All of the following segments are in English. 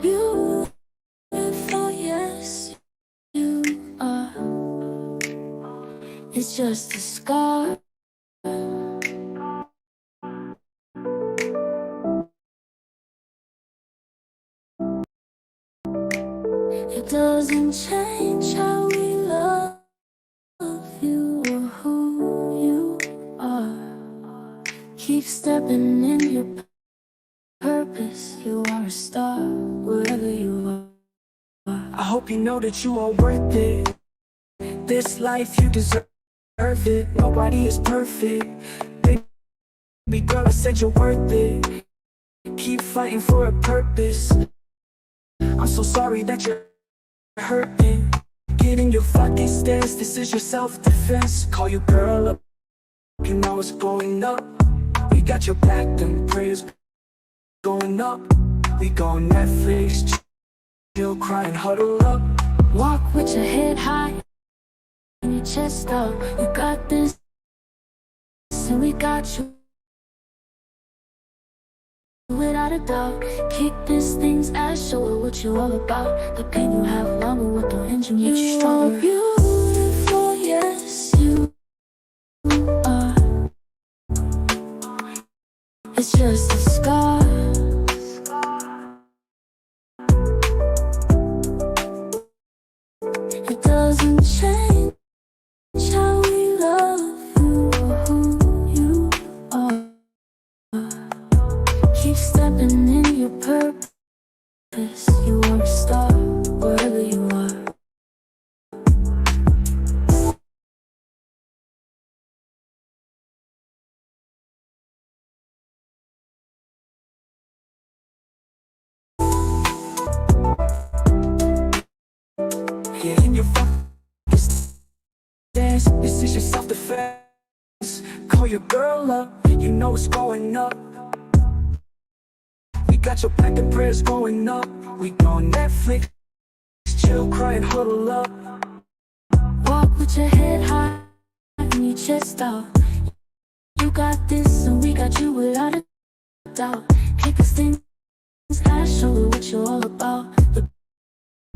beautiful, yes, you are. It's just a scar. It doesn't change how we love you or who you are. Keep stepping in your purpose. You are a star wherever you are. I hope you know that you are worth it. This life you deserve it. Nobody is perfect. Baby girl, I said you're worth it. Keep fighting for a purpose. I'm so sorry that you're hurting. Get in your fucking stance. This is your self-defense. Call you girl up. You know it's going up. We got your back, them prayers going up. We go on Netflix, chill, cry and huddle up. Walk with your head high and your chest out. You got this, and we got you. Without a doubt, kick this thing's ass, show her what you all about. The pain you have along with the engine makes you stronger. You are beautiful, yes, you are. It's just a scar. It doesn't change how we love you or who you are. Keep stepping in your purpose. You are a star wherever you are. Get in your fucking stance. This is your self-defense. Call your girl up. You know it's going up. We got your back and prayers going up. We go on Netflix, chill, cry and huddle up. Walk with your head high and your chest out. You got this and we got you without a doubt. Kick this thing's ass, show her what you're all about. The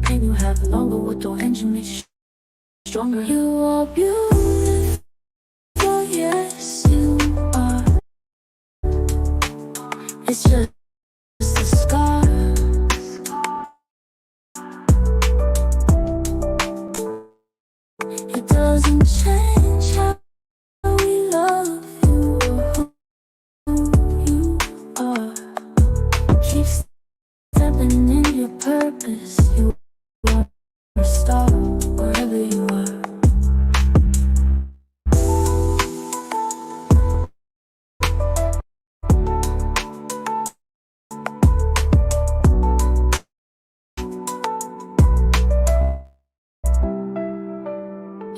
pain you have longer with the engine makes you stronger. You are beautiful, yes you are. It's just a scar. It doesn't change how we love you or who you are. Keep stepping in your purpose. You are a star wherever you are.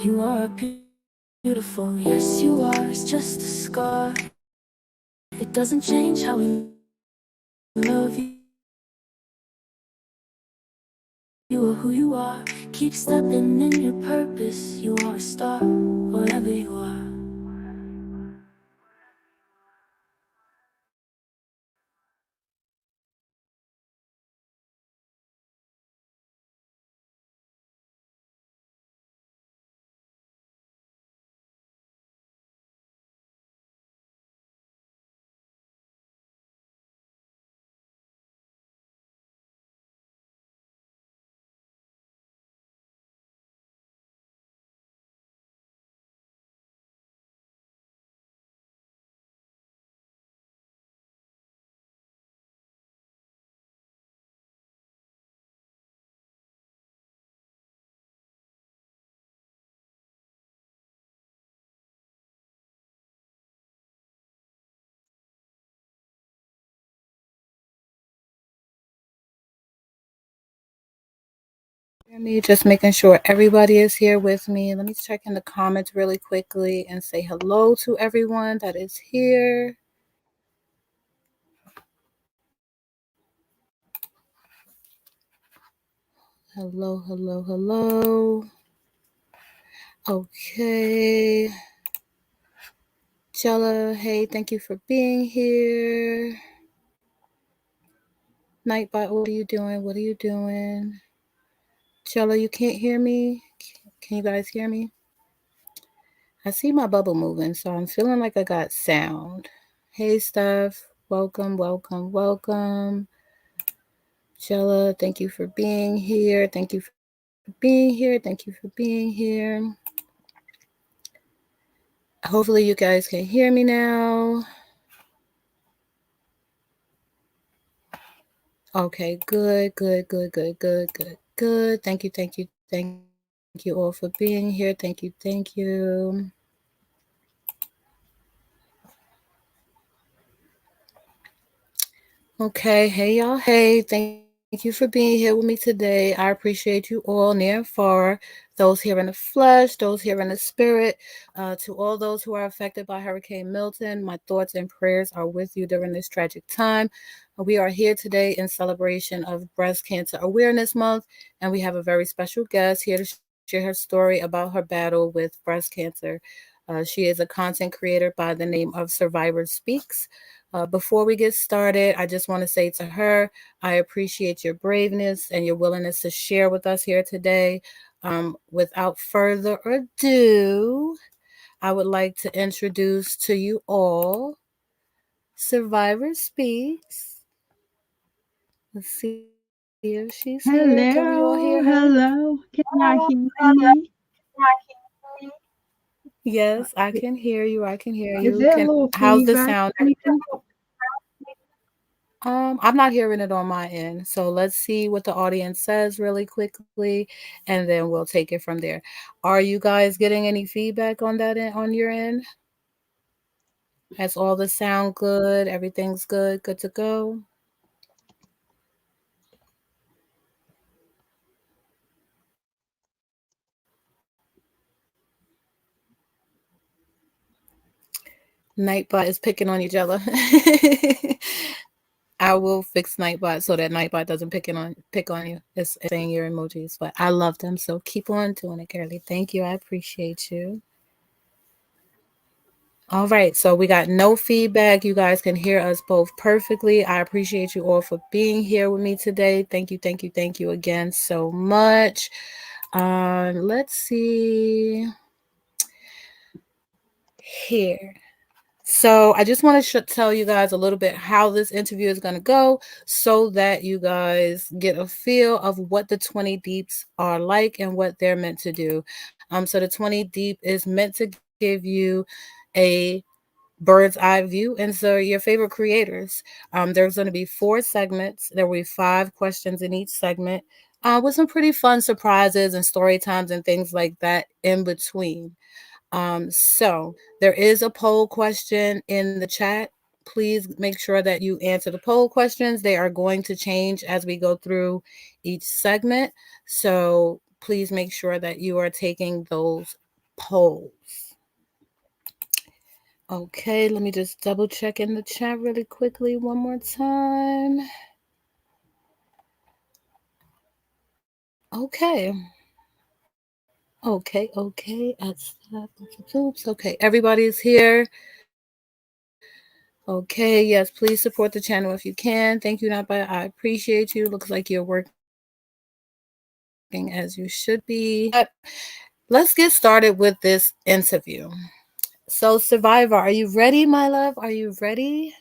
You are beautiful, yes you are. It's just a scar. It doesn't change how we love you. You are who you are. Keep stepping in your purpose. You are a star wherever you are. Me just making sure everybody is here with me. Let me check in the comments really quickly and say hello to everyone that is here. Hello, hello, hello. Okay. Jella, hey, thank you for being here. Nightbot, what are you doing? What are you doing? Chella, you can't hear me? Can you guys hear me? I see my bubble moving, so I'm feeling like I got sound. Hey, Steph. Welcome, welcome, welcome. Chella, thank you for being here. Thank you for being here. Thank you for being here. Hopefully, you guys can hear me now. Okay, good, good, good, good, good, good, good. Thank you, thank you, thank you all for being here. Thank you, thank you. Okay, hey y'all, hey, thank you for being here with me today. I appreciate you all near and far, those here in the flesh, those here in the spirit. To all those who are affected by Hurricane Milton, my thoughts and prayers are with you during this tragic time. We are here today in celebration of Breast Cancer Awareness Month, and we have a very special guest here to share her story about her battle with breast cancer. She is a content creator by the name of Survivor Speaks. Before we get started, I just want to say to her, I appreciate your braveness and your willingness to share with us here today. Without further ado, I would like to introduce to you all Survivor Speaks. Let's see if she's here. Can we all hear her? Hello, hello. Can y'all hear me? Yes, I can hear you. I can hear Is you. there a Can little how's the feedback sound? or anything? I'm not hearing it on my end. So let's see what the audience says really quickly, and then we'll take it from there. Are you guys getting any feedback on that end, on your end? Has all the sound good? Everything's good? Good to go? Nightbot is picking on you, Jella. I will fix Nightbot so that Nightbot doesn't pick on you. It's saying your emojis, but I love them, so keep on doing it, girly. Thank you. I appreciate you. All right, so we got no feedback. You guys can hear us both perfectly. I appreciate you all for being here with me today. Thank you, thank you, thank you again so much. Let's see here. So I just want to tell you guys a little bit how this interview is going to go so that you guys get a feel of what the 20 deeps are like and what they're meant to do. So the 20 deep is meant to give you a bird's eye view into your favorite creators. There's going to be 4 segments. There will be 5 questions in each segment, with some pretty fun surprises and story times and things like that in between. So there is a poll question in the chat. Please make sure that you answer the poll questions. They are going to change as we go through each segment. So please make sure that you are taking those polls. Okay, let me just double check in the chat really quickly one more time. Okay. Okay. Oops. Okay, everybody's here. Okay, yes, please support the channel if you can. Thank you, Napa. I appreciate you. Looks like you're working as you should be. Let's get started with this interview. So, Survivor, are you ready, my love? Are you ready?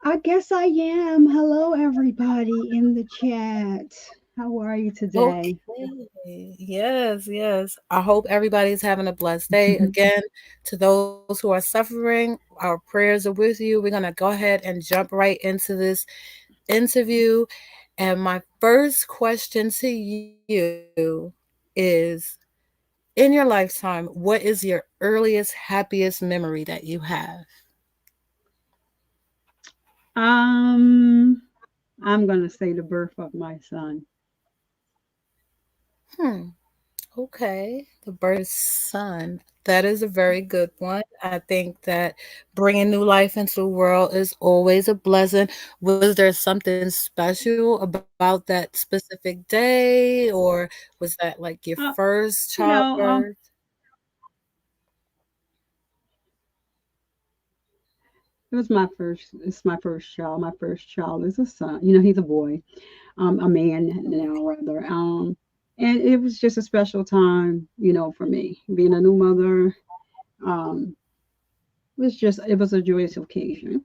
I guess I am. Hello, everybody in the chat. How are you today? Okay. Yes. I hope everybody's having a blessed day. Again, to those who are suffering, our prayers are with you. We're going to go ahead and jump right into this interview. And my first question to you is, in your lifetime, what is your earliest, happiest memory that you have? um, I'm gonna say the birth of my son. Hmm. Okay, the birth of son. That is a very good one. I think that bringing new life into the world is always a blessing. Was there something special about that specific day, or was that like your Uh, first you know, childbirth? It was my first. It's my first child. My first child is a son. You know, he's a boy. A man now rather. And it was just a special time. You know, for me being a new mother. Um, it was a joyous occasion.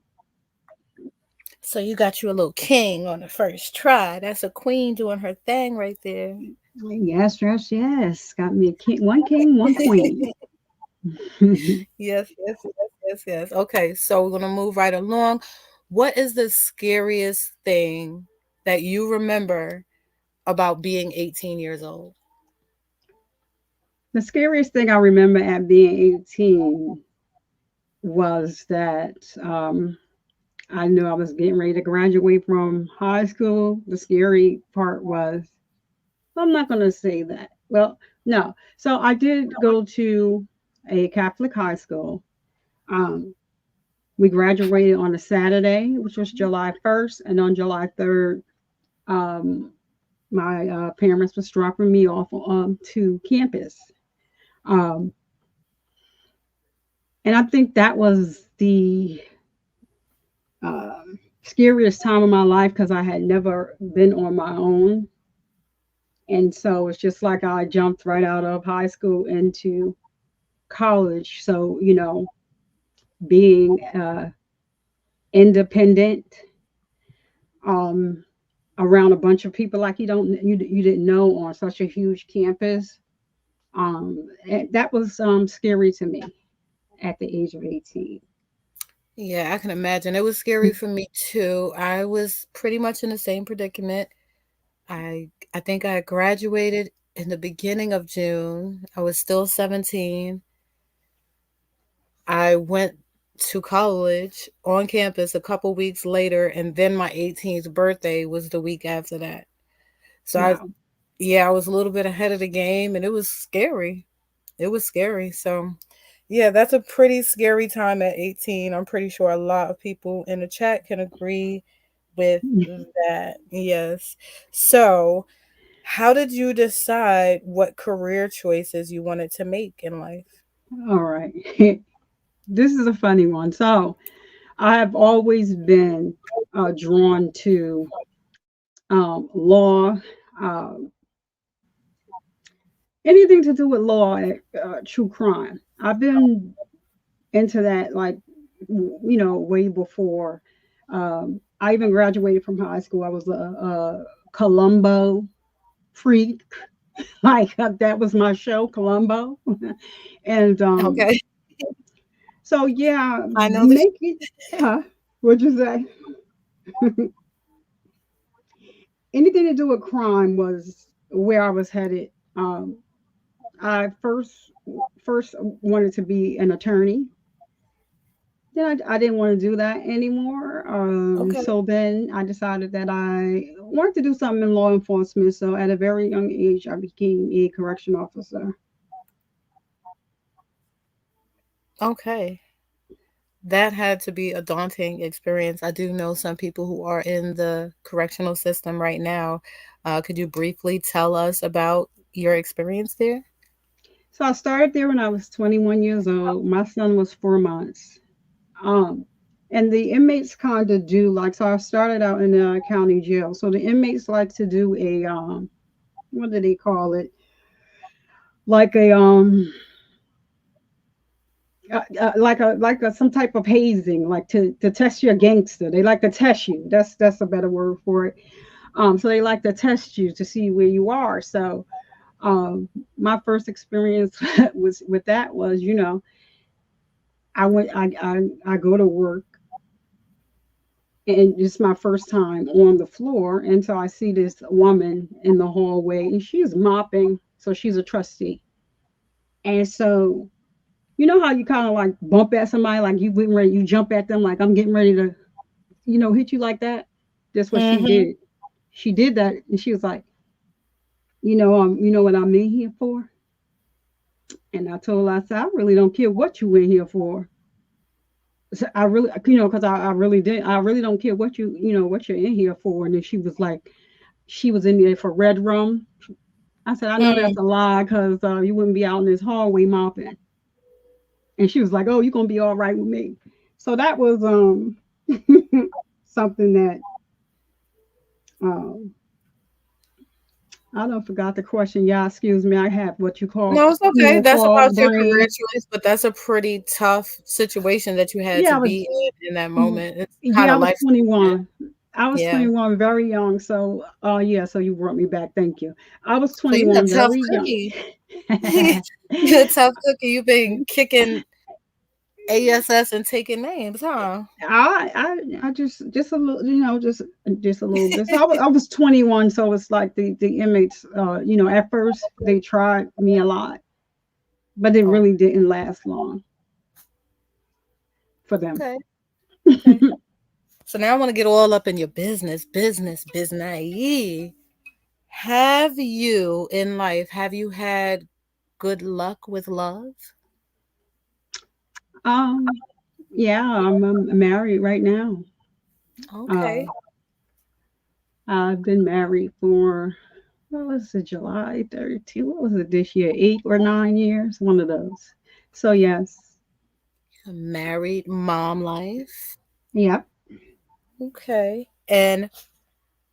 So you got you a little king on the first try. That's a queen doing her thing right there. Yes, yes, yes. Got me a king, one queen. Yes, yes, yes, yes, yes. Okay, so we're gonna move right along. What is the scariest thing that you remember about being 18 years old? The scariest thing I remember at being 18 was that I knew I was getting ready to graduate from high school. The scary part was, I'm not going to say that. Well, no. So I did go to a Catholic high school. Um, we graduated on a Saturday, which was July 1st, and on July 3rd, um, my parents was dropping me off to campus. Um, and I think that was the scariest time of my life because I had never been on my own. And so it's just like I jumped right out of high school into college. So, you know, being independent um, around a bunch of people like you didn't know on such a huge campus. That was scary to me at the age of 18. Yeah, I can imagine. It was scary for me too. I was pretty much in the same predicament. I think I graduated in the beginning of June. I was still 17. I went to college on campus a couple weeks later, and then my 18th birthday was the week after that. So Wow. yeah, I was a little bit ahead of the game, and it was scary. It was scary. So, yeah, that's a pretty scary time at 18. I'm pretty sure a lot of people in the chat can agree with that. Yes. So, how did you decide what career choices you wanted to make in life? All right. This is a funny one. So I have always been drawn to law, um, anything to do with law, true crime. I've been into that like, you know, way before. I even graduated from high school. I was a Columbo freak. Like that was my show, Columbo. And Okay. so yeah, I know this. making. What'd you say? Anything to do with crime was where I was headed. I first wanted to be an attorney. Then I didn't want to do that anymore. Okay. So then I decided that I wanted to do something in law enforcement. So at a very young age, I became a correction officer. Okay. That had to be a daunting experience. I do know some people who are in the correctional system right now. Could you briefly tell us about your experience there? So I started there when I was 21 years old. My son was 4 months. Um, and the inmates kind of do like, so I started out in the county jail. So the inmates like to do a, what do they call it? Like a, like a some type of hazing, like to test your gangster. They like to test you. That's a better word for it. So they like to test you to see where you are. So my first experience was with that was, you know, I go to work and it's my first time on the floor, and so I see this woman in the hallway and she's mopping. So she's a trustee, and so you know how you kind of like bump at somebody, like you getting ready, you jump at them, like I'm getting ready to, you know, hit you like that. That's what she Mm-hmm. did. She did that, and she was like, you know what I'm in here for? And I told her, I said, I really don't care what you in here for. So I really, you know, because I really did. I really don't care what you know, what you're in here for. And then she was like, she was in there for red rum. I said, I know Mm. that's a lie because you wouldn't be out in this hallway mopping. And she was like, oh, you're going to be all right with me. So that was something that um I don't forgot the question. Yeah, excuse me. I have what you call No, it's okay. small That's frog about your career brain. choice, but that's a pretty tough situation that you had to Yeah, I be was in that moment. It's kind yeah, I of was life. 21. I was Yeah. 21, very young. So, yeah, so you brought me back. Thank you. I was So you're a 21, tough very young. cookie. You're a tough cookie. You've been kicking ASS and taking names, huh? I just a little, just a little bit. So I was 21, so it's like the inmates, at first they tried me a lot, but it Oh, really didn't last long for them. okay. Okay. So now I want to get all up in your business. Have you in life, have you had good luck with love? Um, yeah, I'm married right now. Okay. Uh, I've been married for what was it, July 32? What was it this year? 8 or 9 years, one of those. So yes, A married mom life. yep. Okay. And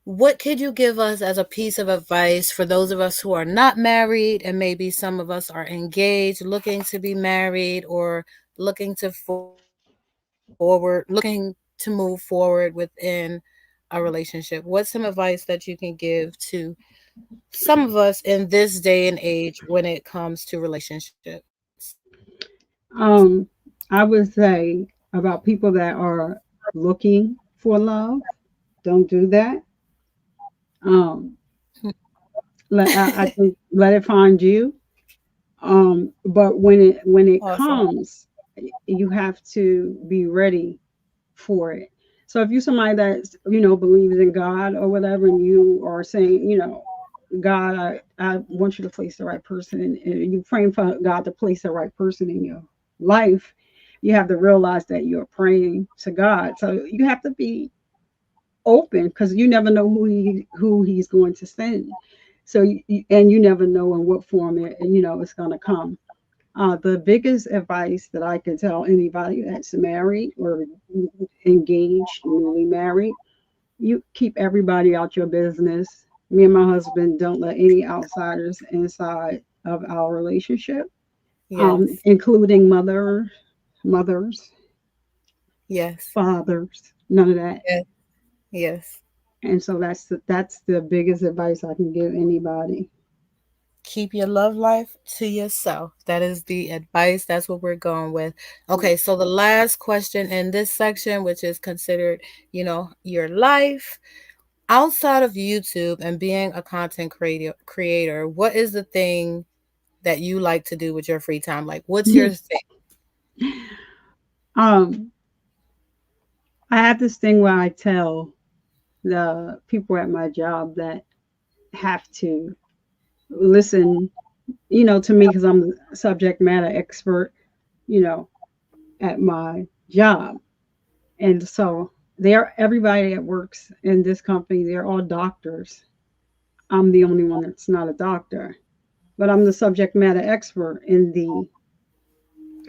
what could you give us as a piece of advice for those of us who are not married and maybe some of us are engaged, looking to be married or looking to looking to move forward within a relationship? What's some advice that you can give to some of us in this day and age when it comes to relationships? Um, I would say about people that are looking for love, don't do that. Um, I think let it find you. But when it Awesome. comes, you have to be ready for it. So if you're somebody that believes in God or whatever, and you are saying, God, I want you to place the right person, and you're praying for God to place the right person in your life, you have to realize that you're praying to God. So you have to be open because you never know who He's going to send. So and you never know in what form it's going to come. The biggest advice that I can tell anybody that's married or engaged, newly married, you keep everybody out your business. Me and my husband don't let any outsiders inside of our relationship, Yes. including mothers, Yes. fathers, none of that. Yes. Yes. And so that's the biggest advice I can give anybody. Keep your love life to yourself. That is the advice. That's what we're going with. Okay, so the last question in this section, which is considered, your life outside of YouTube and being a content creator, what is the thing that you like to do with your free time? Like, what's your thing? um, I have this thing where I tell the people at my job that have to listen, to me because I'm the subject matter expert, you know, at my job. And so everybody that works in this company, they're all doctors. I'm the only one that's not a doctor, but I'm the subject matter expert in the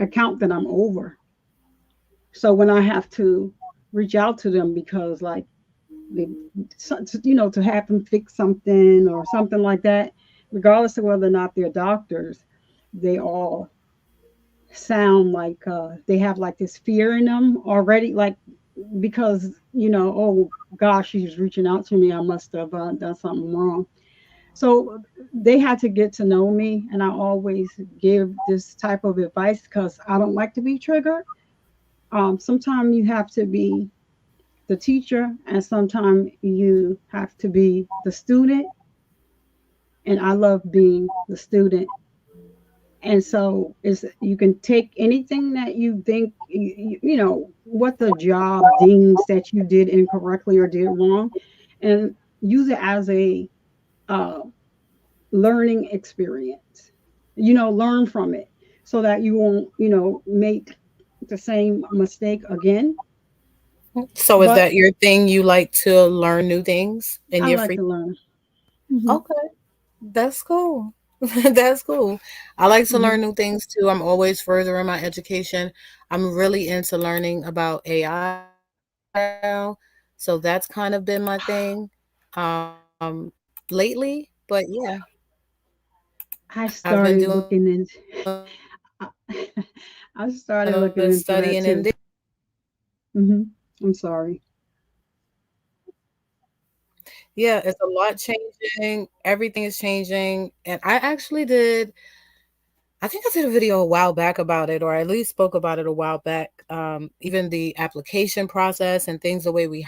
account that I'm over. So when I have to reach out to them because like they, to have them fix something or something like that, regardless of whether or not they're doctors, they all sound like they have like this fear in them already, like because oh gosh, she's reaching out to me, I must have done something wrong. So they had to get to know me, and I always give this type of advice because I don't like to be triggered. Sometimes you have to be the teacher, and sometimes you have to be the student, and I love being the student. And so is you can take anything that you think what the job deems that you did incorrectly or did wrong, and use it as a uh, learning experience. Learn from it so that you won't make the same mistake again. So, is But that your thing? You like to learn new things in I your like free? to learn. Hmm. Okay, that's cool. That's cool. I like to Mhm. learn new things too. I'm always furthering my education. I'm really into learning about AI now. So that's kind of been my thing lately. But yeah, I I've been started doing a looking lot of into studying in there. I started looking into that too. I'm sorry. Yeah, it's a lot changing. Everything is changing. And I think I did a video a while back about it, or at least spoke about it a while back. Even the application process and things, the way we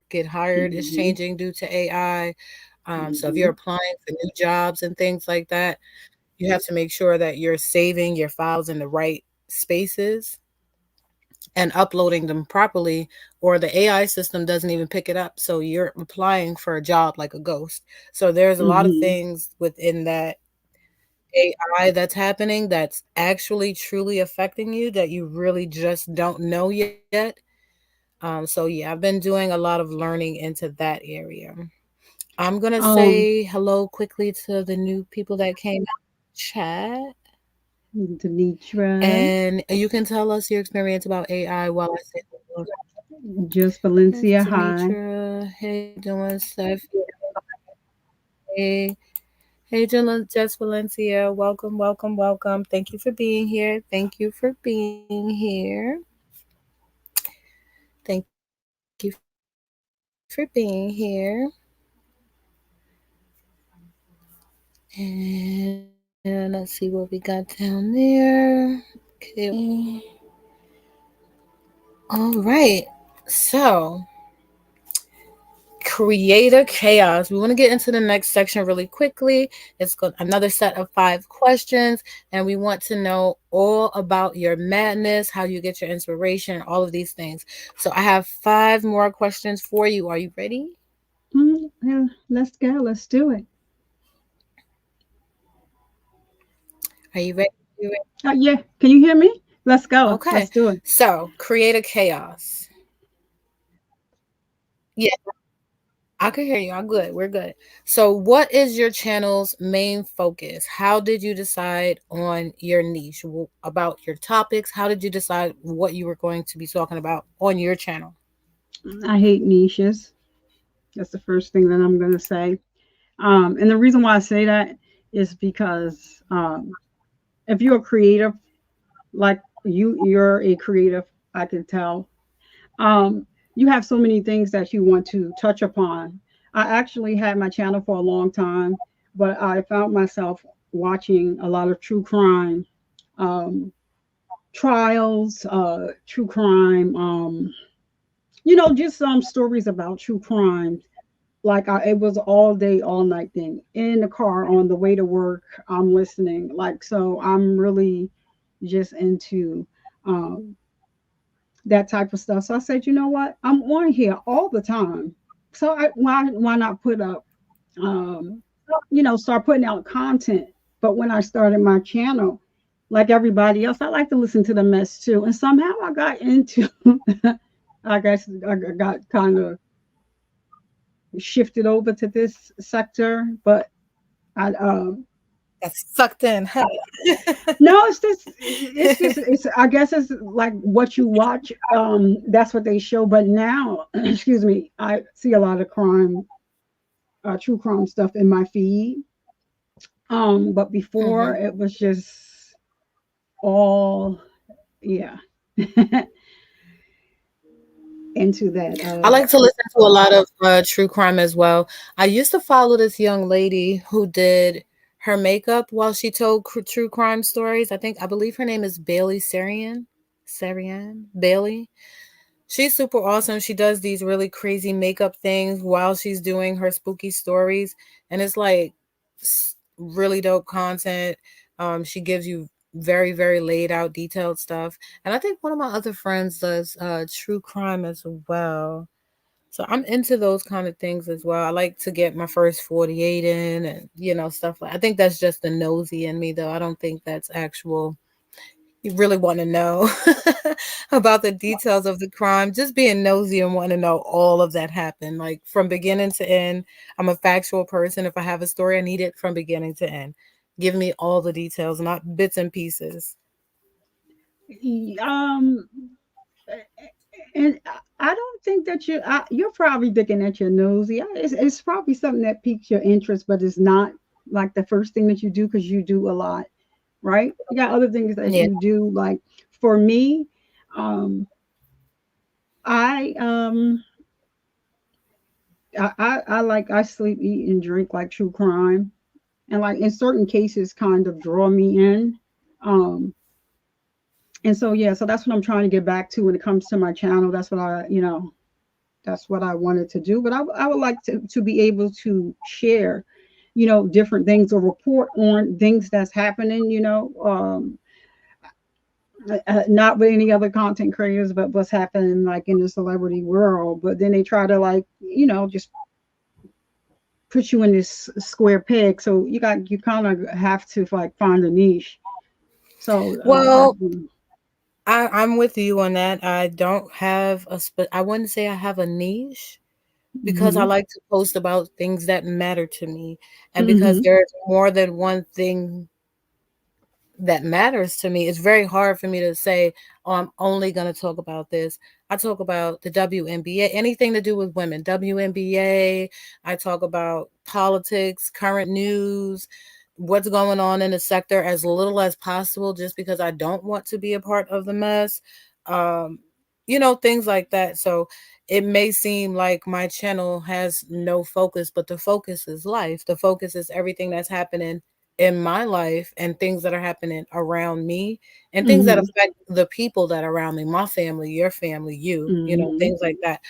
get hired is Hmm. changing due to AI. So if you're Hmm. applying for new jobs and things like that, you have to make sure that you're saving your files in the right spaces and uploading them properly, or the AI system doesn't even pick it up. So you're applying for a job like a ghost. So there's a lot of Hmm. things within that AI that's happening that's actually truly affecting you that you really just don't know yet. So yeah, I've been doing a lot of learning into that area. I'm gonna Um, say hello quickly to the new people that came out chat, Denitra, and you can tell us your experience about AI while I say hello. just Yes, Valencia, hi. Demetra, hey, you doing, Steph? Hey, hey, Jess Valencia, welcome, welcome, welcome. Thank you for being here. Thank you for being here. Thank you for being here. And let's see what we got down there. Okay. All right. So, creator chaos. We want to get into the next section really quickly. It's got another set of 5 questions, and we want to know all about your madness, how you get your inspiration, all of these things. So, I have 5 more questions for you. Are you ready? Yeah, let's go. Let's do it. Are you ready? You ready? Yeah, can you hear me? Let's go. Let's Okay. do it. So, creator chaos. Yeah, I can hear you. I'm good. We're good. So, what is your channel's main focus? How did you decide on your niche about your topics? How did you decide what you were going to be talking about on your channel? I hate niches. That's the first thing that I'm going to say. And the reason why I say that is because if you're a creative, like you're a creative, I can tell. You have so many things that you want to touch upon. I actually had my channel for a long time, but I found myself watching a lot of true crime um, trials, true crime, just some stories about true crime. Like it was all day, all night thing in the car on the way to work. I'm listening, like so. I'm really just into um, that type of stuff. So I said, you know what? I'm on here all the time. So why not put up, um, start putting out content. But when I started my channel, like everybody else, I like to listen to the mess too. And somehow I got into, I guess I got kind of shifted over to this sector. But I, That's sucked in, huh? no, I guess it's like what you watch. That's what they show. But now, excuse me, I see a lot of crime, true crime stuff in my feed. But before Hmm. it was just all, yeah, into that. I like to listen to a lot of true crime as well. I used to follow this young lady who did her makeup while she told true crime stories. I believe her name is Bailey Sarian. Sarian Bailey. She's super awesome. She does these really crazy makeup things while she's doing her spooky stories, and it's like really dope content. She gives you very, very laid out, detailed stuff. And I think one of my other friends does true crime as well. So I'm into those kind of things as well. I like to get my first 48 in and stuff like. I think that's just the nosy in me though. I don't think that's actual you really want to know about the details of the crime, just being nosy and wanting to know all of that happened, like from beginning to end. I'm a factual person. If I have a story, I need it from beginning to end. Give me all the details, not bits and pieces. Um, and I don't think that you're probably thinking that you're nosy. It's probably something that piques your interest, but it's not like the first thing that you do because you do a lot, right? You got other things that Yeah. you do. Like for me, um, I I like I sleep, eat, and drink like true crime, and like in certain cases, kind of draw me in. Um, and so yeah, so that's what I'm trying to get back to when it comes to my channel. That's what that's what I wanted to do. But I would like to be able to share, different things or report on things that's happening, not with any other content creators, but what's happening like in the celebrity world. But then they try to like, just put you in this square peg. So you kind of have to like find a niche. So Well, I'm with you on that. I don't have I wouldn't say I have a niche because I mm-hmm, like to post about things that matter to me. And because mm-hmm, there's more than one thing that matters to me, it's very hard for me to say, oh, I'm only going to talk about this. I talk about the WNBA, anything to do with women, WNBA. I talk about politics, current news, what's going on in the sector as little as possible, just because I don't want to be a part of the mess. Um, things like that. So it may seem like my channel has no focus, but the focus is life. The focus is everything that's happening in my life and things that are happening around me and things that mm-hmm, affect the people that are around me, my family, your family, mm-hmm. things like that.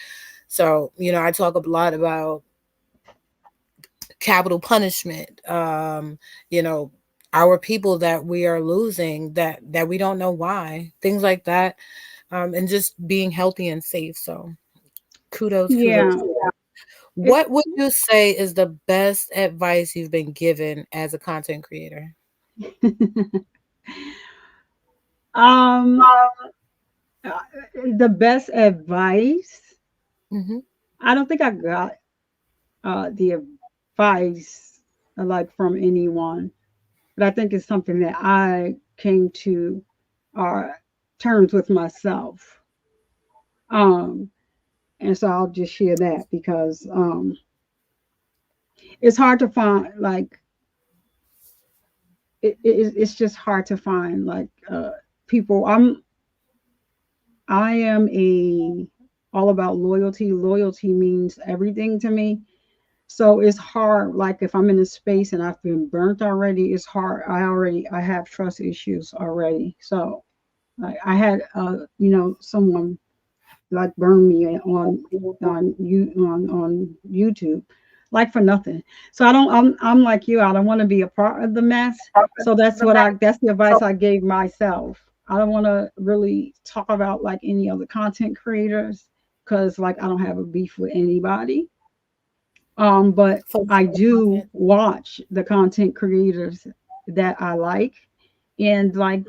So, I talk a lot about capital punishment, you know, our people that we are losing that we don't know why, things like that, and just being healthy and safe. So kudos, kudos. Yeah. It, What would you say is the best advice you've been given as a content creator? um, uh, the best advice. Hmm. I don't think I got the advice like from anyone, but I think it's something that I came to uh, terms with myself. Um, and so I'll just share that because it's hard to find like it's just hard to find like people. I am a all about loyalty. Loyalty means everything to me. So it's hard, like if I'm in a space and I've been burnt already, it's hard. I have trust issues already. So like I had someone like burn me on YouTube, like for nothing. So I'm like you. I don't want to be a part of the mess. So that's the advice I gave myself. I don't want to really talk about like any other content creators because like I don't have a beef with anybody. But Focus I on the do content. watch the content creators that I like. And like,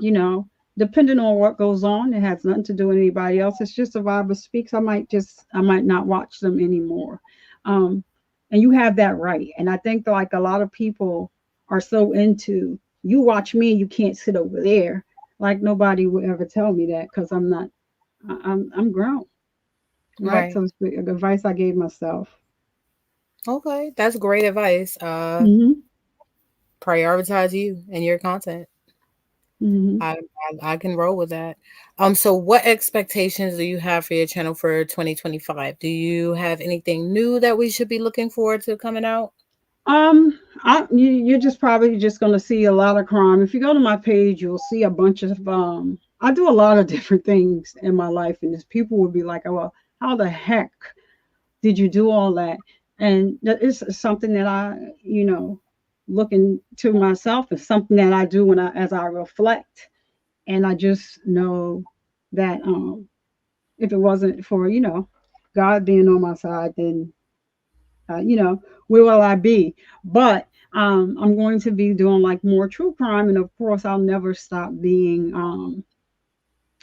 depending on what goes on, it has nothing to do with anybody else. It's just a vibe of speaks. I might not watch them anymore. Um, and you have that right. And I think like a lot of people are so into you watch me, you can't sit over there. Like nobody would ever tell me that because I'm not I'm grown. Right. Right. So it's the advice I gave myself. Okay, that's great advice. Hmm. Prioritize you and your content. Hmm. I can roll with that. So what expectations do you have for your channel for 2025? Do you have anything new that we should be looking forward to coming out? You're just probably just going to see a lot of crime. If you go to my page, you'll see a bunch of I do a lot of different things in my life, and just people would be like, "Oh, well, how the heck did you do all that?" And that is something that looking to myself, is something that I do as I reflect, and I just know that if it wasn't for God being on my side, then where will I be? But I'm going to be doing like more true crime, and of course, I'll never stop being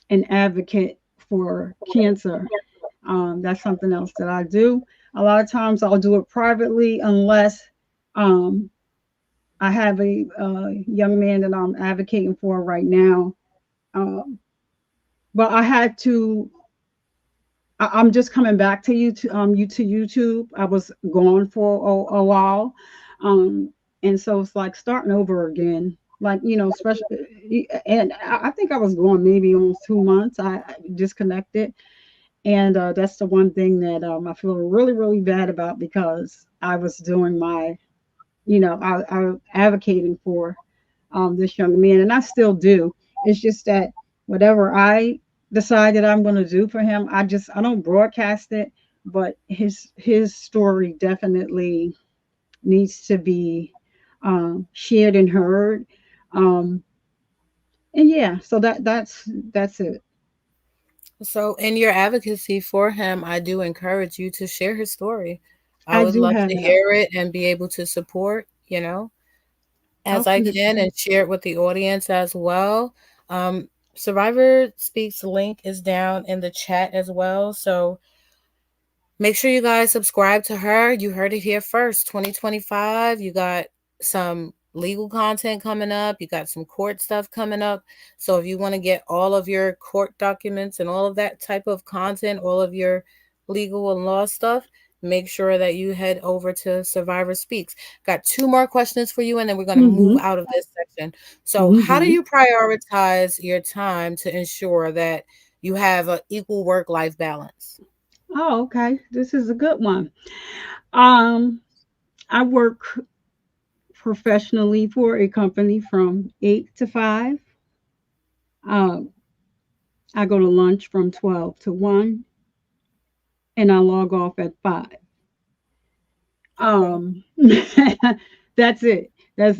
an advocate for cancer. That's something else that I do. A lot of times, I'll do it privately unless um, I have a young man that I'm advocating for right now. Um, but I had to. I'm just coming back to you to YouTube. I was gone for a while, um, and so it's like starting over again. Like especially, and I think I was gone maybe almost 2 months. I disconnected, and that's the one thing that I feel really really bad about because I was doing my I advocating for this young man, and I still do. It's just that whatever I decide that I'm going to do for him, I don't broadcast it, but his story definitely needs to be shared and heard. Um, and yeah, so that's it. So, in your advocacy for him, I do encourage you to share his story. I I would do love have. to hear it and be able to support, I'll as I send it to can you. and share it with the audience as well. Survivor Speaks link is down in the chat as well. So, make sure you guys subscribe to her. You heard it here first. 2025, you got some legal content coming up, you got some court stuff coming up. So if you want to get all of your court documents and all of that type of content, all of your legal and law stuff, make sure that you head over to Survivor Speaks. Got two more questions for you and then we're going to move Mm-hmm. out of this section. So, how do Mm-hmm. you prioritize your time to ensure that you have an equal work-life balance? Oh, okay. This is a good one. Um, I work professionally for a company from 8 to 5. Um, I go to lunch from 12 to 1 and I log off at 5. Okay. Um, that's it. Uh,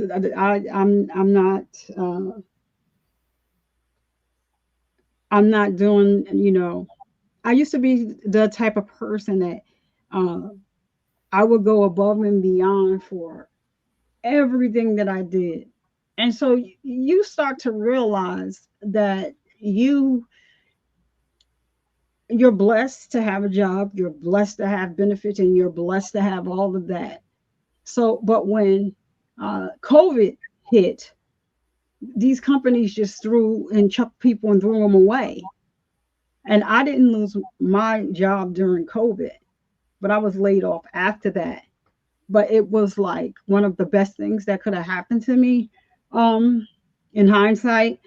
I'm not doing, I used to be the type of person that uh, I would go above and beyond for everything that I did. And so you start to realize that you you're blessed to have a job, you're blessed to have benefits, and you're blessed to have all of that. So, but when COVID hit, these companies just threw and chucked people and threw them away. And I didn't lose my job during COVID, but I was laid off after that. But it was like one of the best things that could have happened to me in hindsight.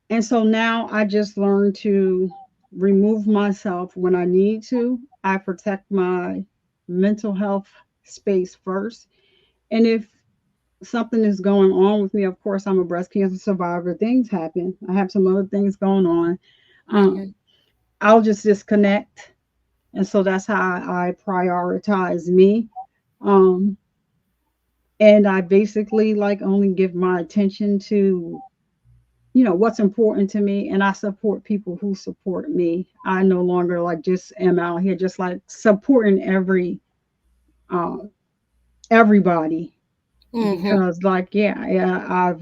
And so now I just learn to remove myself when I need to. I protect my mental health space first. And if something is going on with me, of course, I'm a breast cancer survivor. Things happen. I have some other things going on. Um, Mm-hmm. I'll just disconnect. And so that's how I prioritize me. Um, and I basically like only give my attention to what's important to me, and I support people who support me. I no longer like just am out here just like supporting um everybody Mm-hmm. because like yeah,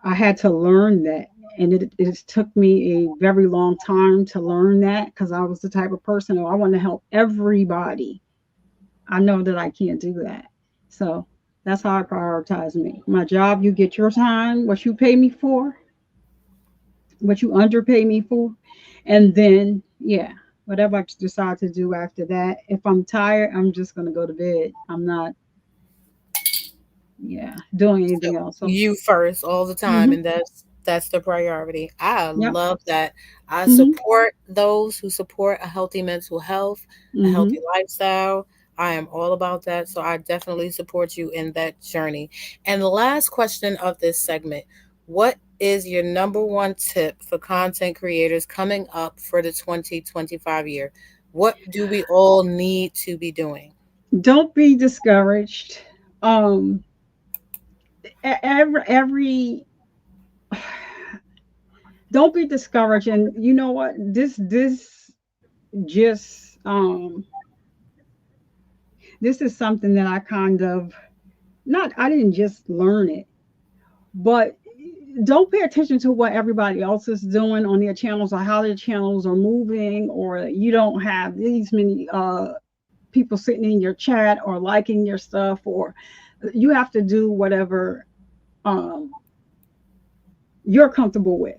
I had to learn that, and it took me a very long time to learn that because I was the type of person who I want to help everybody. I know that I can't do that. So that's how I prioritize me. My job, you get your time, what you pay me for, what you underpay me for. And then, yeah, whatever I decide to do after that. If I'm tired, I'm just going to go to bed. I'm not, yeah, doing So anything else. So, you first all the time, mm-hmm, and that's the priority. I yep, love that. I mm-hmm, support those who support a healthy mental health, a mm-hmm. healthy lifestyle. I am all about that. So I definitely support you in that journey. And the last question of this segment, what is your number one tip for content creators coming up for the 2025 year? What do we all need to be doing? Don't be discouraged. Um, every don't be discouraged. And you know what? This just this is something that I kind of not. I didn't just learn it, but don't pay attention to what everybody else is doing on their channels or how their channels are moving, or you don't have these many people sitting in your chat or liking your stuff, or you have to do whatever um, you're comfortable with.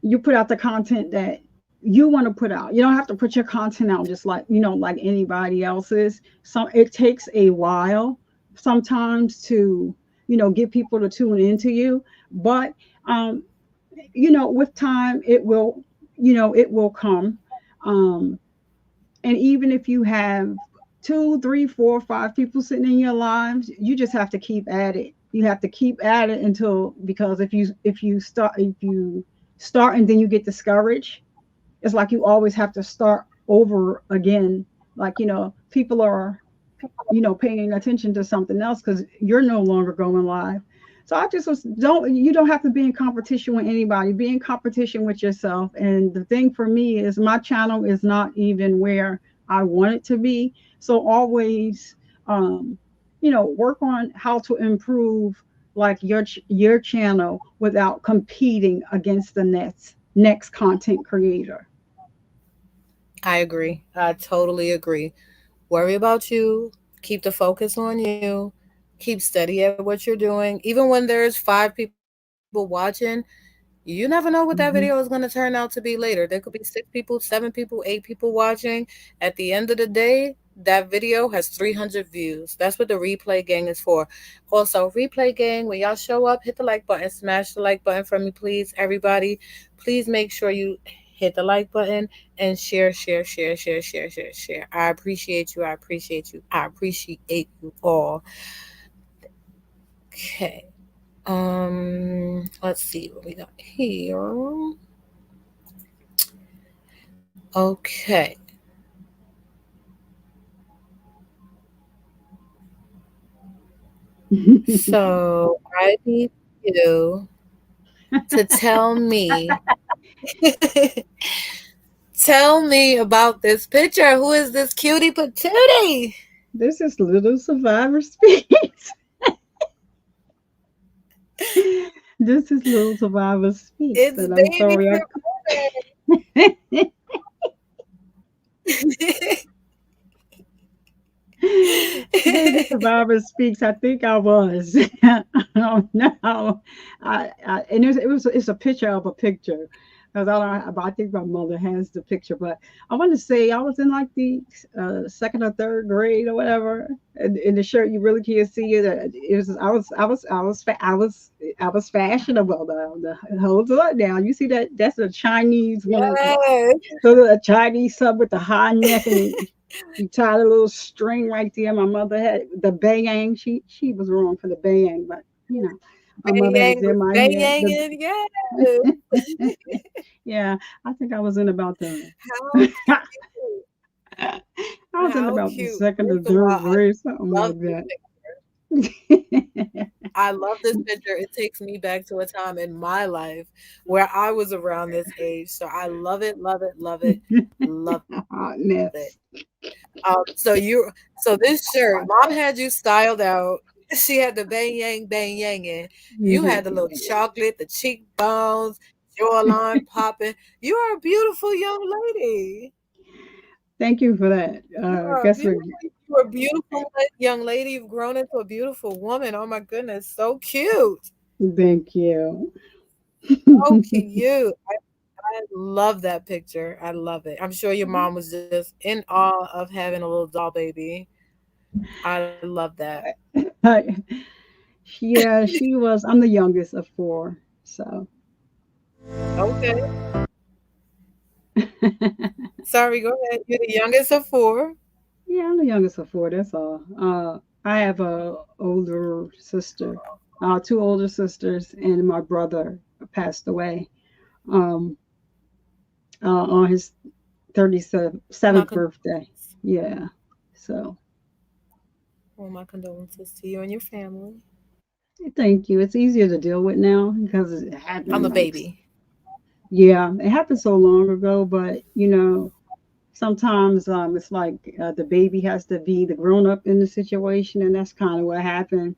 You put out the content that you want to put out. You don't have to put your content out just like, like anybody else's. So it takes a while sometimes to, get people to tune into you. But um, with time it will come. Um, and even if you have two, three, four, five people sitting in your lives, you just have to keep at it. You have to keep at it until, because if you start and then you get discouraged, it's like you always have to start over again. Like, people are, paying attention to something else because you're no longer going live. So I just don't have to be in competition with anybody. Be in competition with yourself. And the thing for me is my channel is not even where I want it to be. So always, work on how to improve like your channel without competing against the next content creator. I agree. I totally agree. Worry about you. Keep the focus on you. Keep steady at what you're doing. Even when there's 5 people watching, you never know what that Mhm. video is going to turn out to be later. There could be 6 people, 7 people, 8 people watching. At the end of the day, that video has 300 views. That's what the replay gang is for. Also, replay gang, when y'all show up, hit the like button, smash the like button for me, please. Everybody, please make sure you hit the like button and share, share, share, share, share, share, share. I appreciate you. I appreciate you. I appreciate you all. Okay. Let's see what we got here. Okay. So I need you to tell me tell me about this picture. Who is this cutie patootie? This is Little Survivor Speaks. This is Little Survivor Speaks, It's and I'm baby sorry. Baby Survivor Speaks. I think I was. Oh no! And it's a picture of a picture, because I don't. I think my mother has the picture, but I want to say I was in like the second or third grade or whatever. And in the shirt, you really can't see it. It was. I was fashionable though. The hold on now. You see that? That's a Chinese one of Yes. a Chinese sub with the high neck, and you tied a little string right there. My mother had the bayang. She was wrong for the bayang, but my mother had Bang did my bang hair. banging, yes. Yeah, I think I was in about the How cute. I was in How about the cute. second or First of all, third I grade, something love like this that. picture. I love this picture. It takes me back to a time in my life where I was around this age. So I love it, love it, love it, love it. Hotness. So this shirt, mom had you styled out. She had the bang yang in. You had the little chocolate, the cheekbones, jawline popping. You are a beautiful young lady. Thank you for that. You are a Guess what? beautiful, you are a beautiful young lady. You've grown into a beautiful woman. Oh my goodness, so cute. Thank you. So cute. I love that picture. I love it. I'm sure your mom was just in awe of having a little doll baby. I love that. Yeah, she was. I'm the youngest of four, so. Okay. Sorry, go ahead. You're the youngest of four. Yeah, I'm the youngest of four. That's all. I have a older sister, two older sisters, and my brother passed away um, on his My 37th birthday. condolences. Yeah. So Well, my condolences to you and your family. thank you. It's easier to deal with now because it I'm happened the like, baby. yeah, it happened so long ago. But sometimes it's like the baby has to be the grown up in the situation, and that's kind of what happened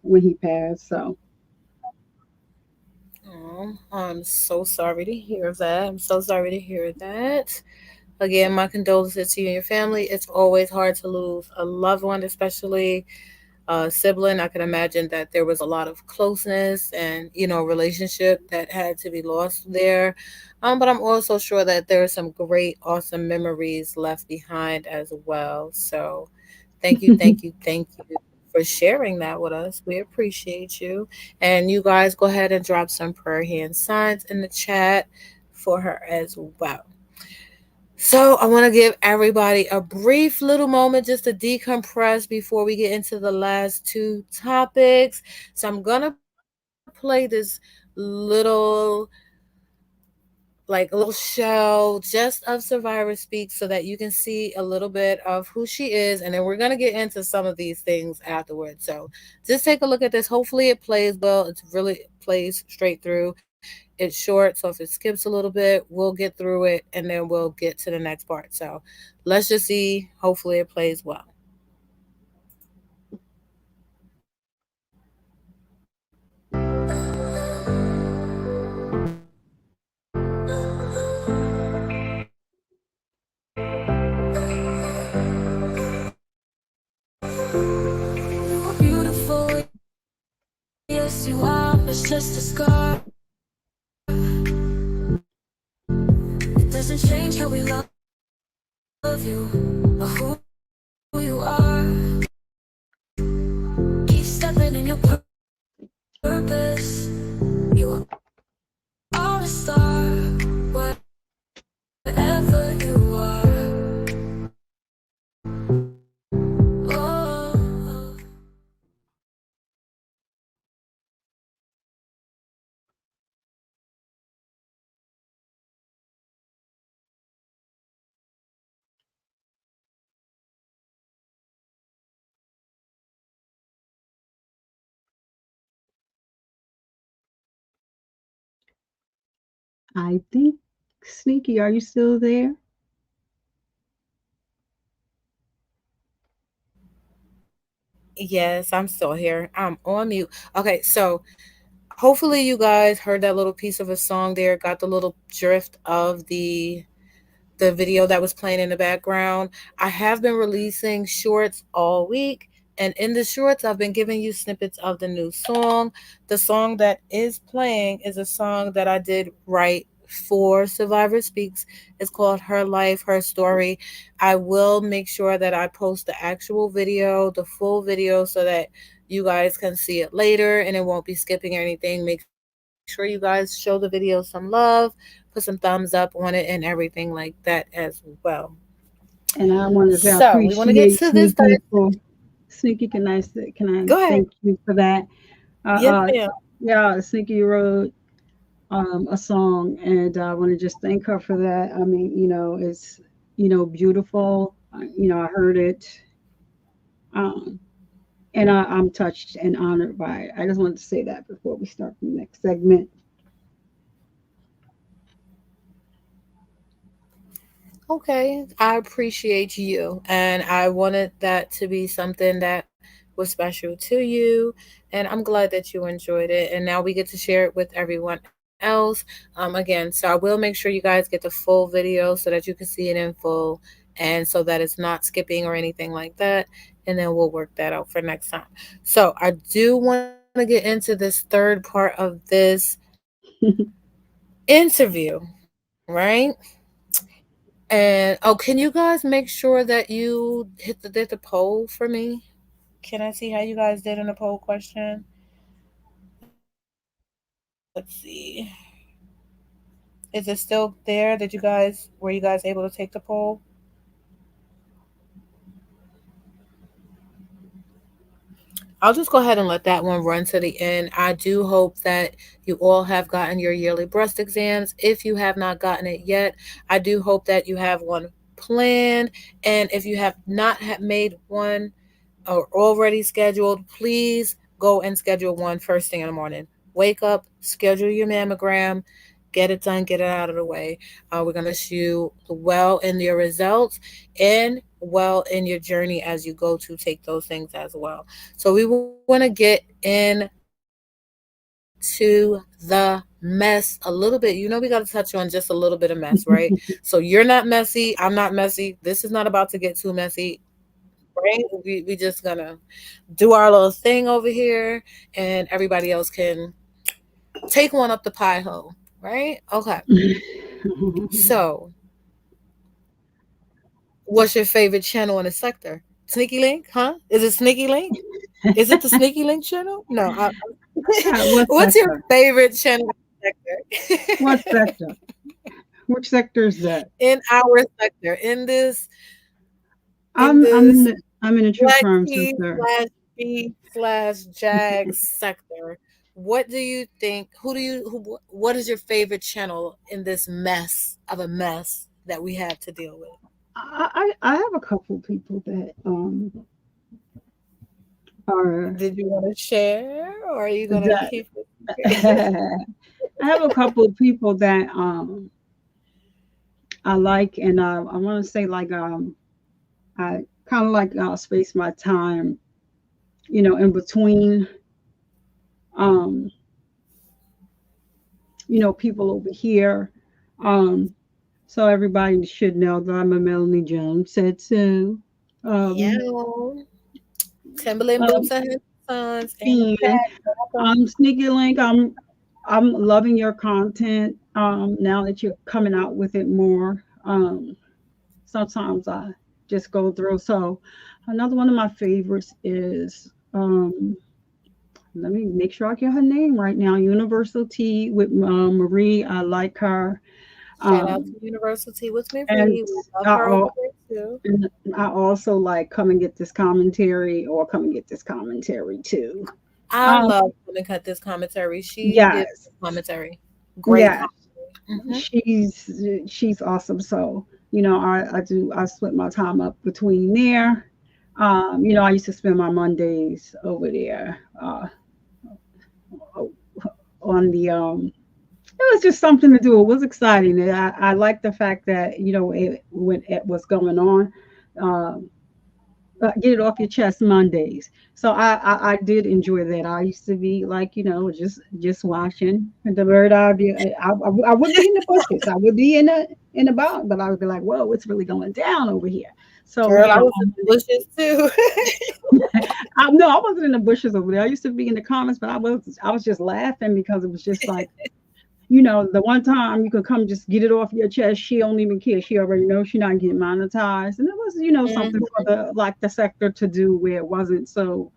when he passed. So Oh, I'm so sorry to hear that. I'm so sorry to hear that. Again, my condolences to you and your family. It's always hard to lose a loved one, especially a sibling. I can imagine that there was a lot of closeness and, relationship that had to be lost there. But I'm also sure that there are some great, awesome memories left behind as well. So thank you, thank you, thank you for sharing that with us. We appreciate you. And you guys go ahead and drop some prayer hand signs in the chat for her as well. So, I want to give everybody a brief little moment just to decompress before we get into the last two topics. So, I'm going to play this little like a little show just of Survivor Speak so that you can see a little bit of who she is, and then we're going to get into some of these things afterwards. So just take a look at this. Hopefully it plays well. It's really plays straight through. It's short, so if it skips a little bit, we'll get through it and then we'll get to the next part. So let's just see. Hopefully it plays well. Beautiful, yes you are. It's just a scar. It doesn't change how we love you or who you are. Keep stepping in your purpose. You are a star, wherever you are. Oh. I think, Sneaky, are you still there? Yes, I'm still here. I'm on mute. Okay, so hopefully you guys heard that little piece of a song there, got the little drift of the video that was playing in the background. I have been releasing shorts all week, and in the shorts, I've been giving you snippets of the new song. The song that is playing is a song that I did write for Survivor Speaks. It's called Her Life, Her Story. I will make sure that I post the actual video, the full video, so that you guys can see it later and it won't be skipping or anything. Make sure you guys show the video some love, put some thumbs up on it, and everything like that as well. And I want to say I So we want to get to appreciate this. Sneaky for Sneaky. Can I Go ahead. thank you for that? Yes, Uh, uh, ma'am. yeah, Sneaky wrote a song, and I want to just thank her for that. I mean, it's beautiful. I heard it, um, and I'm touched and honored by it. I just wanted to say that before we start the next segment. Okay, I appreciate you, and I wanted that to be something that was special to you, and I'm glad that you enjoyed it. And now we get to share it with everyone else. Again, so I will make sure you guys get the full video so that you can see it in full, and so that it's not skipping or anything like that. And then we'll work that out for next time. So I do want to get into this third part of this interview, right? And oh, can you guys make sure that you did the poll for me? Can I see how you guys did in the poll question? Let's see. Is it still there? Were you guys able to take the poll? I'll just go ahead and let that one run to the end. I do hope that you all have gotten your yearly breast exams. If you have not gotten it yet, I do hope that you have one planned. And if you have not made one or already scheduled, please go and schedule one first thing in the morning. Wake up, schedule your mammogram, get it done, get it out of the way. We're going to wish you well in your results and well in your journey as you go to take those things as well. So we want to get into to the mess a little bit. You know, we got to touch on just a little bit of mess, right? So you're not messy. I'm not messy. This is not about to get too messy, right? We just gonna do our little thing over here, and everybody else can take one up the pie hole, right? Okay. So, what's your favorite channel in the sector? Sneaky Link, huh? Is it Sneaky Link? Is it the Sneaky Link channel? No. What What's your sector? favorite channel in the What sector? sector? Which sector is that? In our sector, in I'm in this the true Black crime T sector. slash B slash Jag sector. What do you think? What is your favorite channel in this mess of a mess that we have to deal with? I have a couple people that are Did you want to share, or are you gonna that keep it? I have a couple of people that I like, and I want to say like I kind of like space my time, in between um people over here. Um, so everybody should know that I'm a Melanie Jones said so. Yeah, Um, Timberland boots um, and his sons and the and pack. Welcome. Sneaky Link, I'm loving your content. Now that you're coming out with it more. Sometimes I just go through. So another one of my favorites is let me make sure I get her name right now. Universal Tea with Marie. I like her. Shout out Um, to University with me, and Ree. We love I, her over al- there too. and I also like Come and Get This Commentary or Come and Get This Commentary too. I Um, love Women Cut This commentary. She gives yes, commentary. Great yes, commentary. she's awesome. So I split my time up between there. I used to spend my Mondays over there on the it was just something to do. It was exciting. And I like the fact that when it was going on, um, get it off your chest Mondays. So I did enjoy that. I used to be like just watching the bird eye view. I would be in the bushes. I would be in the bog, but I would be like, whoa, it's really going down over here. So Girl, yeah, I was in the bushes too. no, I wasn't in the bushes over there. I used to be in the comments, but I was just laughing because it was just like the one time you could come just get it off your chest, she don't even care. She already knows she's not getting monetized. And it was, something Mhm. for the sector to do where it wasn't so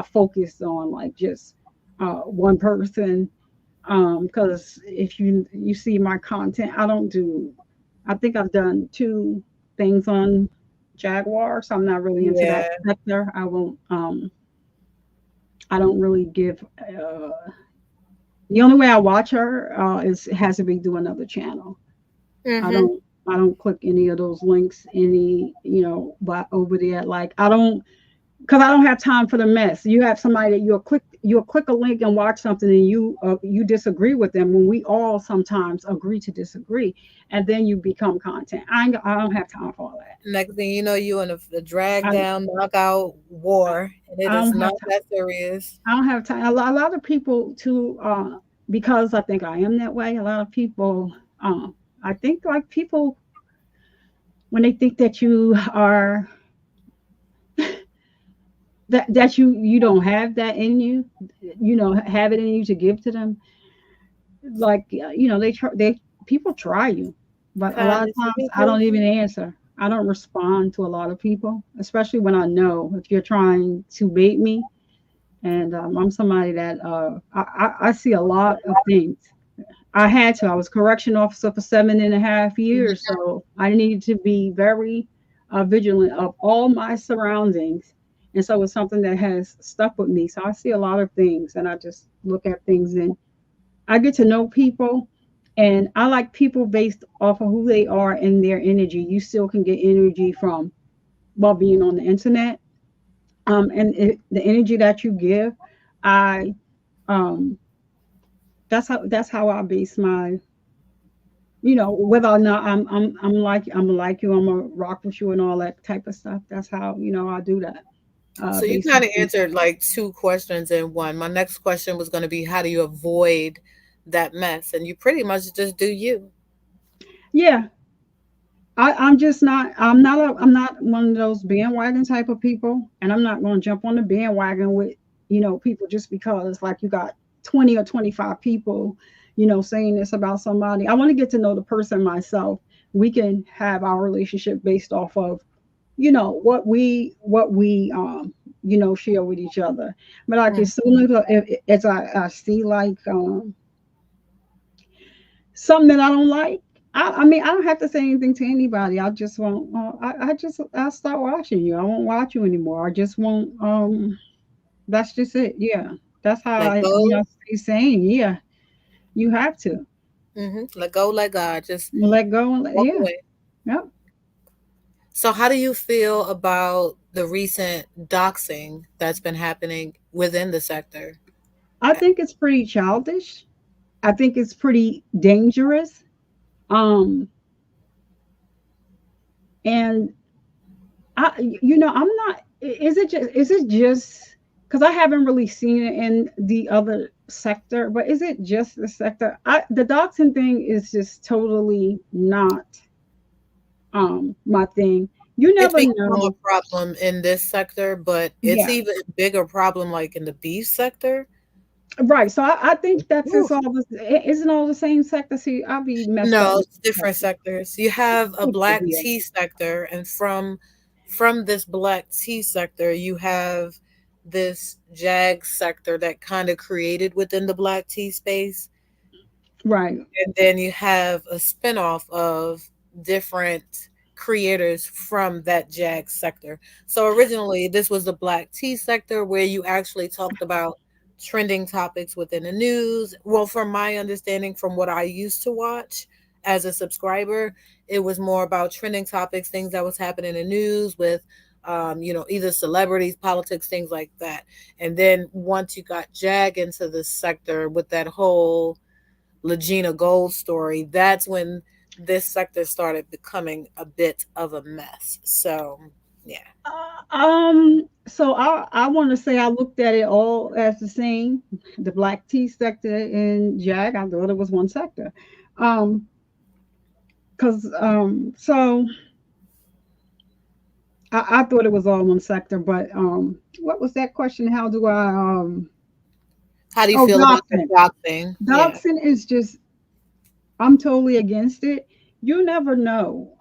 focused on like just one person. Because if you see my content, I think I've done two things on Jaguar, so I'm not really into that Yeah. sector. I don't really give the only way I watch her is has to be through another channel. I Mhm. don't I don't click any of those links but over there like I don't because I don't have time for the mess. You have somebody that you'll click a link and watch something and you disagree with them when we all sometimes agree to disagree and then you become content. I don't have time for all that. Next thing you know, you in a drag I down, knockout war, and it I is don't not have time. that serious. I don't have time. A lot of people too, because I think I am that way. A lot of people, I think like people when they think that you are that you don't have that in you, have it in you to give to them. Like they people try you, but a lot of Kindness to times I people. don't even answer. I don't respond to a lot of people, especially when I know if you're trying to bait me. And I'm somebody that I see a lot of things. I had to. I was correction officer for 7.5 years, so I needed to be very vigilant of all my surroundings. And so it's something that has stuck with me. So I see a lot of things, and I just look at things, and I get to know people. And I like people based off of who they are and their energy. You still can get energy from while being on the internet, the energy that you give. I um, that's how I base my whether or not I'm like you, I'm gonna rock with you and all that type of stuff. That's how I do that. So you kind of basically. answered like two questions in one. My next question was going to be, how do you avoid that mess? And you pretty much just do you. Yeah, I'm just not. I'm not one of those bandwagon type of people, and I'm not going to jump on the bandwagon with people just because like you got 20 or 25 people, saying this about somebody. I want to get to know the person myself. We can have our relationship based off of what we share with each other. But like Mm. as soon as I see like something that I don't like, I mean, I don't have to say anything to anybody. I just won't. I'll start watching you. I won't watch you anymore. I just won't. That's just it. Yeah, that's how Let I. go. Stay sane. Yeah, you have to Let go, let God. Just let go and walk yeah. away. Yep. So, how do you feel about the recent doxing that's been happening within the sector? I think it's pretty childish. I think it's pretty dangerous. Um, and I'm not. Is it just because I haven't really seen it in the other sector, but is it just the sector? The doxing thing is just totally not my thing. You It's never become a know. problem in this sector, but it's Yeah, even a bigger problem like in the beef sector. right. So I think that's Ooh. it's all the isn't all the same sector. See, I'll be messed up No, with it's different sector. sectors. You have a It could black be tea sector, and from this black tea sector, you have this jag sector that kind of created within the black tea space. right. And then you have a spinoff of different creators from that jag sector. So originally, this was the black tea sector where you actually talked about trending topics within the news. Well, from my understanding, from what I used to watch as a subscriber, it was more about trending topics, things that was happening in the news with either celebrities, politics, things like that. And then once you got Jag into the sector with that whole Legina Gold story, that's when this sector started becoming a bit of a mess. So, yeah. So I want to say I looked at it all as the same. The black tea sector in Jag, I thought it was one sector. Um, so I thought it was all one sector, but what was that question? How do I How do you oh, feel about the doxing. job thing? Yeah. Doxing is just I'm totally against it. You never know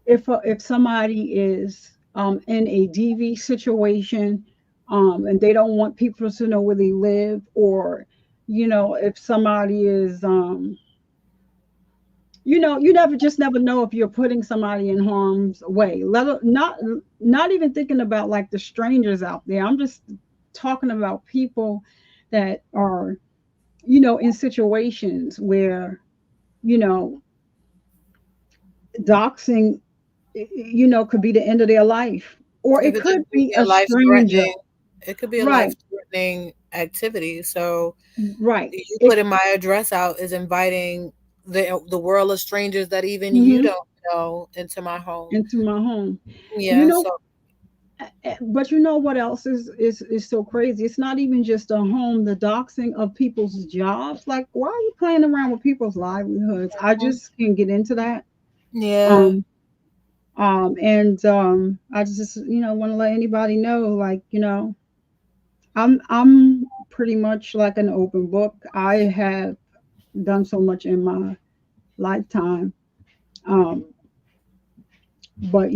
if somebody is in a DV situation, and they don't want people to know where they live, or if somebody is you never know if you're putting somebody in harm's way. Not even thinking about like the strangers out there. I'm just talking about people that are in situations where you know doxing could be the end of their life, or It it could could just be be a a life stranger. threatening. It could be a life Right, threatening activity. So right. you It putting my address out is inviting the world of strangers that even you mhm, don't know into my home. into my home. You Yeah. know, So but you know what else is so crazy? It's not even just a home, the doxing of people's jobs. Like, why are you playing around with people's livelihoods? I just can't get into that. yeah. Um, and I just want to let anybody know, like, I'm pretty much like an open book. I have done so much in my lifetime. Um, but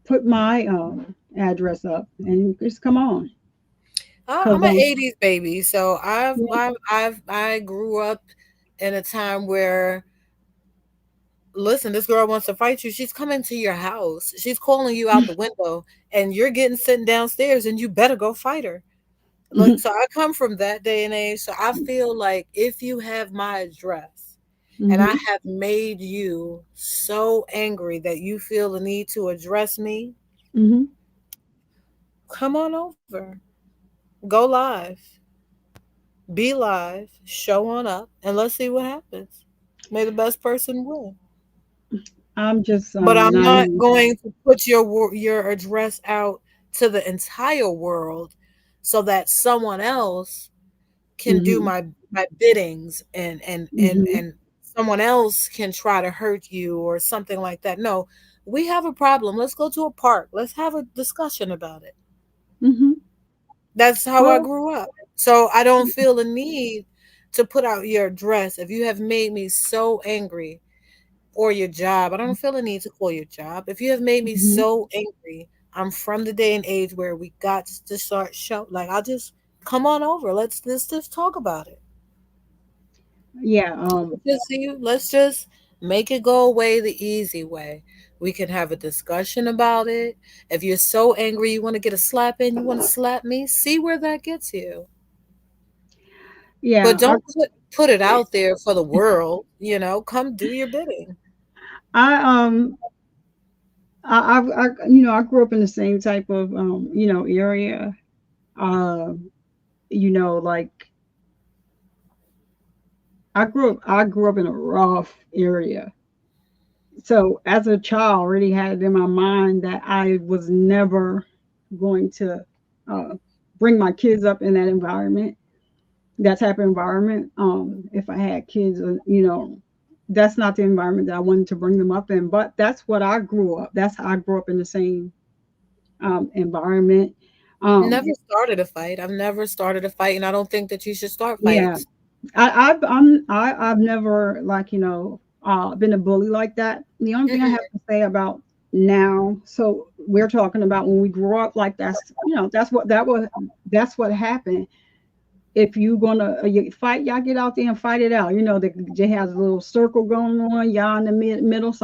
put my address up and just come on, I'm cause an '80s baby, so yeah, I grew up in a time where, listen, this girl wants to fight you. She's coming to your house. She's calling you out the window, and you're getting sitting downstairs, and you better go fight her. Look, so I come from that day and age. So I feel like if you have my address and I hmm have made you so angry that you feel the need to address me, hmm come on over. Go live. Be live. Show on up and let's see what happens. May the best person win. I'm just But I'm not naive. going to put your address out to the entire world so that someone else can do Hmm. my biddings Hmm. and someone else can try to hurt you or something like that. No, we have a problem. Let's go to a park. Let's have a discussion about it. Hmm. That's how I Well, grew up. So I don't feel the need to put out your address. If you have made me so angry, or your job, I don't feel the need to call your job. If you have made me mhm. so angry, I'm from the day and age where we got to start show. Like, I'll just come on over. Let's just talk about it. Yeah. Let's just make it go away the easy way. We can have a discussion about it. If you're so angry, you want to get a slap in, you want to slap me, see where that gets you. But Yeah. don't put it out there for the world. Come do your bidding. I I grew up in the same type of area. Um, like I grew up in a rough area. So as a child, I already had it in my mind that I was never going to uh, bring my kids up in that environment, that type of environment. If I had kids, that's not the environment that I wanted to bring them up in. But that's what I grew up. That's how I grew up in the same environment. Never Um, started a fight. I've never started a fight, and I don't think that you should start yeah, fights. I've never like been a bully like that. The only thing I have Mm-mm. to say about now, so we're talking about when we grew up, like that's what happened. If you gonna you fight, y'all get out there and fight it out. They has a little circle going on. Y'all in the middle.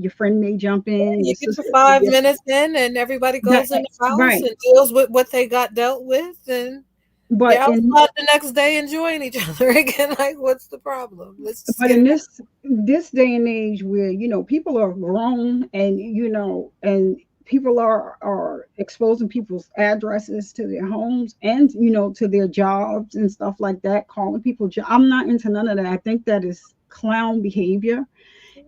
Your friend may jump in. You Your get your sister, 5 minutes in, and everybody that goes in the house right. and deals with what they got dealt with, and they're But in outside the next day enjoying each other again. Like, what's the problem? Let's just but get in it out. this day and age where people are grown, and people are exposing people's addresses to their homes, and to their jobs and stuff like that, calling people I'm not into none of that. I think that is clown behavior.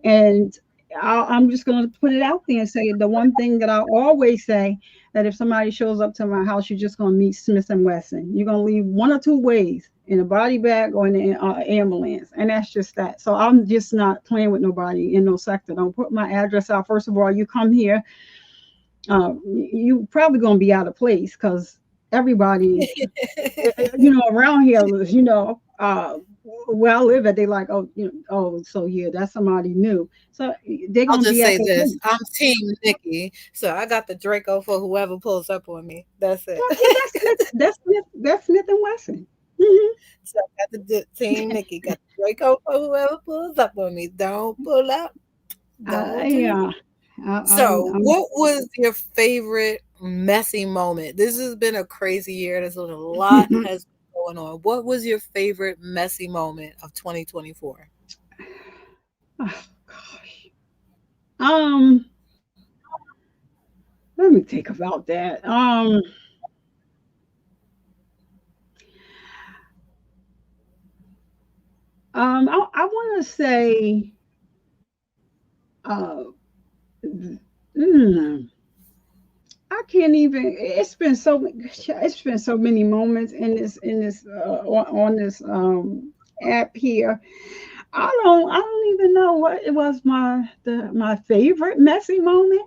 And I'm just going to put it out there and say the one thing that I always say, that if somebody shows up to my house, you're just going to meet Smith and Wesson. You're going to leave one or two ways, in a body bag or in an ambulance, and that's just that. So I'm just not playing with nobody in no sector. Don't put my address out. First of all, you come here, you probably going to be out of place, because everybody around here was, where I live at, they like, oh, so yeah, that's somebody new. So they're I'll gonna just be at say the this: place. I'm Team Nikki, so I got the Draco for whoever pulls up on me. That's it. Well, yeah, that's Smith and Wesson. Hmm. So I got the Team Nikki, got the Draco for whoever pulls up on me. Don't pull up. Don't do. Yeah, So, I'm what was your favorite messy moment? This has been a crazy year. There's a lot has been going on. What was your favorite messy moment of 2024? oh gosh. Um, Let me think about that. I want to say, uh, mm, I can't even. It's been so many moments in this on this app here. I don't even know what it was my favorite messy moment.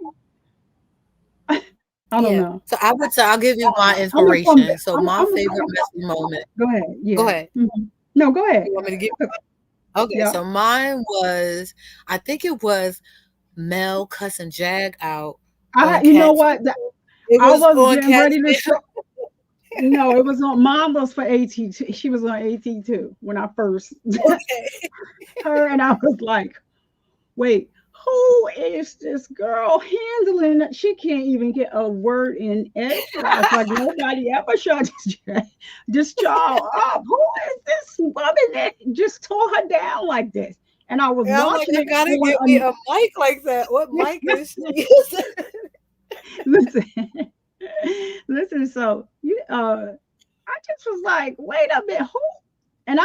I don't Yeah. know. So I would say I'll give you my I'm gonna come inspiration. back. So my favorite messy moment. Go ahead. Go Yeah. ahead. No, go ahead. You want me to give? Okay. Yeah. So mine was, I think it was Mel cussing Jag out on You know Cat's. what? It I was was on getting Cat's. ready to show. No, it was on. Mom was for AT2. She was on AT2 when I first Okay. her, and I was like, wait, who is this girl handling it? She can't even get a word in edgewise. Like nobody ever shot this child up. Who is this woman that just tore her down like this? And I was Yeah, I'm like, watching I it gotta on get me a mic like that. What mic is she using? listen, listen. So I just was like, wait a minute, who? and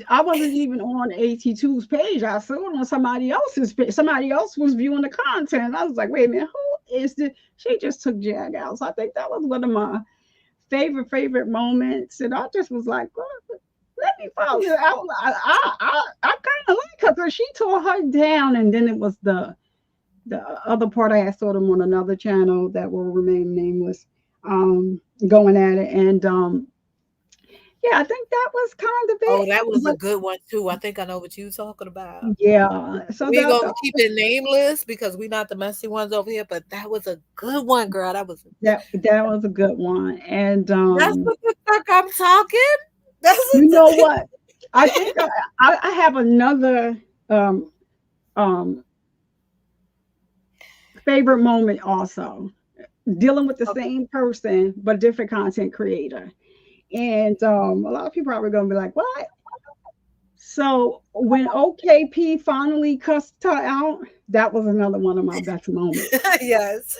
I wasn't even on AT2's page. I saw it on somebody else's page. Somebody else was viewing the content. I was like, wait a minute, who is this? She just took Jag out. So I think that was one of my favorite moments. And I just was like, well, let me follow her. I kind of like her because she tore her down. And then it was the other part I had saw them on another channel that will remain nameless, going at it. And yeah, I think that was kind of Oh, it. that was a But good one too. I think I know what you talking about. yeah, so We that gonna keep it nameless because we not the messy ones over here, but that was a good one, girl. That was that was a good one. And that's what the fuck I'm talking. That's you what know what? I think I have another um um favorite moment also, dealing with the okay. same person but different content creator. And a lot of people are probably gonna be like, what? So when OKP finally cussed her out, that was another one of my best moments, Yes.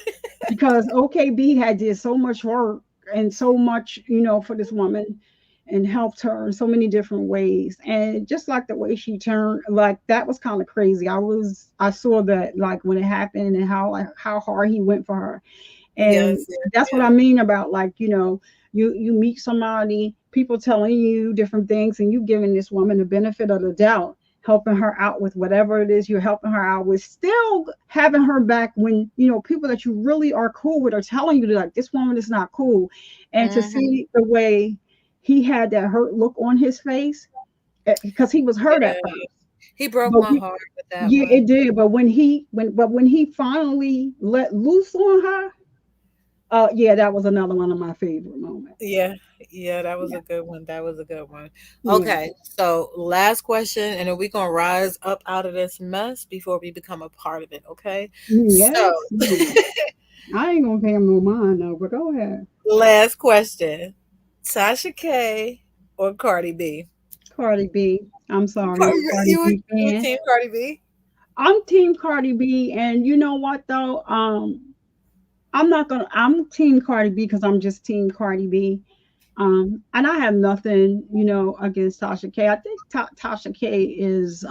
because OKB had did so much work and so much, for this woman, and helped her in so many different ways. And just like the way she turned, like that was kind of crazy. I saw that, like when it happened, and how, like, how hard he went for her. And Yes, yes, that's what I yes. mean about, like, you meet somebody, people telling you different things, and you giving this woman the benefit of the doubt, helping her out with whatever it is you're helping her out with, still having her back when, people that you really are cool with are telling you, like, this woman is not cool. And to Hmm. see the way he had that hurt look on his face, because he was hurt at Yeah. first. He broke But my heart with that yeah, one. it did. But when he finally let loose on her, yeah, that was another one of my favorite moments. Yeah, yeah, that was Yeah, a good one. That was a good one. yeah. Okay, so last question, and then we're gonna rise up out of this mess before we become a part of it. Okay, so Yes, ma'am. I ain't gonna pay him no mind though, but go ahead. last question: Tasha K or Cardi B? Cardi B. I'm sorry, I'm a Cardi You B you fan. team Cardi B? I'm team Cardi B, and you know what though? I'm team Cardi B because I'm just team Cardi B. And I have nothing, against Tasha K. I think Tasha K is,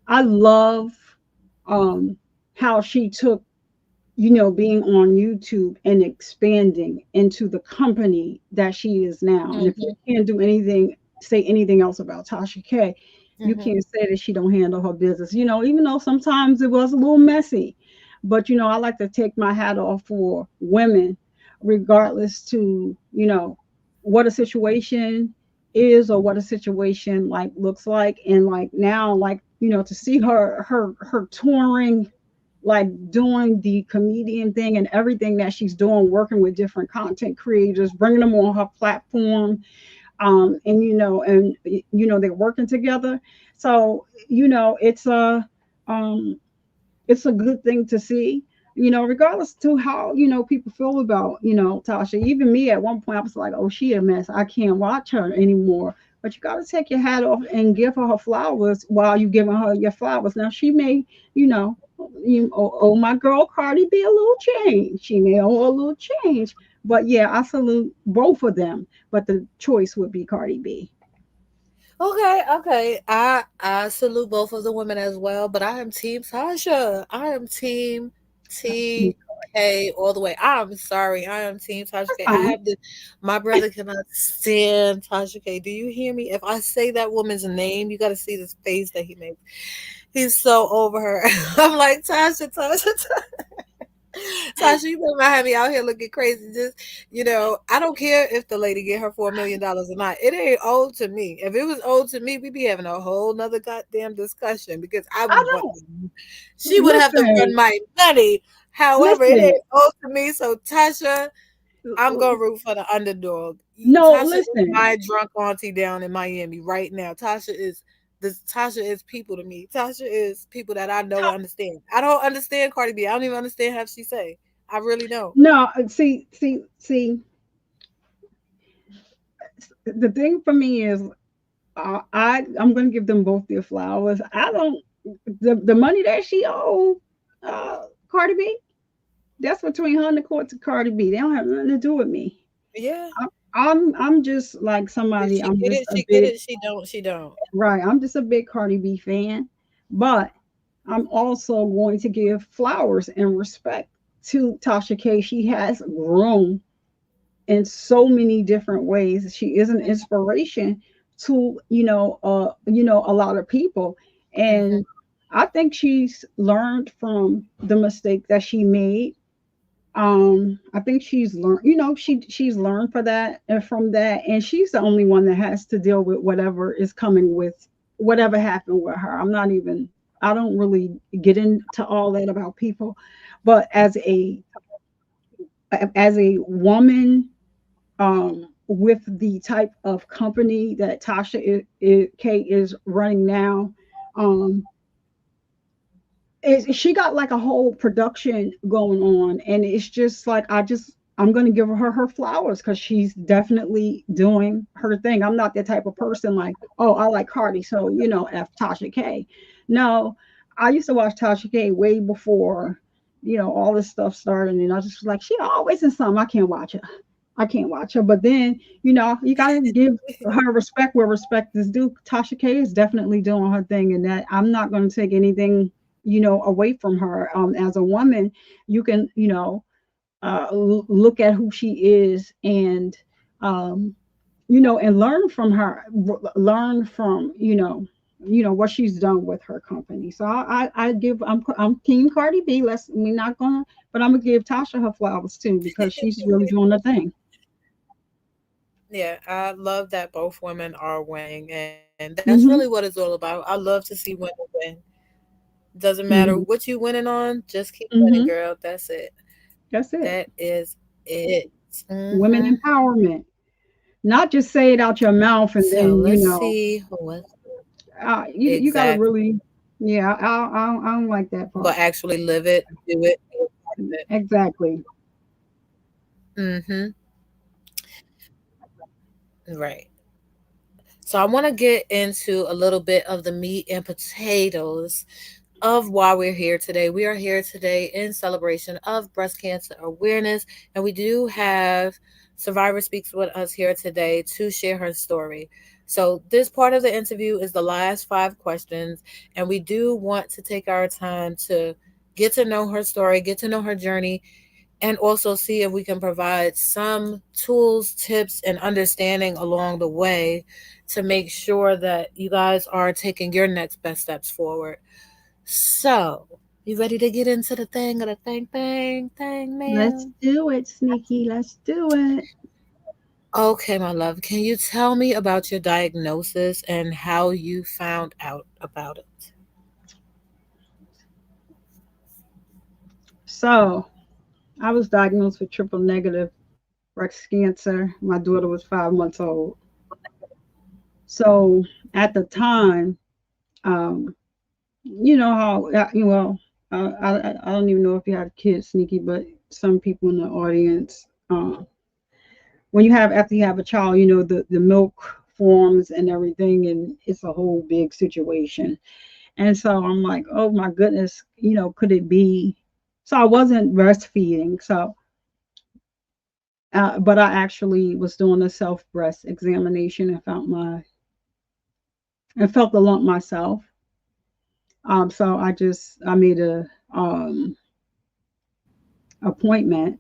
I love, um, how she took, being on YouTube and expanding into the company that she is now. And if you Hmm. can't say anything else about Tasha K, you Hmm. can't say that she don't handle her business. Even though sometimes it was a little messy, but I like to take my hat off for women, regardless to what a situation is, or what a situation like looks like. And like now, like, to see her touring, like doing the comedian thing and everything that she's doing, working with different content creators, bringing them on her platform, and they're working together. So um, it's a good thing to see. Regardless to how people feel about Tasha. Even me at one point, I was like, "Oh, she a mess. I can't watch her anymore." But you got to take your hat off and give her flowers while you giving her your flowers. Now she may, oh, my girl Cardi be a little change. She may owe a little change, but yeah, I salute both of them. But the choice would be Cardi B. Okay, okay. I salute both of the women as well, but I am Team Tasha. I am Team Team T K all the way. I'm sorry. I am Team Tasha K. I fine. have to. My brother cannot stand Tasha K. Do you hear me? If I say that woman's name, you got to see this face that he makes. He's so over her. I'm like Tasha, Tasha, Tasha. Tasha, you better not have me out here looking crazy. Just, I don't care if the lady get her $4 million or not. It ain't owed to me. If it was owed to me, we'd be having a whole nother goddamn discussion because I I would want. don't She would have to run listen. my money. However, it Listen. ain't owed to me. So Tasha, I'm gonna root for the underdog. No, Tasha is listen. my drunk auntie down in Miami right now. Tasha is people to me. Tasha is people that I know and understand. I don't understand Cardi B. I don't even understand how she say. I really don't. No, see. The thing for me is, I'm going to give them both their flowers. I don't the money that she owed, Cardi B. That's between her and the court to Cardi B. They don't have nothing to do with me. Yeah. I'm just like If somebody. she I'm get just it, a she get big it. She don't, she don't. right. I'm just a big Cardi B fan, but I'm also going to give flowers and respect to Tasha K. She has grown in so many different ways. She is an inspiration to a lot of people, Mm-hmm. and I think she's learned from the mistake that she made. I think she's learned, she's learned for that and from that, and she's the only one that has to deal with whatever is coming with whatever happened with her. I don't really get into all that about people, but as a woman, with the type of company that K is running now, um, she got like a whole production going on, and it's just like I'm going to give her flowers because she's definitely doing her thing. I'm not the type of person like, oh, I like Cardi, so F Tasha K. No, I used to watch Tasha K way before all this stuff started, and I was just like, she always in something. I can't watch her. But then, you got to give her respect where respect is due. Tasha K is definitely doing her thing, and that I'm not going to take anything, away from her. As a woman, you can, look at who she is and, um, and learn from her, learn from, what she's done with her company. So I'm Team Cardi B. We're not gonna, but I'm gonna give Tasha her flowers too because she's really doing the thing. Yeah, I love that both women are winning, and that's really what it's Hmm. all about. I love to see women win. Doesn't matter Hmm. what you winning on, just keep winning, Hmm. girl. That's it. That's it. That is it. Women Mm-hmm. empowerment. Not just say it out your mouth and So then, let's see what you got to exactly, really, yeah, I don't like that but part. actually live it, do it, be a part of it. Exactly. Mm-hmm. Right. So I want to get into a little bit of the meat and potatoes of why we're here today. We are here today in celebration of breast cancer awareness, and we do have Survivor Speaks with us here today to share her story. So, this part of the interview is the last 5 questions, and we do want to take our time to get to know her story, get to know her journey, and also see if we can provide some tools, tips, and understanding along the way to make sure that you guys are taking your next best steps forward. So, you ready to get into the thing of the thing, Let's ma'am? do it, Sneaky. Let's do it. Okay, my love. Can you tell me about your diagnosis and how you found out about it? So, I was diagnosed with triple negative breast cancer. My daughter was 5 months old. So, at the time, um, you know how, I don't even know if you have kids, Sneaky, but some people in the audience, when after you have a child, the milk forms and everything, and it's a whole big situation. And so I'm like, oh my goodness, could it be? So I wasn't breastfeeding. So, but I actually was doing a self breast examination and felt the lump myself. So I made a appointment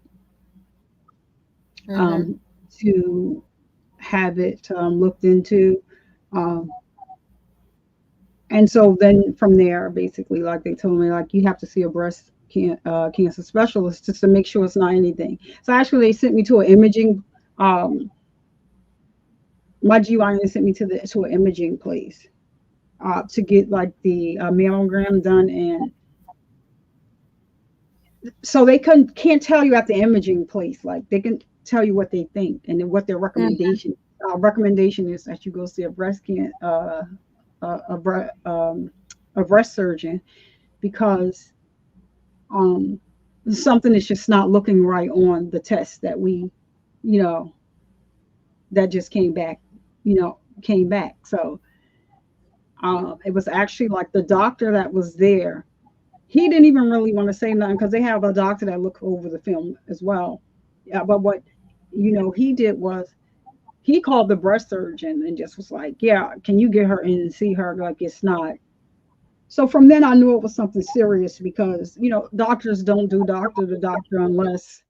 Mm-hmm. um, to have it looked into. Um, and so then from there, basically, like they told me, like you have to see a cancer specialist just to make sure it's not anything. So actually, they sent me to an imaging. Um, my GYN sent me to an imaging place to get like the mammogram done, and so they can't tell you at the imaging place. Like they can tell you what they think and then what their recommendation is that you go see a, a breast surgeon because um, something is just not looking right on the test that you know, that just came back. So it was actually like the doctor that was there. He didn't even really want to say nothing because they have a doctor that look over the film as well. Yeah, but what he did was he called the breast surgeon and just was like, "Yeah, can you get her in and see her?" Like it's not. So from then I knew it was something serious because doctors don't do doctor to doctor unless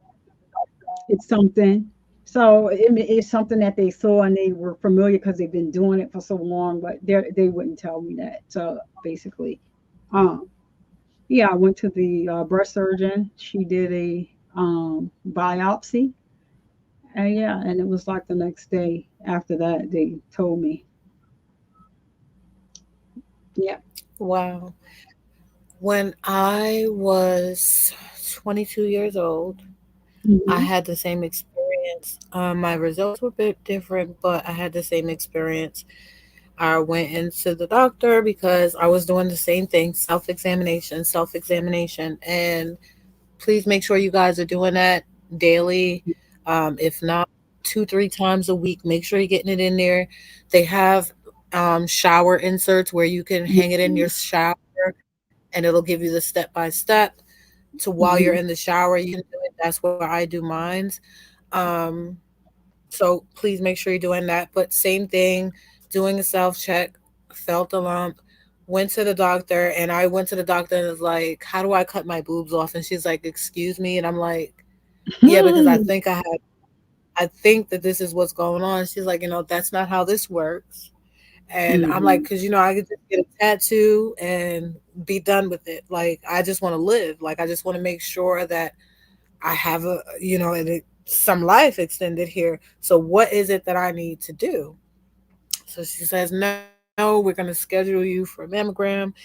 it's something. So it's something that they saw and they were familiar because they've been doing it for so long, but they wouldn't tell me that. So basically, um, yeah, I went to the breast surgeon. She did a biopsy, and yeah, and it was like the next day after that they told me, yeah. Wow. When I was 22 years old, I Hmm. had the same experience. My results were a bit different, but I had the same experience. I went into the doctor because I was doing the same thing, self-examination, self-examination. And please make sure you guys are doing that daily. If not, 2, 3 times a week, make sure you're getting it in there. They have shower inserts where you can hang it in your shower and it'll give you the step by step to while you're Hmm. in the shower. You can do it. That's where I do mine. Um, so please make sure you're doing that. But same thing, doing a self check, felt a lump, went to the doctor, and I went to the doctor and was like, "How do I cut my boobs off?" And she's like, "Excuse me," and I'm like, "Yeah, because I think that this is what's going on." She's like, "That's not how this works." And I'm like, Hmm. because I could just get a tattoo and be done with it. Like, I just want to live. Like, I just want to make sure that I have some life extended here. So what is it that I need to do? So she says, no, we're going to schedule you for a mammogram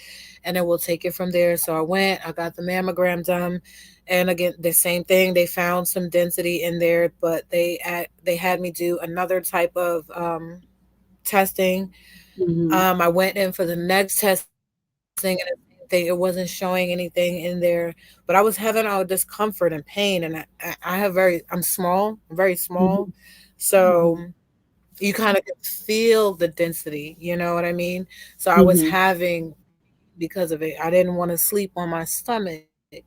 and then we'll take it from there. So I went, I got the mammogram done. And again, the same thing. They found some density in there, but they had me do another type of testing. Hmm. I went in for the next testing and the same thing. It wasn't showing anything in there, but I was having all discomfort and pain. And I'm small, I'm very small. Hmm. So you kind of could feel the density, you know what I mean? So I was Hmm. having because of it. I didn't want to sleep on my stomach and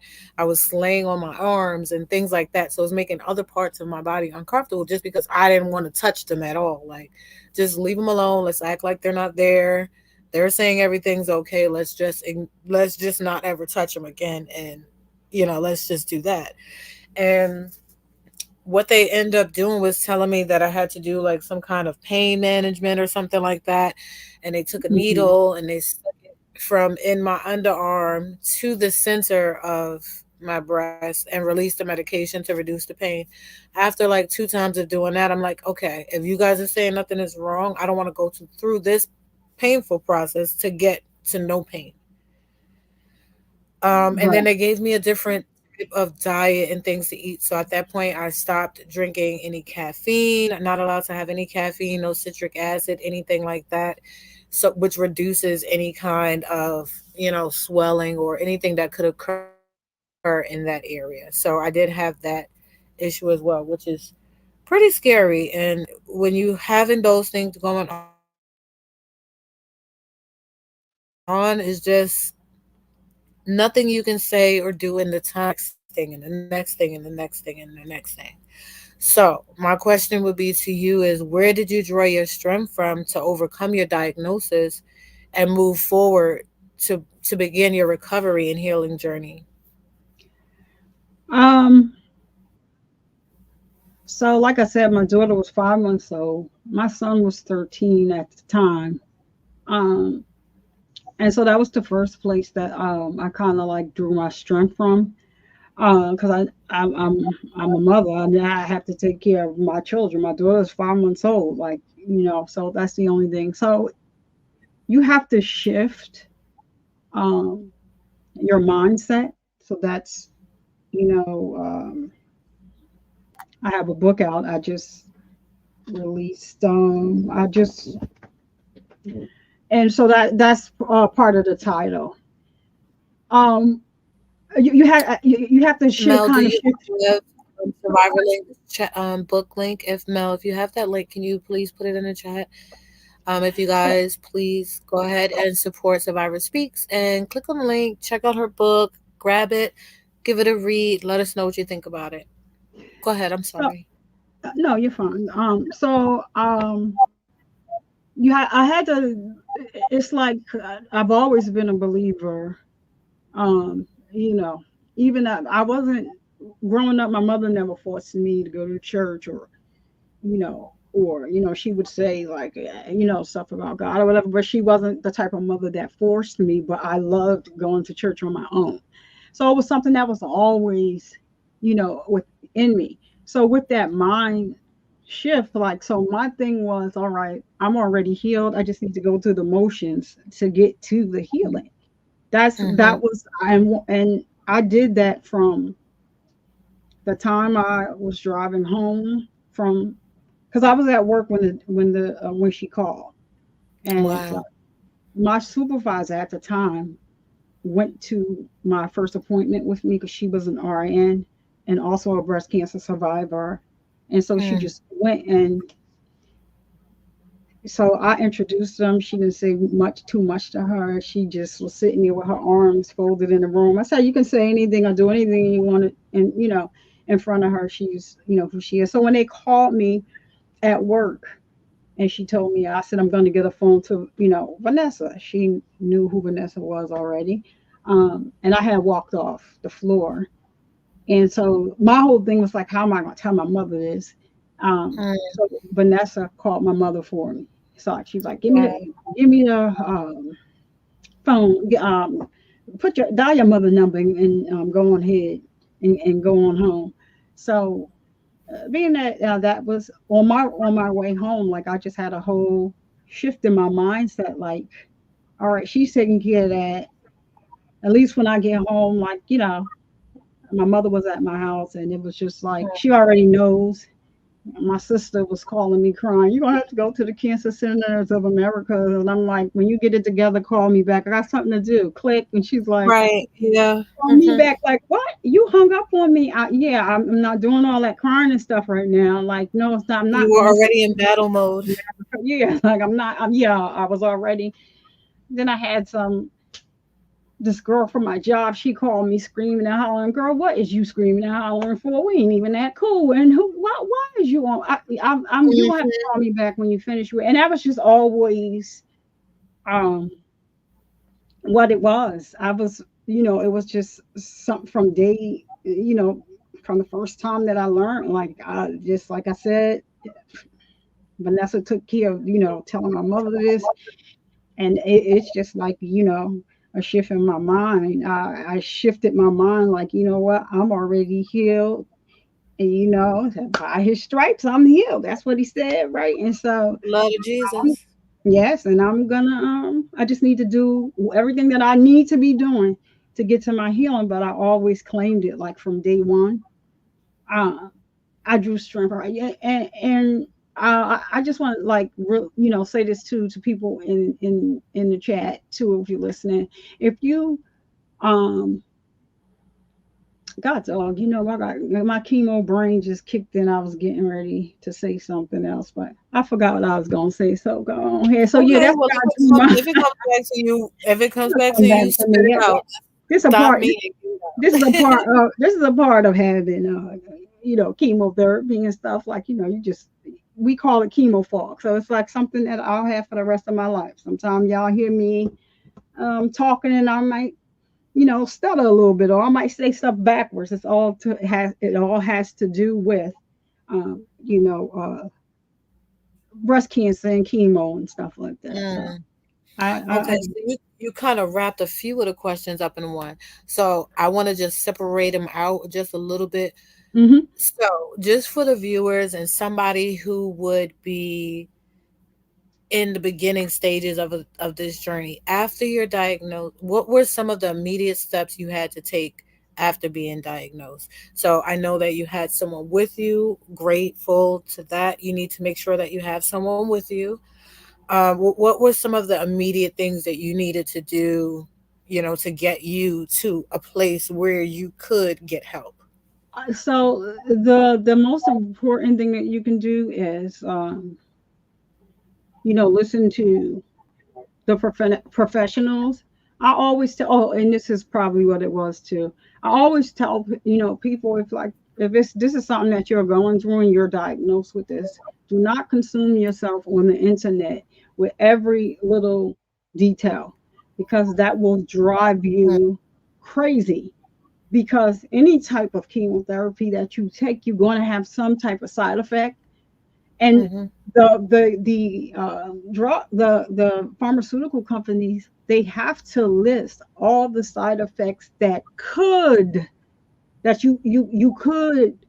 I was laying on my arms and things like that. So it was making other parts of my body uncomfortable just because I didn't want to touch them at all. Like, just leave them alone. Let's act like they're not there. They're saying everything's okay. Let's just not ever touch them again, and let's just do that. And what they end up doing was telling me that I had to do like some kind of pain management or something like that. And they took a Hmm. needle and they stuck it from in my underarm to the center of my breast and released the medication to reduce the pain. After like 2 times of doing that, I'm like, okay, if you guys are saying nothing is wrong, I don't want to go through this painful process to get to no pain. And then Right. they gave me a different type of diet and things to eat. So at that point, I stopped drinking any caffeine. Not allowed to have any caffeine, no citric acid, anything like that. So which reduces any kind of swelling or anything that could occur in that area. So I did have that issue as well, which is pretty scary. And when you having those things going on, is just nothing you can say or do in the time to get to the next thing and the next thing and the next thing and the next thing. So my question would be to you is, where did you draw your strength from to overcome your diagnosis and move forward to begin your recovery and healing journey? Um, so like I said, my daughter was 5 months old. My son was 13 at the time. Um, and so that was the first place that I kind of like drew my strength from. Because I'm a mother and I have to take care of my children. My daughter's 5 months old, like so that's the only thing. So you have to shift um, your mindset. So that's you know I have a book out. I just released. I just and so that's part of the title. Um, you have to Mel, do kind of you shift. have Survivor Link book link? If Mel, if you have that link, can you please put it in the chat? If you So guys please go ahead and support Survivor Speaks and click on the link, check out her book, grab it, give it a read, let us know what you think about it. Go ahead, I'm so sorry. No, you're fine. I had to. It's like I've always been a believer. You know, even I wasn't growing up. My mother never forced me to go to church, or she would say like stuff about God or whatever. But she wasn't the type of mother that forced me. But I loved going to church on my own. So it was something that was always, within me. So with that mind shift, like, so my thing was, all right, I'm already healed. I just need to go through the motions to get to the healing. Mm-hmm. That was, and I did that from the time I was driving home from, because I was at work when she called, and Wow. my supervisor at the time went to my first appointment with me because she was an RN and also a breast cancer survivor. And so she Mm. just went, and so I introduced them. She didn't say too much to her. She just was sitting there with her arms folded in the room. I said, you can say anything or do anything you want to, and in front of her, she's, who she is. So when they called me at work, and she told me, I said, I'm going to get a phone to, Vanessa. She knew who Vanessa was already. And I had walked off the floor. And so my whole thing was like, how am I going to tell my mother this? Mm. So Vanessa called my mother for me. So she's like, Wow. give me the phone. Dial your mother number and go on ahead and go on home. So being that that was on my way home, like I just had a whole shift in my mindset. Like, all right, she's taking care of that. At least when I get home, like my mother was at my house, and it was just like she already knows. My sister was calling me crying. You're gonna have to go to the Cancer Centers of America, and I'm like, when you get it together, call me back. I got something to do. Click, and she's like, Right. Yeah. call me Mm-hmm. back. Like, what? You hung up on me? Yeah, I'm not doing all that crying and stuff right now. Like, no, it's not. I'm You not were going to. already in battle mode. Yeah, like I'm not. Yeah, I was already. Then I had this girl from my job. She called me screaming and hollering. Girl, what is you screaming and hollering for? We ain't even that cool. And why is you on? You gonna have to Mm-hmm. call me back when you finish with. And that was just always um what it was. It was just something from from the first time that I learned. Like just like I said, Vanessa took care of telling my mother this, and it's just like a shift in my mind. I shifted my mind, like, what, I'm already healed, and by his stripes I'm healed. That's what he said, right? And so Blood of Jesus. yes, and I'm gonna I just need to do everything that I need to be doing to get to my healing. But I always claimed it, like from day one. uh, I drew strength, right? Yeah, and I just want to like say this to people in the chat too, if you're listening. If you um God dog, I got my chemo brain just kicked in. I was getting ready to say something else, but I forgot what I was gonna say. So go on here. So yeah, Okay. that's Well, what I do. My if it comes back to come back you, to spit me. it Yeah, out. this a Stop part. me and get This is a it out. part of having chemotherapy and stuff. Like you just we call it chemo fog. So it's like something that I'll have for the rest of my life. Sometimes y'all hear me talking, and I might stutter a little bit, or I might say stuff backwards. It all has to do with um, you know breast cancer and chemo and stuff like that. So Mm. I Okay, so you kind of wrapped a few of the questions up in one. So I want to just separate them out just a little bit. hmm So just for the viewers and somebody who would be in the beginning stages of this journey, after you're diagnosed, what were some of the immediate steps you had to take after being diagnosed? So I know that you had someone with you, grateful to that. You need to make sure that you have someone with you. What were some of the immediate things that you needed to do, to get you to a place where you could get help? so the most important thing that you can do is listen to the professionals. I always tell, oh, and this is probably what it was too. I always tell, people, if like if it's this is something that you're going through and you're diagnosed with this, do not consume yourself on the internet with every little detail, because that will drive you crazy. Because any type of chemotherapy that you take, you're going to have some type of side effect. And Mm-hmm. the pharmaceutical companies, they have to list all the side effects that you could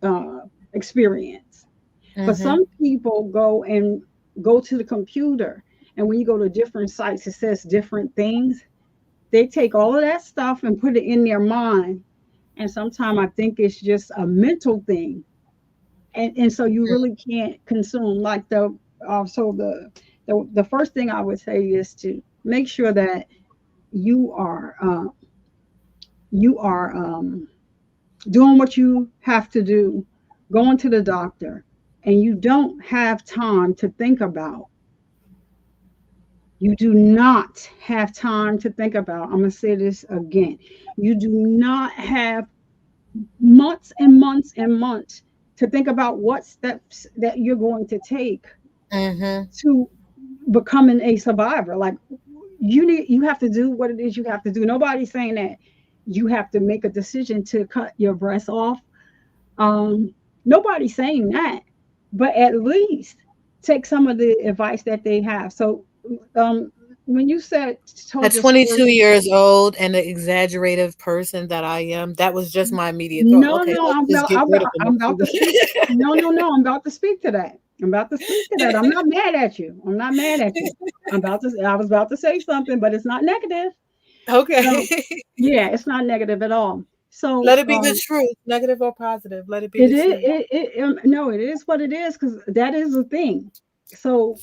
experience. But Mm-hmm. some people go to the computer, and when you go to different sites, it says different things. They take all of that stuff and put it in their mind, and sometimes I think it's just a mental thing, and so you really can't consume like so the first thing I would say is to make sure that you are you are doing what you have to do, going to the doctor, and you don't have time to think about. You do not have time to think about. I'm going to say this again. You do not have months and months and months to think about what steps that you're going to take Mm-hmm. to becoming a survivor. Like you have to do what it is you have to do. Nobody's saying that you have to make a decision to cut your breast off. Um, Nobody's saying that, but at least take some of the advice that they have. So, um, when you said At told your story, 22 years old and the exaggerative person that I am, that was just my immediate thought. no, Okay, no, let's just get rid of them. I'm about to speak. No, no, no, I'm about to speak to that. I'm about to speak to that. I'm not mad at you. I'm not mad at you. I was about to say something, but it's not negative. Okay. So, yeah, it's not negative at all. So, Let it be the truth, negative or positive. Let it be it the is, truth. no, it is what it is, because that is a thing. So,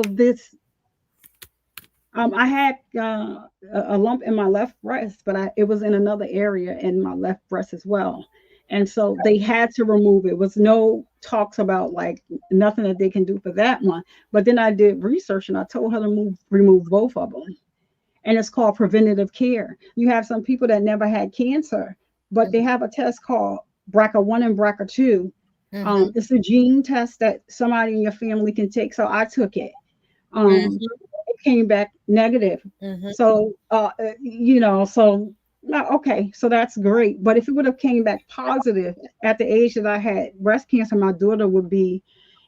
this, I had a lump in my left breast, but it was in another area in my left breast as well. And so they had to remove it. It was no talks about like nothing that they can do for that one. But then I did research and I told her to remove both of them. And it's called preventative care. You have some people that never had cancer, but they have a test called BRCA1 and BRCA2. Mm-hmm. It's a gene test that somebody in your family can take. So I took it. Um, Mm-hmm. it came back negative. Mm-hmm. So, no, okay, so that's great. But if it would have came back positive at the age that I had breast cancer, my daughter would be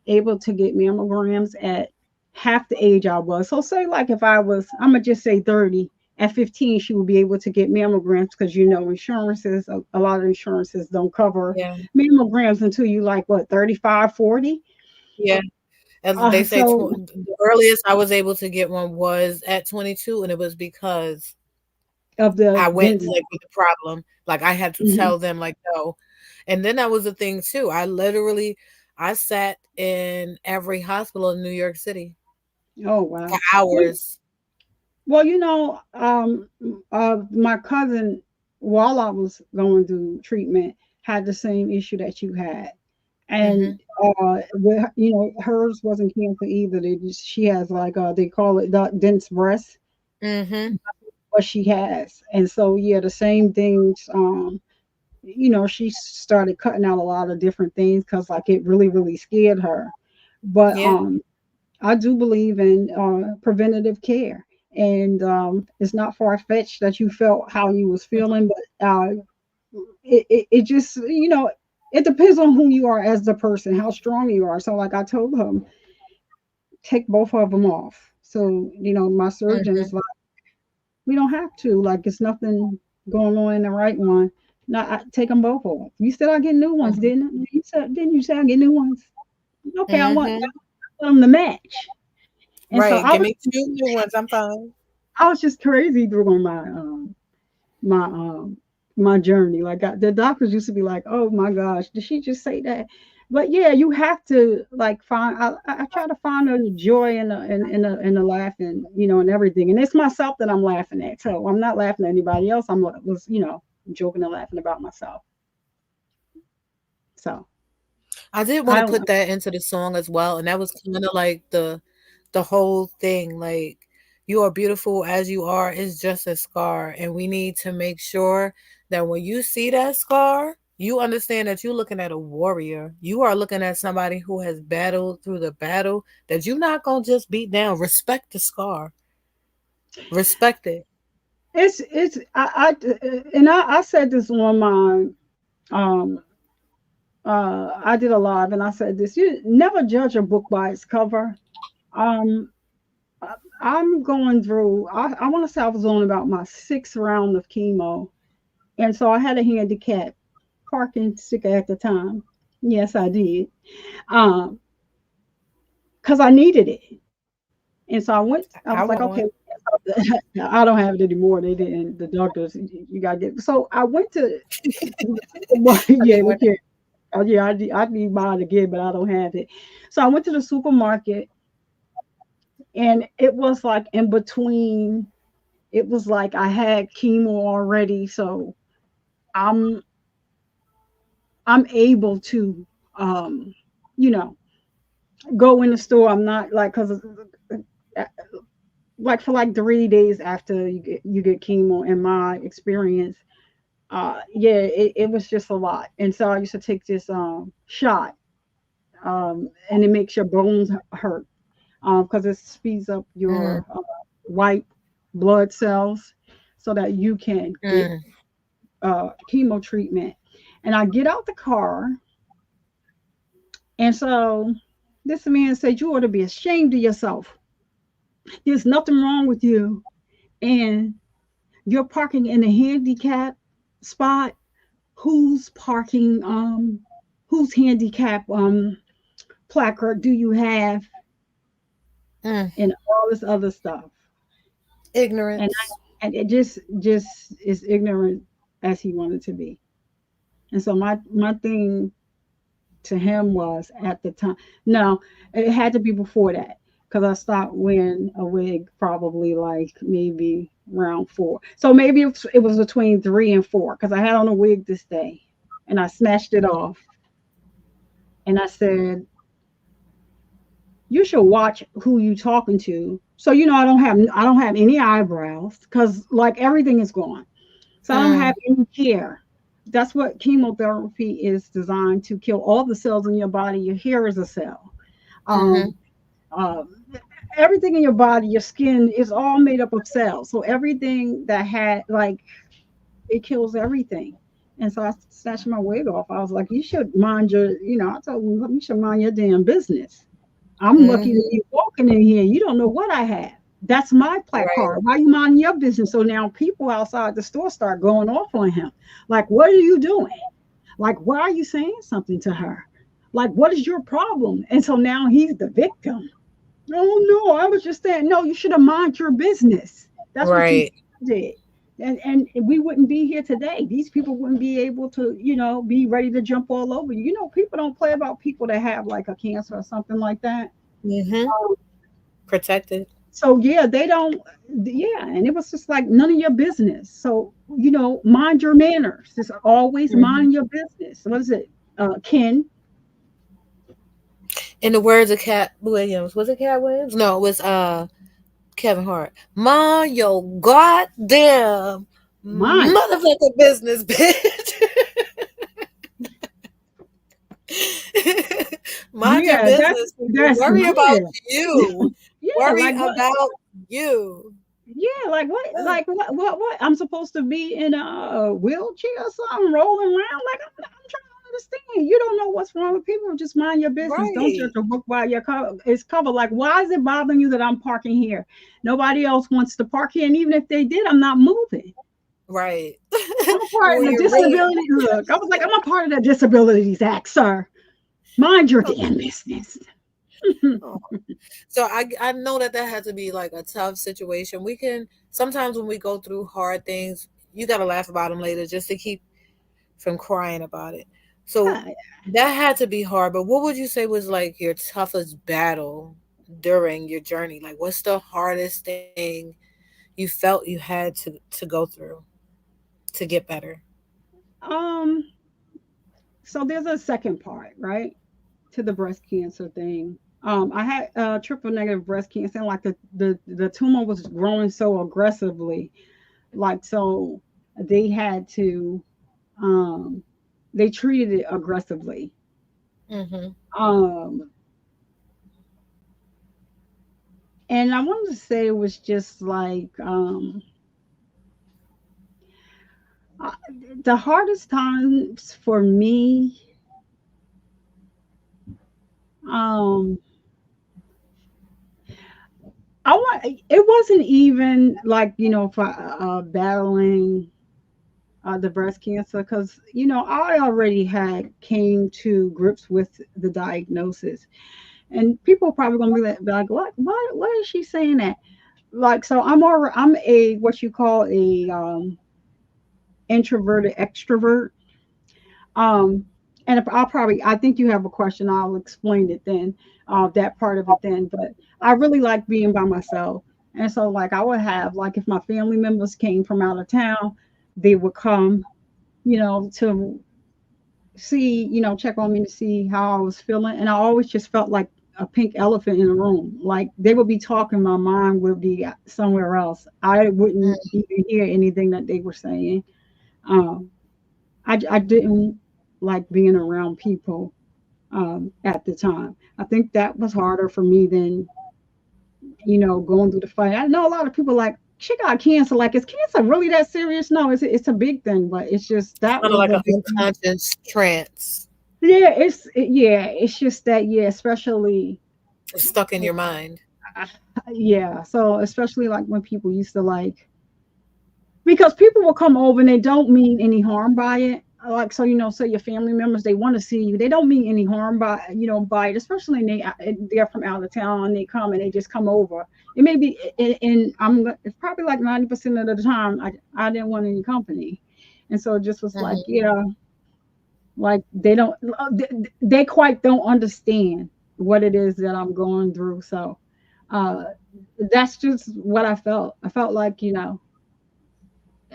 able to get mammograms at half the age I was. So say like if I'm gonna just say 30, at 15, she would be able to get mammograms because insurances, a lot of insurances don't cover Yeah. mammograms until you like what 35, 40. Yeah. As they say, So the earliest I was able to get one was at 22, and it was because of the I went density. like with the problem. Like I had to Mhm. tell them like no. And then that was the thing too. I sat in every hospital in New York City Oh for wow. Well, hours. well, my cousin, while I was going through treatment, had the same issue that you had, Mhm. and hers wasn't cancer either. She has like they call it dense breast, Mhm. what she has, and so yeah, the same things. She started cutting out a lot of different things because like it really really scared her, but Yeah. I do believe in preventative care, and it's not far fetched that you felt how you was feeling, but it just it depends on who you are as the person, how strong you are. So like I told him, take both of them off. So my Mhm. surgeon's like, we don't have to. Like it's nothing going on in the right one. No, take them both off. You said I get new ones, Mhm. didn't you say I get new ones? Okay, Mhm. I want them to match. And so Right. Give me two new ones. I'm fine. I was just crazy during my my journey. Like the doctors used to be like, "Oh my gosh, did she just say that?" But yeah, you have to like find. I try to find a joy in the laughing, and everything. And it's myself that I'm laughing at. So I'm not laughing at anybody else. Was joking and laughing about myself. So I did want I to don't put know. that into the song as well, and that was kind of like the whole thing. Like you are beautiful as you are is just a scar, and we need to make sure that when you see that scar, You understand that you're looking at a warrior. You are looking at somebody who has battled through the battle that you're not gonna just beat down. Respect the scar. Respect it. It's I said this on my um I did a live and I said this: you never judge a book by its cover. Um, I'm going through. I want to say I was on about my sixth round of chemo, and so I had a handicap parking sticker at the time. Yes, I did. Um, because I needed it, and so I went. I was I like, want okay, one. I don't have it anymore. They didn't. The doctors, you gotta get. So I went to the supermarket. I Yeah, need we one. can't. Oh yeah, I need mine again, but I don't have it. So I went to the supermarket, and it was like in between. It was like I had chemo already, so I'm I'm able to, um, you know, go in the store. I'm not like because like for like 3 days after you get chemo, in my experience, yeah, it was just a lot. And so I used to take this shot, and it makes your bones hurt, because it speeds up Mm, your white blood cells so that you can get mm. chemo treatment. And I get out the car, and so this man said, "You ought to be ashamed of yourself. There's nothing wrong with you, and you're parking in a handicap spot. Whose parking whose handicap placard do you have?" Mm. And all this other stuff. And Ignorance. and it just is ignorant as he wanted to be. And so my thing to him was at the time. No, it had to be before that because I stopped wearing a wig probably like maybe around 4. So maybe it was between 3 and 4 because I had on a wig this day, and I smashed it off, and I said, "You should watch who you talking to." So I don't have any eyebrows because like everything is gone. So I don't Mm, have any hair. That's what chemotherapy is designed to kill all the cells in your body. Your hair is a cell. mm-hmm. Um, uh, Everything in your body, your skin is all made up of cells. So everything that had like it kills everything. And so I snatched my wig off. I was like, "You should mind I told him, you should mind your damn business. I'm lucky to Mm-hmm. be walking in here. You don't know what I have. That's my plaque Right. card. Why you mind your business?" So now people outside the store start going off on him. Like, what are you doing? Like, why are you saying something to her? Like, what is your problem? And so now he's the victim. "Oh no, I was just saying, no, you should have mind your business. That's what you Right. did." And we wouldn't be here today. These people wouldn't be able to, be ready to jump all over you. People don't play about people that have like a cancer or something like that. Mm-hmm. Protected. So yeah, they don't. Yeah, and it was just like none of your business. So mind your manners. Just always Mm-hmm. mind your business. What is it? Ken. In the words of Cat Williams, was it Cat Williams? No, it was Kevin Hart. Mind your goddamn Mind. motherfucking business, bitch. Mind your Yeah, business, people. that's Worry about yeah. you. Yeah, Worry like what? about you. Yeah, like what? I'm supposed to be in a wheelchair or something, rolling around? Like I'm trying to understand. You don't know what's wrong with people. Just mind your business. Don't judge Right. a book by your cover. It's covered. Like, why is it bothering you that I'm parking here? Nobody else wants to park here, and even if they did, I'm not moving. Right. I'm a part When of the you're really disability. Look, I was like, I'm a part of the Disabilities Act, sir. Mind your damn business. oh. So I know that that had to be like a tough situation. We can sometimes when we go through hard things, you got to laugh about them later just to keep from crying about it. So Uh, that had to be hard. But what would you say was like your toughest battle during your journey? Like, what's the hardest thing you felt you had to go through to get better? um. So there's a second part, right, to the breast cancer thing. I had triple negative breast cancer, and like the tumor was growing so aggressively, like so they had to um, they treated it aggressively. Mm-hmm. Um, and I wanted to say it was just like uh, the hardest times for me. Um, I want. It wasn't even like for battling the breast cancer because I already had came to grips with the diagnosis, and people probably gonna be like, what? Why is she saying that? Like, so I'm a what you call a introverted extrovert. Um, and if I think you have a question, I'll explain it then, that part of it then. But I really like being by myself. And so, like, I would have, like, if my family members came from out of town, they would come, to see, check on me to see how I was feeling. And I always just felt like a pink elephant in the room. Like, they would be talking, my mind would be somewhere else. I wouldn't even hear anything that they were saying. Um, I didn't like being around people at the time. I think that was harder for me than, going through the fight. I know a lot of people like, she got cancer. Like, is cancer really that serious? No, it's a big thing, but it's just It's that kind of was like a an big thing. unconscious trance. Yeah, yeah, it's just that, yeah, especially It's stuck in your mind. uh, yeah. So especially like when people used to like because people will come over and they don't mean any harm by it. Like, so say your family members, they want to see you, they don't mean any harm by it, especially when they're from out of town and they come and they just come over. It may be, and it's probably like 90% of the time I didn't want any company, and so it just was like, Hmm. yeah, like they don't, they quite don't understand what it is that I'm going through. So uh that's just what I felt like,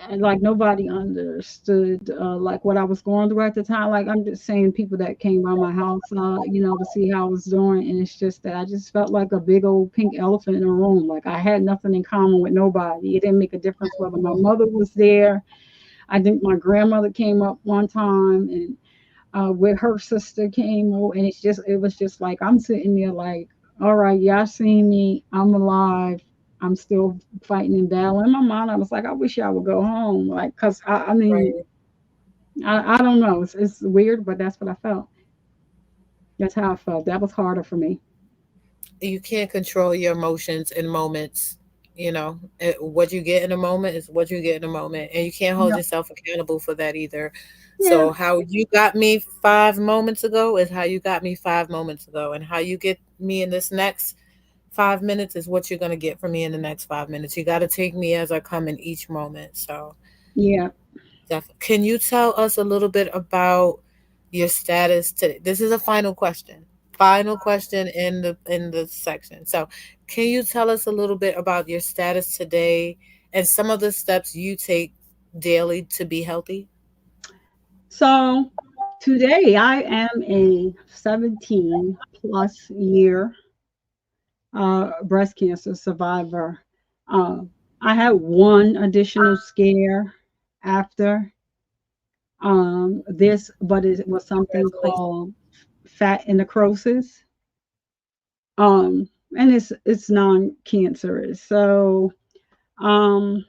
and like nobody understood like what I was going through at the time. Like, I'm just saying, people that came by my house, to see how I was doing, and it's just that I just felt like a big old pink elephant in a room. Like, I had nothing in common with nobody. It didn't make a difference whether my mother was there. I think my grandmother came up one time, and with her sister came over, and it was just like I'm sitting there like, all right, y'all seen me, I'm alive, I'm still fighting and battling. In my mind, I was like, I wish I would go home, like, cause I mean, Right. I don't know, it's weird, but that's what I felt. That's how I felt. That was harder for me. You can't control your emotions in moments. What you get in a moment is what you get in a moment, and you can't hold Yeah, yourself accountable for that either. yeah, So how you got me 5 moments ago is how you got me 5 moments ago, and how you get me in this next 5 minutes is what you're going to get from me in the next 5 minutes. You got to take me as I come in each moment. So yeah. can you tell us a little bit about your status today? This is a final question. Final question in the section. So, can you tell us a little bit about your status today and some of the steps you take daily to be healthy? So today I am a 17 plus year breast cancer survivor. Uh, I had one additional scare after this, but it was something Congratulations. called fat necrosis. And it's non-cancerous. So um,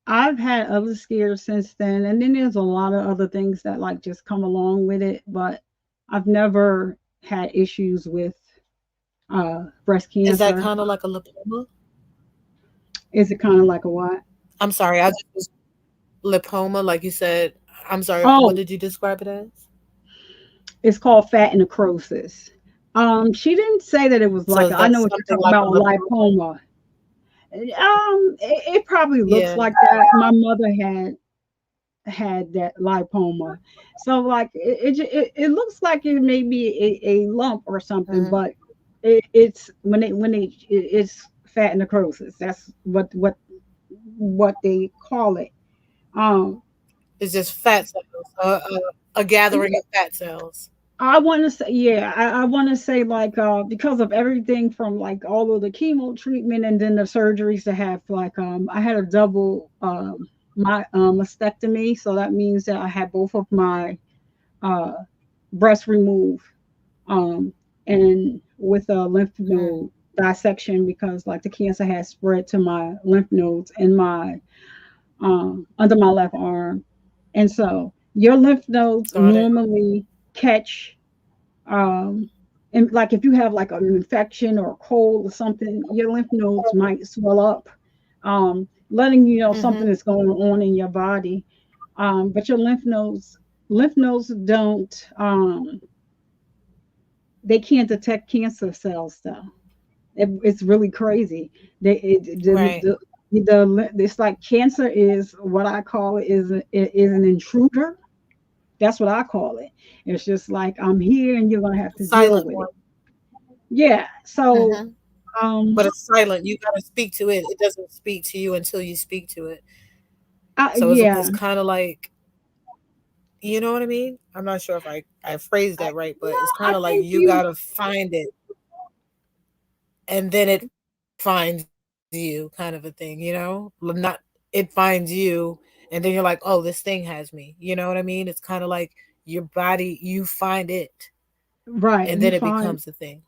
I've had other scares since then, and then there's a lot of other things that like just come along with it, but I've never had issues with breast Is that cancer. kind of like a lipoma? Is it kind of like a what? I'm sorry, I just was lipoma, like you said. I'm sorry, what Oh, did you describe it as? it's called fat necrosis. She didn't say that it was So like is I that know what you're something talking like a about, a lipoma? lipoma. It probably looks Yeah. like that. My mother had that lipoma, so like it looks like it may be a lump or something, Hmm. but it's it's fat necrosis. That's what they call it. Um, It's just fat cells, a gathering of fat cells. I want to say, yeah, I want to say like because of everything from like all of the chemo treatment and then the surgeries to have like I had a double my mastectomy. So that means that I had both of my uh, breasts removed, um, and with a lymph Mm, node dissection because like the cancer had spread to my lymph nodes in my under my left arm. And so your lymph nodes got it. normally catch, um, and like if you have like an infection or a cold or something, your lymph nodes might swell up, letting you know something Mm-hmm. is going on in your body. But your lymph nodes don't, they can't detect cancer cells though. It's really crazy. They Right. it's like cancer is what I call it is an intruder. That's what I call it. It's just like I'm here and you're gonna have to deal Silent with one. it. Yeah. So Mm-hmm. um But it's silent. You gotta speak to it. It doesn't speak to you until you speak to it. So yeah. it's kind of like, you know what I mean? I'm not sure if I phrased I, that right, but no, it's I kind of like think you you gotta find it and then it finds you, kind of a thing, you know? Not it finds you and then you're like, oh, this thing has me. You know what I mean? It's kind of like your body, you find it right, and you then it find becomes a thing.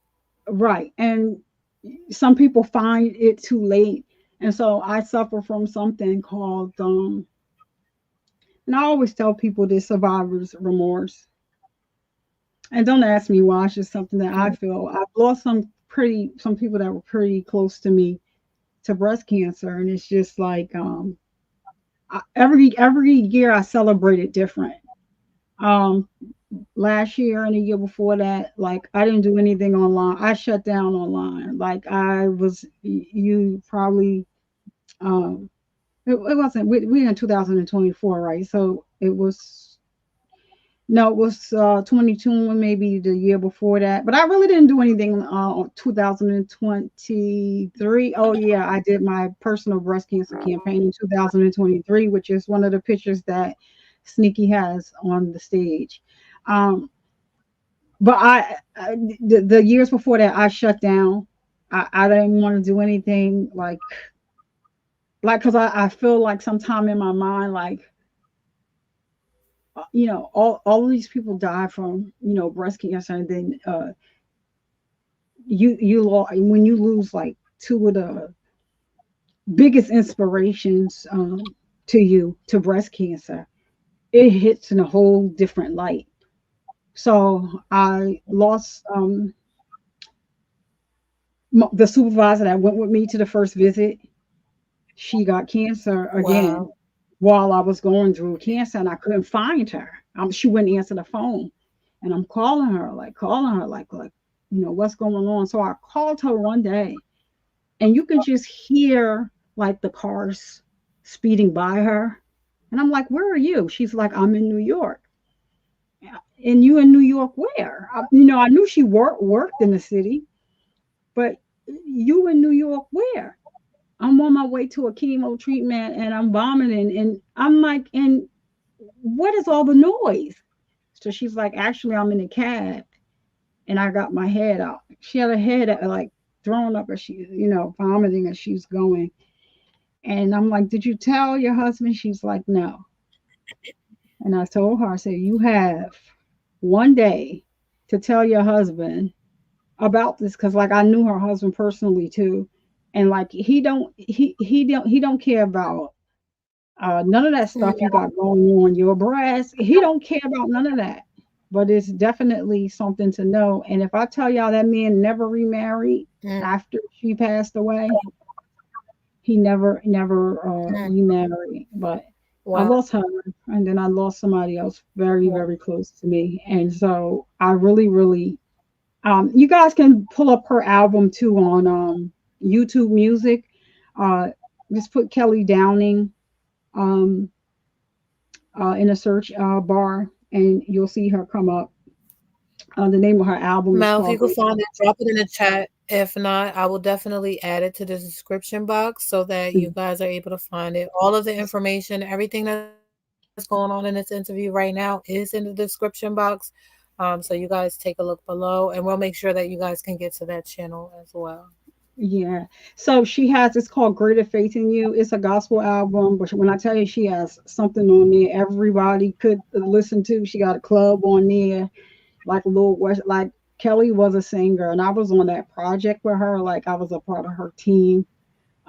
right. And some people find it too late. And so I suffer from something called and I always tell people this survivor's remorse. And don't ask me why, it's just something that I Mm. feel. I've lost some people that were pretty close to me to breast cancer. And it's just like every year I celebrate it different. Um Last year and the year before that, like I didn't do anything online. I shut down online. Like I was you probably um it wasn't we in 2024, right? So it was no, it was 22 and maybe the year before that. But I really didn't do anything 2023. Oh yeah, I did my personal breast cancer campaign in 2023, which is one of the pictures that Sneaky has on the stage. Um, but the years before that, I shut down. I didn't want to do anything like because I feel like sometime in my mind like all of these people die from breast cancer, and then when you lose like two of the biggest inspirations to you to breast cancer, it hits in a whole different light. So I lost the supervisor that went with me to the first visit. She got cancer again Wow. while I was going through cancer, and I couldn't find her. She wouldn't answer the phone, and I'm calling her, like, what's going on. So I called her one day, and you can just hear like the cars speeding by her, and I'm like, "Where are you?" She's like, "I'm in New York." And you in New York where? I knew she worked in the city, but you in New York where? I'm on my way to a chemo treatment and I'm vomiting. And I'm like, and what is all the noise? So she's like, actually, I'm in a cab and I got my head out. She had her head like thrown up as she, vomiting as she's going. And I'm like, did you tell your husband? She's like, no. And I told her, I said, you have one day to tell your husband about this because like I knew her husband personally too. And like he don't care about none of that stuff you Yeah. got going on your breast. He don't care about none of that. But it's definitely something to know. And if I tell y'all that man never remarried Mm, after she passed away, he never mm. remarried. But I Wow. lost her, and then I lost somebody else very Wow. very close to me. And so I really really you guys can pull up her album too on YouTube Music. Uh, just put Kelly Downing um, in a search bar, and you'll see her come up. The name of her album is Mel, if you called. could find it, drop it in the chat. If not, I will definitely add it to the description box so that you guys are able to find it. All of the information, everything that's going on in this interview right now is in the description box. So you guys take a look below, and we'll make sure that you guys can get to that channel as well. Yeah. So she has, it's called Greater Faith in You. It's a gospel album, but when I tell you she has something on there everybody could listen to. She got a club on there, like a little West, like Kelly was a singer and I was on that project with her, like I was a part of her team.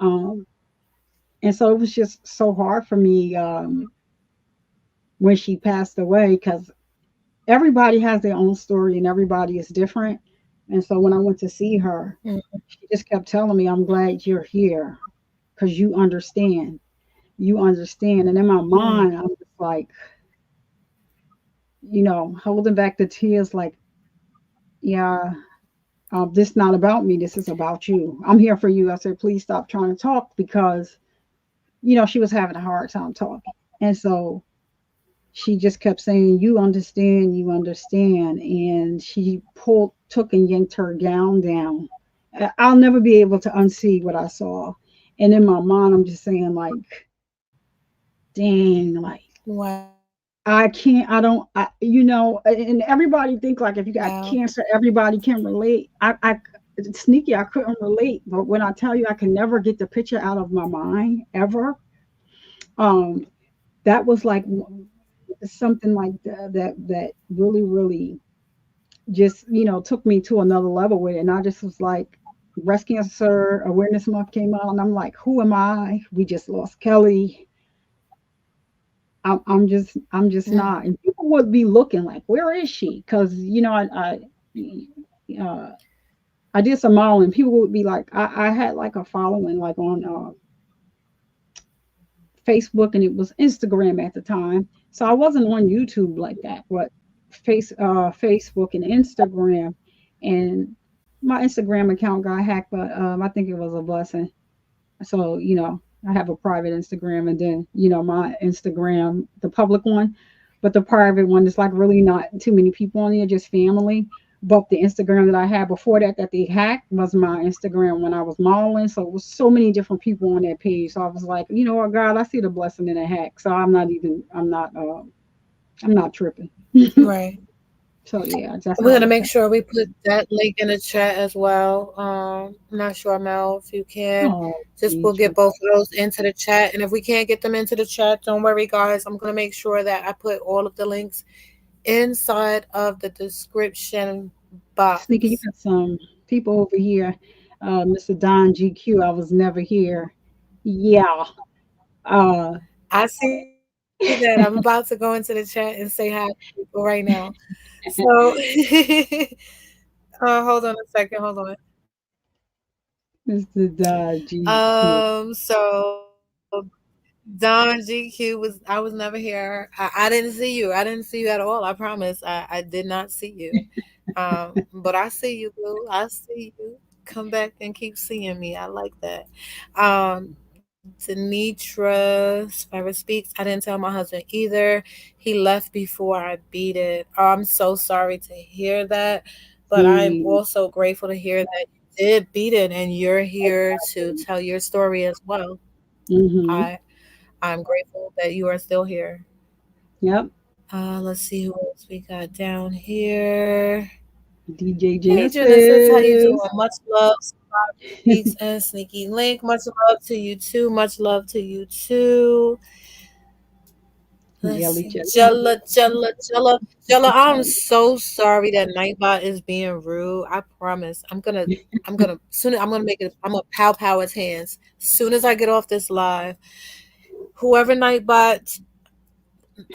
Um, and so it was just so hard for me when she passed away because everybody has their own story and everybody is different. And so when I went to see her, she just kept telling me, I'm glad you're here because you understand. You understand. And in my Mm, mind, I'm just like, holding back the tears, like, yeah, this is not about me. This is about you. I'm here for you. I said, please stop trying to talk because, she was having a hard time talking. And so she just kept saying, you understand, you understand. And she took and yanked her gown down. I'll never be able to unsee what I saw. And in my mind, I'm just saying, like, dang, like, wow. I can't, I don't, and everybody think like if you got cancer, everybody can relate. Sneaky, I couldn't relate. But when I tell you, I can never get the picture out of my mind ever. Um, that was like something like that really, really just, took me to another level with it. And I just was like, breast cancer awareness month came out and I'm like, who am I? We just lost Kelly. I'm just Mm, not. And people would be looking like, where is she? Because uh, I did some modeling. People would be like, I had like a following like on Facebook and it was Instagram at the time. So I wasn't on YouTube like that, but Facebook and Instagram, and my Instagram account got hacked, but I think it was a blessing. So, I have a private Instagram and then, my Instagram, the public one, but the private one is like really not too many people on there, just family. But the Instagram that I had before that they hacked was my Instagram when I was modeling. So it was so many different people on that page. So I was like, you know what, God, I see the blessing in a hack. So I'm not tripping. right. So yeah, that's We're how gonna it make passed. sure we put that link in the chat as well. I'm not sure, Mel, if you can. Oh, Just we'll Deidre. get both of those into the chat, and if we can't get them into the chat, don't worry, guys. I'm gonna make sure that I put all of the links inside of the description Sneaky, you box. got some people over here. Mr. Don GQ, I was never here. Yeah. Uh, I see that. I'm about to go into the chat and say hi to people right now. So, hold on a second. Hold on. Mr. Don GQ. So Don GQ was I was never here. I didn't see you. I didn't see you at all. I promise. I did not see you. But I see you, boo. I see you. Come back and keep seeing me. I like that. Denitra Spirit Speaks. I didn't tell my husband either. He left before I beat it. Oh, I'm so sorry to hear that. But I'm Mm, also grateful to hear that you did beat it and you're here to exactly. tell your story as well. Mm-hmm. I I'm grateful that you are still here. Yep. Let's see who else we got down here. DJ Hey Genesis, how you doing? Genesis. Much love, Speaks and Sneaky Link. Much love to you too. Much love to you too. Let's Jelly, see. jelly, Jella. I'm jelly. so sorry that Nightbot is being rude. I promise. I'm gonna make it. I'm gonna pow his hands. Soon as I get off this live, whoever Nightbot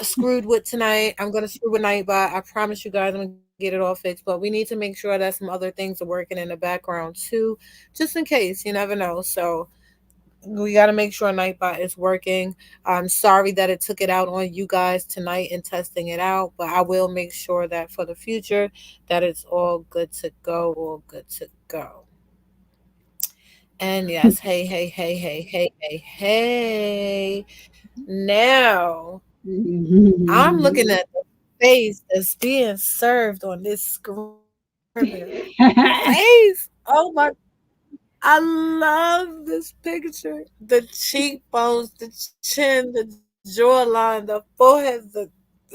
screwed with tonight. I'm gonna screw with Nightbot. I promise you guys, I'm gonna get it all fixed. But we need to make sure that some other things are working in the background too, just in case. You never know. So we got to make sure Nightbot is working. I'm sorry that it took it out on you guys tonight in testing it out, but I will make sure that for the future that it's all good to go. All good to go. And yes, hey. Now I'm looking at the face that's being served on this screen. Face. Oh my, I love this picture. The cheekbones, the chin, the jawline, the forehead,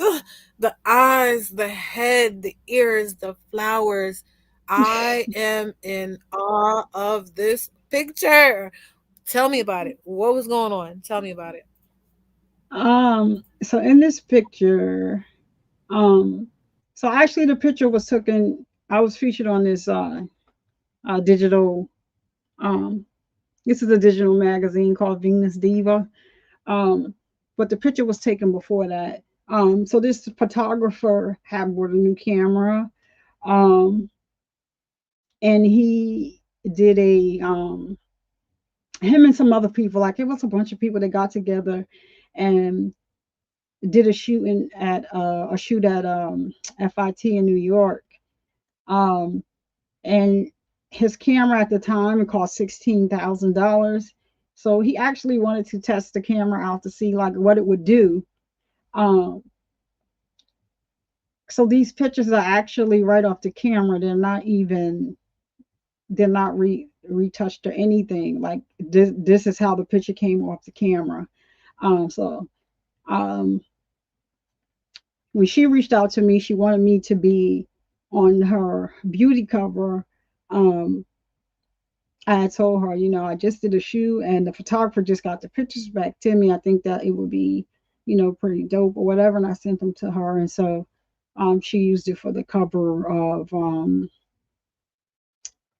ugh, the eyes, the head, the ears, the flowers. I am in awe of this picture. Tell me about it. What was going on? Tell me about it. So in this picture, um, so actually the picture was taken. I was featured on this digital. Um, this is a digital magazine called Venus Diva. Um, but the picture was taken before that. So this photographer had bought a new camera, um, and he did a him and some other people, like it was a bunch of people that got together and did a shoot at FIT in New York. Um, and his camera at the time cost $16,000. So he actually wanted to test the camera out to see like what it would do. Um, so these pictures are actually right off the camera. They're not retouched or anything. Like this is how the picture came off the camera. So um, when she reached out to me, she wanted me to be on her beauty cover. Um, I had told her, I just did a shoot and the photographer just got the pictures back to me. I think that it would be, pretty dope or whatever. And I sent them to her. And so she used it for the cover of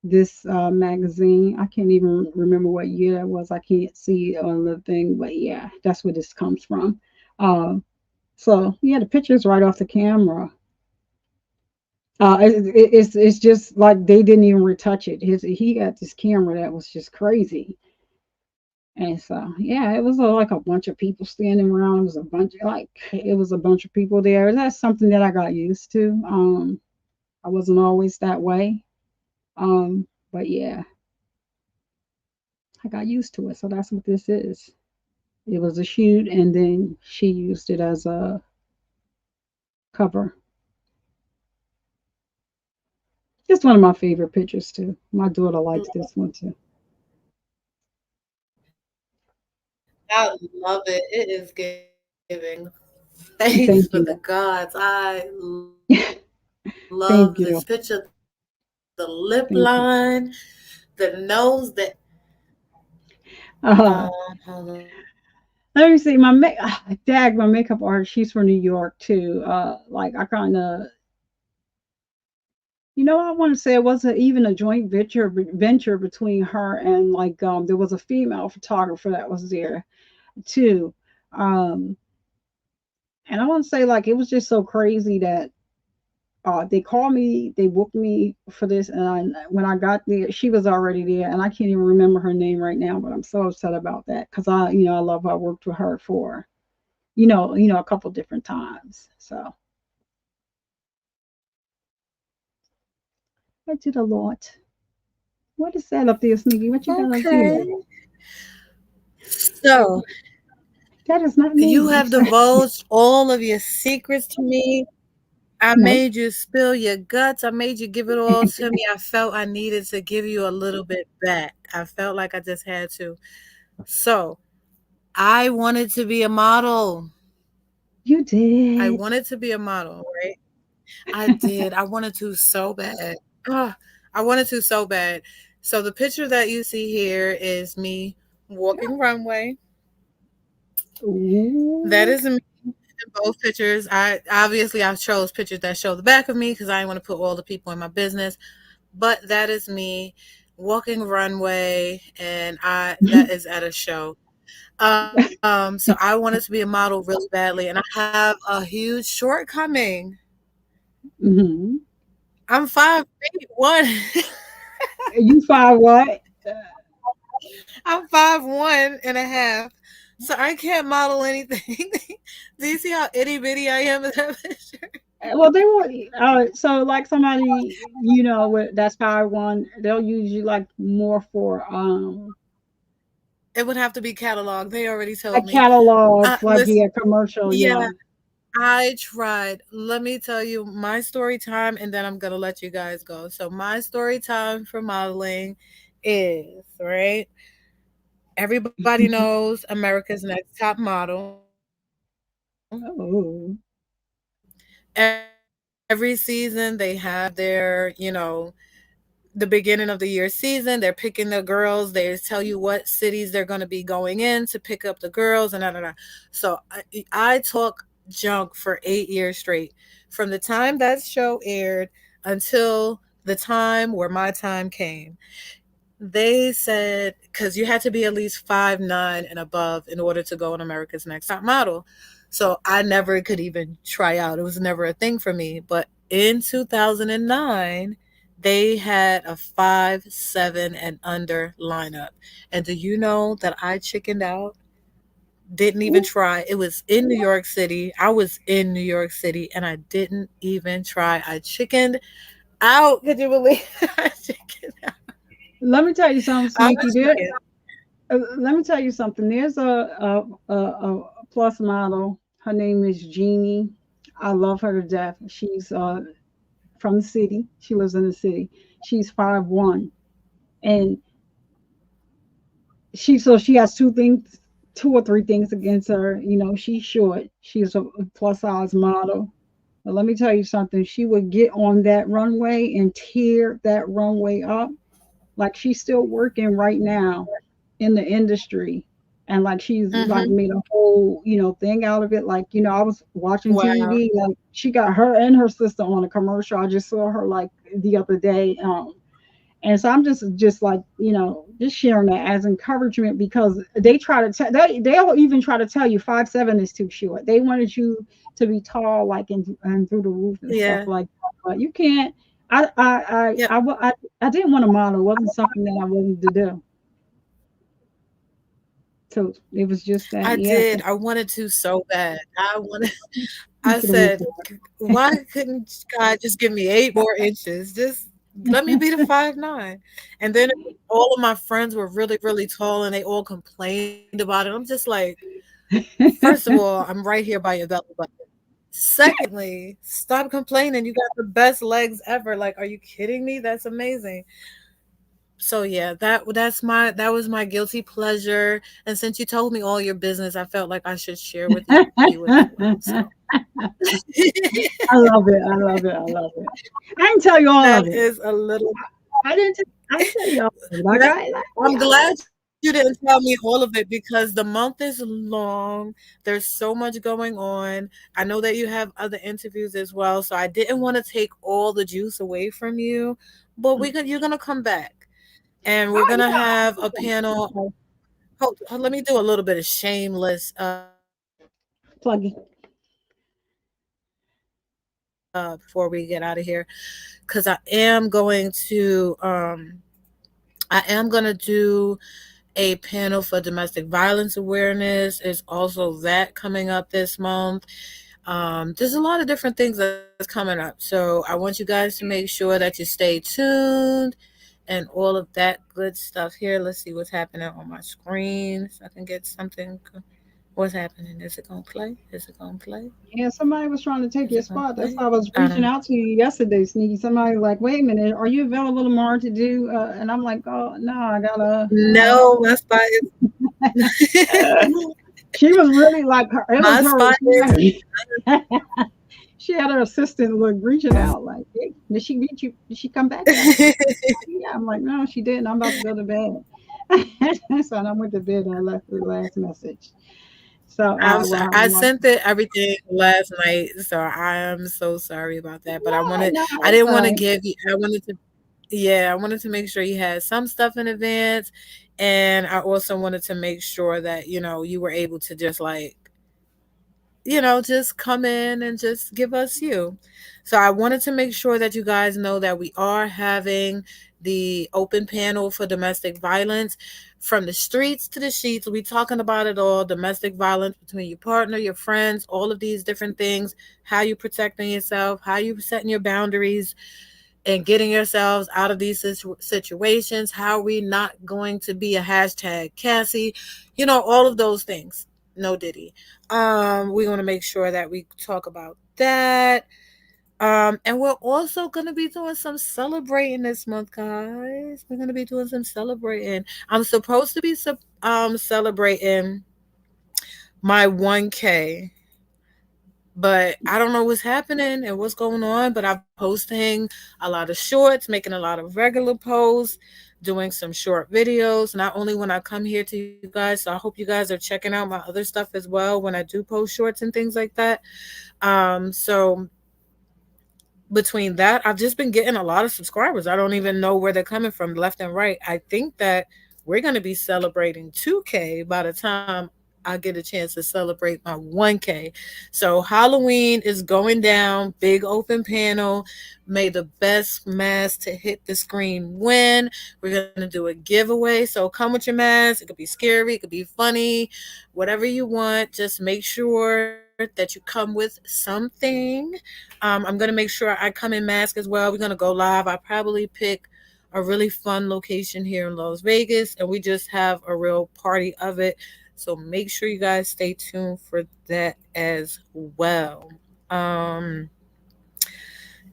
this magazine. I can't even remember what year it was. I can't see it on the thing, but yeah, that's where this comes from. Uh, so yeah, the picture's right off the camera. It's just like they didn't even retouch it. He got this camera that was just crazy, and so yeah, it was like a bunch of people standing around. It was a bunch of people there. That's something that I got used to. I wasn't always that way, but yeah, I got used to it. So that's what this is. It was a shoot, and then she used it as a cover. It's one of my favorite pictures too. My daughter likes this one too. I love it. It is giving thanks for the Thank you. gods. I love this picture. Thank The you. lip line, the Thank you. nose, Uh, hold on. Let me see. My makeup artist. She's from New York too. Like I kind of, I want to say it wasn't even a joint venture between her and like there was a female photographer that was there too. Um, and I want to say like it was just so crazy that they called me, they booked me for this, and when I got there, she was already there, and I can't even remember her name right now, but I'm so upset about that because I love her. I worked with her for, a couple different times. So I did a lot. What is that up there, Sneaky? What you got up there? Okay. So That is not you me. have divulged all of your secrets to me. I No, made you spill your guts. I made you give it all to me. I felt I needed to give you a little bit back. I felt like I just had to. So I wanted to be a model. you I did. wanted to be a model, right? I did. I wanted to so bad. Ah, I wanted to so bad. So the picture that you see here is me walking runway. That Ooh. is me in both pictures. I chose pictures that show the back of me because I didn't want to put all the people in my business. But that is me walking runway, and I that is at a show. So I wanted to be a model really badly, and I have a huge shortcoming. Hmm. I'm 5'1". You find what? I'm 5'1.5". So I can't model anything. Do you see how itty bitty I am in that picture? Well, they want so like somebody that's power one. They'll use you like more for It would have to be catalog. They already a told me. catalog, like Listen, yeah, commercial, yeah, yeah. I tried. Let me tell you my story time, and then I'm gonna let you guys go. So my story time for modeling is right. Everybody knows America's Next Top Model. Oh, Every season they have their, the beginning of the year season. They're picking the girls. They tell you what cities they're going to be going in to pick up the girls and da, da, da. So I talk junk for 8 years straight, from the time that show aired until the time where my time came. They said because you had to be at least 5'9" and above in order to go on America's Next Top Model. So I never could even try out. It was never a thing for me. But in 2009, they had a 5'7" and under lineup. And do you know that I chickened out? Didn't even Ooh, try. It was in New York City. I was in New York City and I didn't even try. I chickened out. Could you believe I chickened out? let me tell you something, I Sneaky. was chicken. Let me tell you something. There's a plus model. Her name is Jeannie. I love her to death. She's from the city. She lives in the city. She's 5'1", and she has two or three things against her. You know, she's short. She's a plus size model. But let me tell you something. She would get on that runway and tear that runway up. Like she's still working right now in the industry. And like she's like Mhm. made a whole, thing out of it. Like, I was watching Wow. TV, like she got her and her sister on a commercial. I just saw her like the other day. And so I'm just like, just sharing that as encouragement because they try to tell they'll even try to tell you 5'7" is too short. They wanted you to be tall, like and through the roof and stuff Yeah. like that. But you can't. Yep. I didn't want to model. It wasn't something that I wanted to do. So it was just that, I yeah. did. I wanted to so bad. I wanted You I could have went said, for Why couldn't God just give me 8 more inches? Just let me be the 5'9". And then all of my friends were really, really tall and they all complained about it. I'm just like, first of it. all, I'm right here by your belly button. Secondly, stop complaining. You got the best legs ever. Like, are you kidding me? That's amazing. So yeah, that was my guilty pleasure. And since you told me all your business, I felt like I should share with you as well. So I love it. I love it. I love it. I didn't tell you all that of it. is a little I didn't tell you all of it. that Like, I'm glad you didn't tell me all of it because the month is long. There's so much going on. I know that you have other interviews as well, so I didn't want to take all the juice away from you. But you're gonna come back, and we're oh gonna yeah, have a panel. Let me do a little bit of shameless before we get out of plug it. here, because I am going to do a panel for domestic violence awareness. There's also that coming up this month. There's a lot of different things that's coming up. So I want you guys to make sure that you stay tuned and all of that good stuff here. Let's see what's happening on my screen so I can get something. What's happening? Is it going to play? Is it going to play? Yeah, somebody was trying to take Is your it going to spot. That's play? why I was I don't reaching know. out to you yesterday, Sneaky. Somebody was like, wait a minute, are you available tomorrow to do? And I'm like, oh no, I gotta. No, my spot is She was really like her. It was my her. spot is She had her assistant like reaching out, like, hey, did she meet you? Did she come back yet? Yeah, I'm like, no, she didn't. I'm about to go to bed. So I went to bed and I left the last message. So, I'm sorry. well, I I'm like, sent it everything last night, so I am so sorry about that. But no, no, I it's didn't all want to right. give you, I wanted to, yeah, I wanted to make sure you had some stuff in advance. And I also wanted to make sure that, you were able to just like, just come in and just give us you. So I wanted to make sure that you guys know that we are having the open panel for domestic violence from the streets to the sheets. We talking about it all: domestic violence between your partner, your friends, all of these different things. How you protecting yourself, how you setting your boundaries, and getting yourselves out of these situations. How we not going to be a hashtag Cassie, all of those things. No Diddy. We want to make sure that we talk about that. And we're also gonna be doing some celebrating this month, guys. We're gonna be doing some celebrating. I'm supposed to be celebrating my 1K But I don't know what's happening and what's going on. But I'm posting a lot of shorts, making a lot of regular posts, doing some short videos. Not only when I come here to you guys, so I hope you guys are checking out my other stuff as well when I do post shorts and things like that. So between that, I've just been getting a lot of subscribers. I don't even know where they're coming from, left and right. I think that we're going to be celebrating 2K by the time I get a chance to celebrate my 1K. So Halloween is going down, big open panel. May the best mask to hit the screen win. We're going to do a giveaway. So come with your mask. It could be scary, it could be funny, whatever you want. Just make sure that you come with something. I'm gonna make sure I come in mask as well. We're gonna go live. I probably pick a really fun location here in Las Vegas, and we just have a real party of it. So make sure you guys stay tuned for that as well. Um,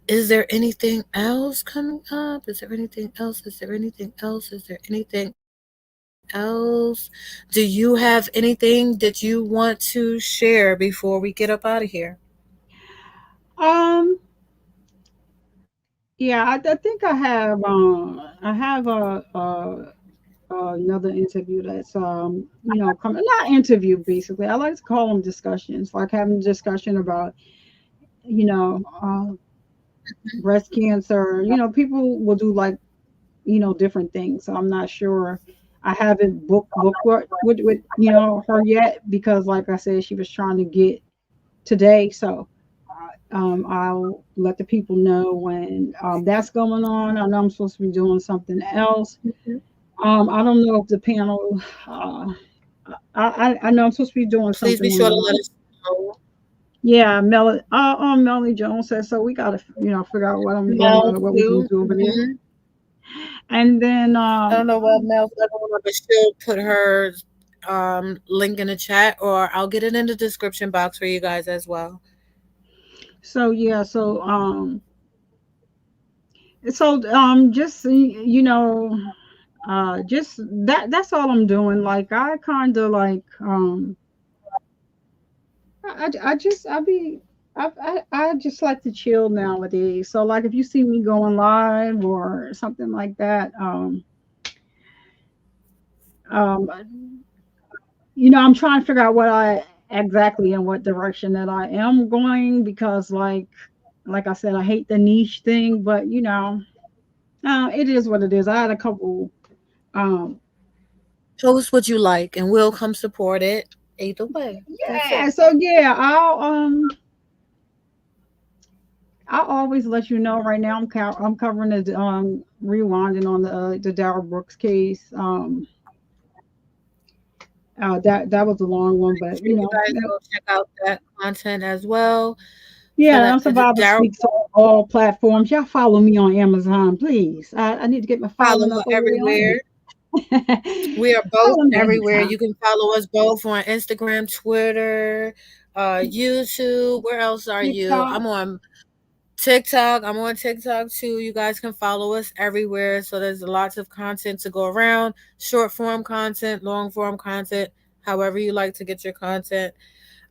is there anything else coming up? Is there anything else? Is there anything else? Is there anything else? Do you have anything that you want to share before we get up out of here? Um, yeah, I think I have another interview that's coming, not interview, basically. I like to call them discussions, like having a discussion about you know breast cancer. People will do like different things. So I'm not sure. I haven't booked with her yet because, like I said, she was trying to get today. So I'll let the people know when that's going on. I know I'm supposed to be doing something else. I don't know if the panel. I know I'm supposed to be doing Please be something sure to on. let us know. Yeah, Melanie Jones says so. We got to figure out Mel what we're gonna too. do over there. And then I don't know what Mel's ever want, but she'll put her link in the chat, or I'll get it in the description box for you guys as well. so yeah, just just that's all I'm doing. Like I kind of like I just I just like to chill nowadays. So like if you see me going live or something like that, um I'm trying to figure out what I exactly in what direction that I am going because like I said, I hate the niche thing, but it is what it is. I had a couple um Post what you like, and we'll come support it either way. That's yeah, it. so yeah, I'll always let you know. Right now, I'm covering the rewinding on the Darrell Brooks case. That was a long one, Make but sure you guys go check out that content as well for yeah, that I'm Survivor Daryl. Speaks on all platforms. Y'all follow me on Amazon, please. I need to get my Follow following her up over everywhere. there. We are both Follow me everywhere. Amazon, You can follow us both on Instagram, Twitter, YouTube. Where else are you? TikTok. I'm on TikTok. I'm on TikTok too. You guys can follow us everywhere. So there's lots of content to go around. Short form content, long form content, however you like to get your content.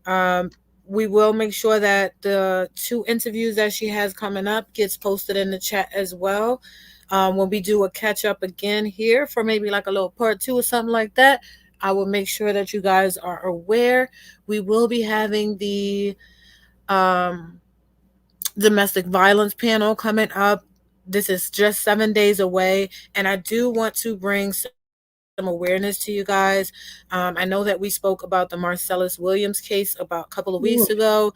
Um, we will make sure that the two interviews that she has coming up gets posted in the chat as well. When we do a catch up again here for maybe like a little part two or something like that, I will make sure that you guys are aware. We will be having the um, domestic violence panel coming up. This is just 7 days away, and I do want to bring some awareness to you guys. I know that we spoke about the Marcellus Williams case about a couple of weeks Ooh, ago.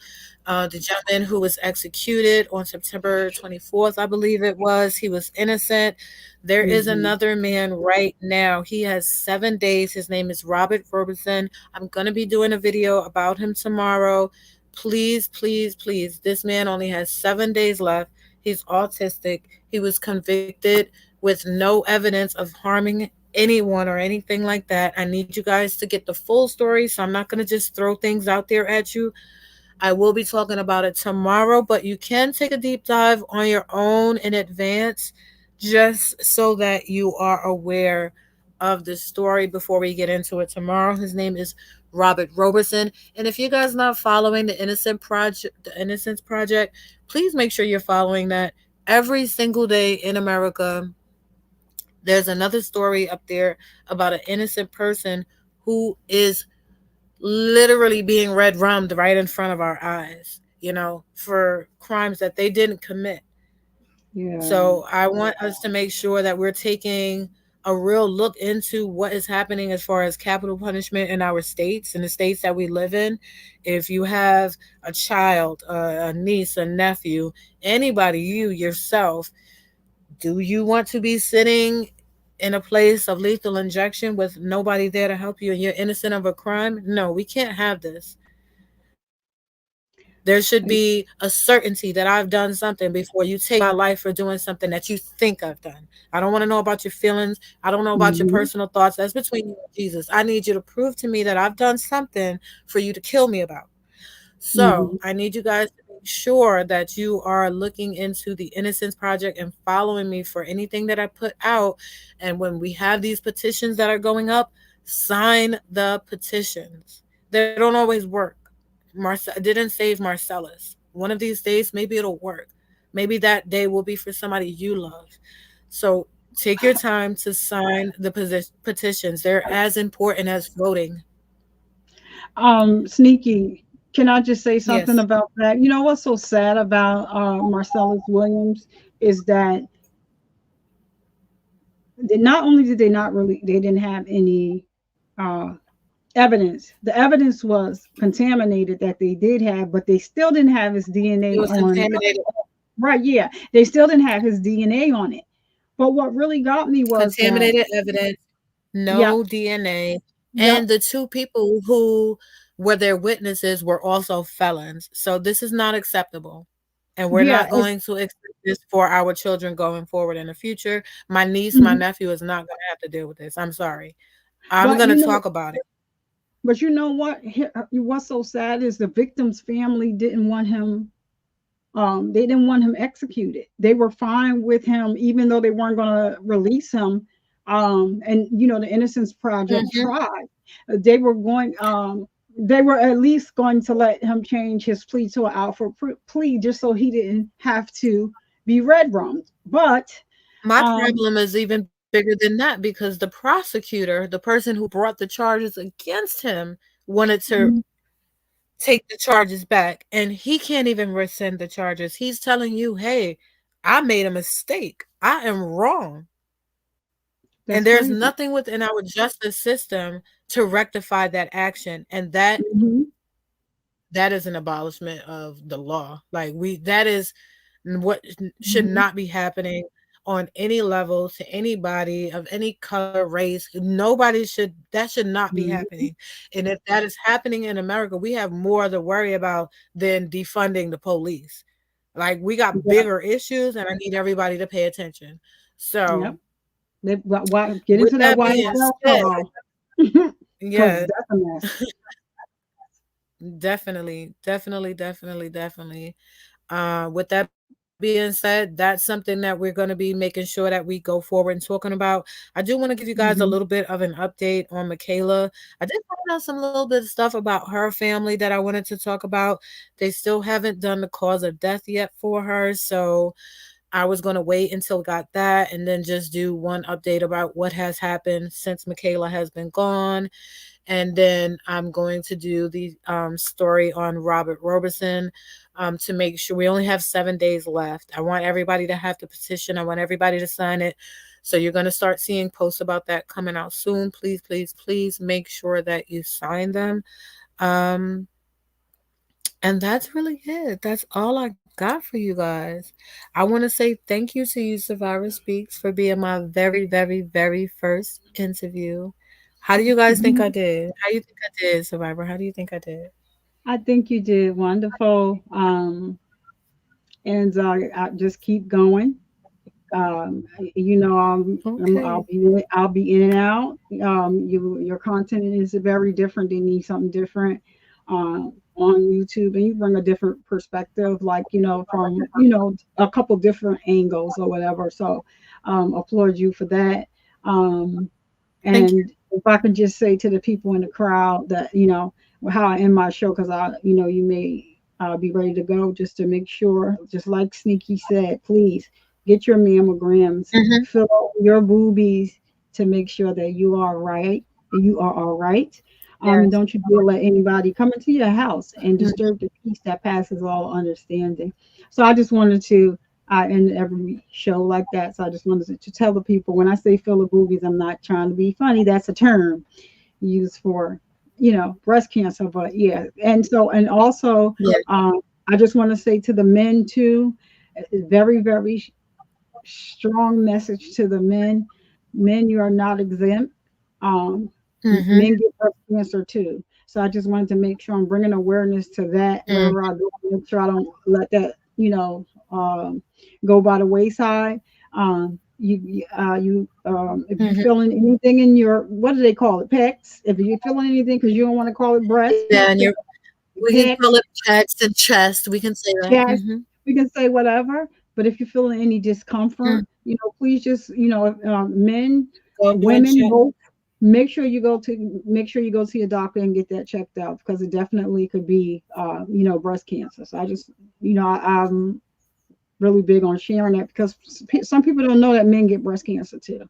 The gentleman who was executed on September 24th, I believe it was, he was innocent. There is mhm. another man right now. He has 7 days. His name is Robert Ferguson. I'm going to be doing a video about him tomorrow. Please, please, please. This man only has 7 days left. He's autistic. He was convicted with no evidence of harming anyone or anything like that. I need you guys to get the full story, so I'm not going to just throw things out there at you. I will be talking about it tomorrow, but you can take a deep dive on your own in advance just so that you are aware of the story before we get into it tomorrow. His name is Robert Robertson. And if you guys not following the Innocence Project, please make sure you're following that. Every single day in America, there's another story up there about an innocent person who is literally being red rummed right in front of our eyes, for crimes that they didn't commit. Yeah. So I want us to make sure that we're taking a real look into what is happening as far as capital punishment in our states, in the states that we live in. If you have a child, a niece, a nephew, anybody, you yourself, do you want to be sitting in a place of lethal injection with nobody there to help you and you're innocent of a crime? No, we can't have this. There should be a certainty that I've done something before you take my life for doing something that you think I've done. I don't want to know about your feelings. I don't know about your Mm-hmm. personal thoughts. That's between you and Jesus. I need you to prove to me that I've done something for you to kill me about. So Mm-hmm. I need you guys to make sure that you are looking into the Innocence Project and following me for anything that I put out. And when we have these petitions that are going up, sign the petitions. They don't always work. Didn't save Marcellus. One of these days, maybe it'll work. Maybe that day will be for somebody you love. So take your time to sign the petitions. They're as important as voting. Sneaky. Can I just say something Yes. about that? You know what's so sad about Marcellus Williams is that not only did they not really, they didn't have any uh, evidence. The evidence was contaminated that they did have, but they still didn't have his It DNA was on. contaminated. Right? Yeah, they still didn't have his DNA on it. But what really got me was that, Contaminated evidence, yep, no DNA, yep, and the two people who were their witnesses were also felons. So this is not acceptable. And we're yeah, not it's, going to accept this for our children going forward in the future. My niece, my mhm. nephew is not going to have to deal with this. I'm sorry. I'm But going to you know, talk about it. but you know what? What's so sad is the victim's family didn't want him. They didn't want him executed. They were fine with him, even though they weren't going to release him. And you know, the Innocence Project Mhm. tried. They were going. They were at least going to let him change his plea to an Alford plea, just so he didn't have to be red rummed. But My um, problem is even bigger than that because the prosecutor, the person who brought the charges against him, wanted to mhm, take the charges back, and he can't even rescind the charges. He's telling you, "Hey, I made a mistake. I am wrong." And that's there's crazy. nothing within our justice system to rectify that action, and Hmm. that is an abolishment of the law. Like that is what should Hmm. not be happening on any level to anybody of any color, race. Nobody should that should not be Hmm. happening. And if that is happening in America, we have more to worry about than defunding the police. Like we got Yeah. bigger issues and I need everybody to pay attention. So Yep. Why get with into that that being YSL said, call? Because yeah, that's a mess. definitely, definitely, definitely, definitely. With that being said, that's something that we're going to be making sure that we go forward and talking about. I do want to give you guys a little Hmm. bit of an update on Michaela. I did find out some little bit of stuff about her family that I wanted to talk about. They still haven't done the cause of death yet for her, so I was going to wait until we got that and then just do one update about what has happened since Michaela has been gone, and then I'm going to do the story on Robert Robertson, to make sure we only have 7 days left. I want everybody to have the petition. I want everybody to sign it. So you're going to start seeing posts about that coming out soon. Please, please, please make sure that you sign them. Um, and that's really it. That's all I got for you guys. I want to say thank you to you, Survivor Speaks, for being my very, very, very first interview. How do you guys think I did? How do you think I did, Survivor? How do you think I did? I think you did wonderful. And I just keep going. You know, Okay. I'll be in and out. Your content is very different. They need something different on YouTube, and you bring a different perspective, like you know, from you know a couple different angles or whatever. So, applaud you for that. Um, Thank and you. if I could just say to the people in the crowd that, how I end my show, because you may be ready to go, just to make sure, just like Sneaky said, please get your mammograms, Mhm. fill out your boobies to make sure that you are right, you are all right. And Yes. don't you dare let anybody come into your house and Mhm. disturb the peace that passes all understanding. So I just wanted to end every show like that. So I just wanted to tell the people, when I say fill the boobies, I'm not trying to be funny. That's a term used for, breast cancer. But yeah, and also, Yes. I just want to say to the men too, very, very strong message to the men. Men, you are not exempt. Um, Mhm. Men get breast cancer too. So I just wanted to make sure I'm bringing awareness to that Mm. wherever I go. Make sure I don't let that, go by the wayside. If you're Mhm. feeling anything in your, what do they call it, pecs? If you're feeling anything, because you don't want to call it breast Yeah, and cancer, we can pecs, call it pecs and chest. We can say that. chest, Mhm. we can say whatever. But if you're feeling any Mm. discomfort, please just, men, Go get it women, checked. both, make sure you go see a doctor and get that checked out, because it definitely could be, breast cancer. So I just, I'm really big on sharing that, because some people don't know that men get breast cancer too.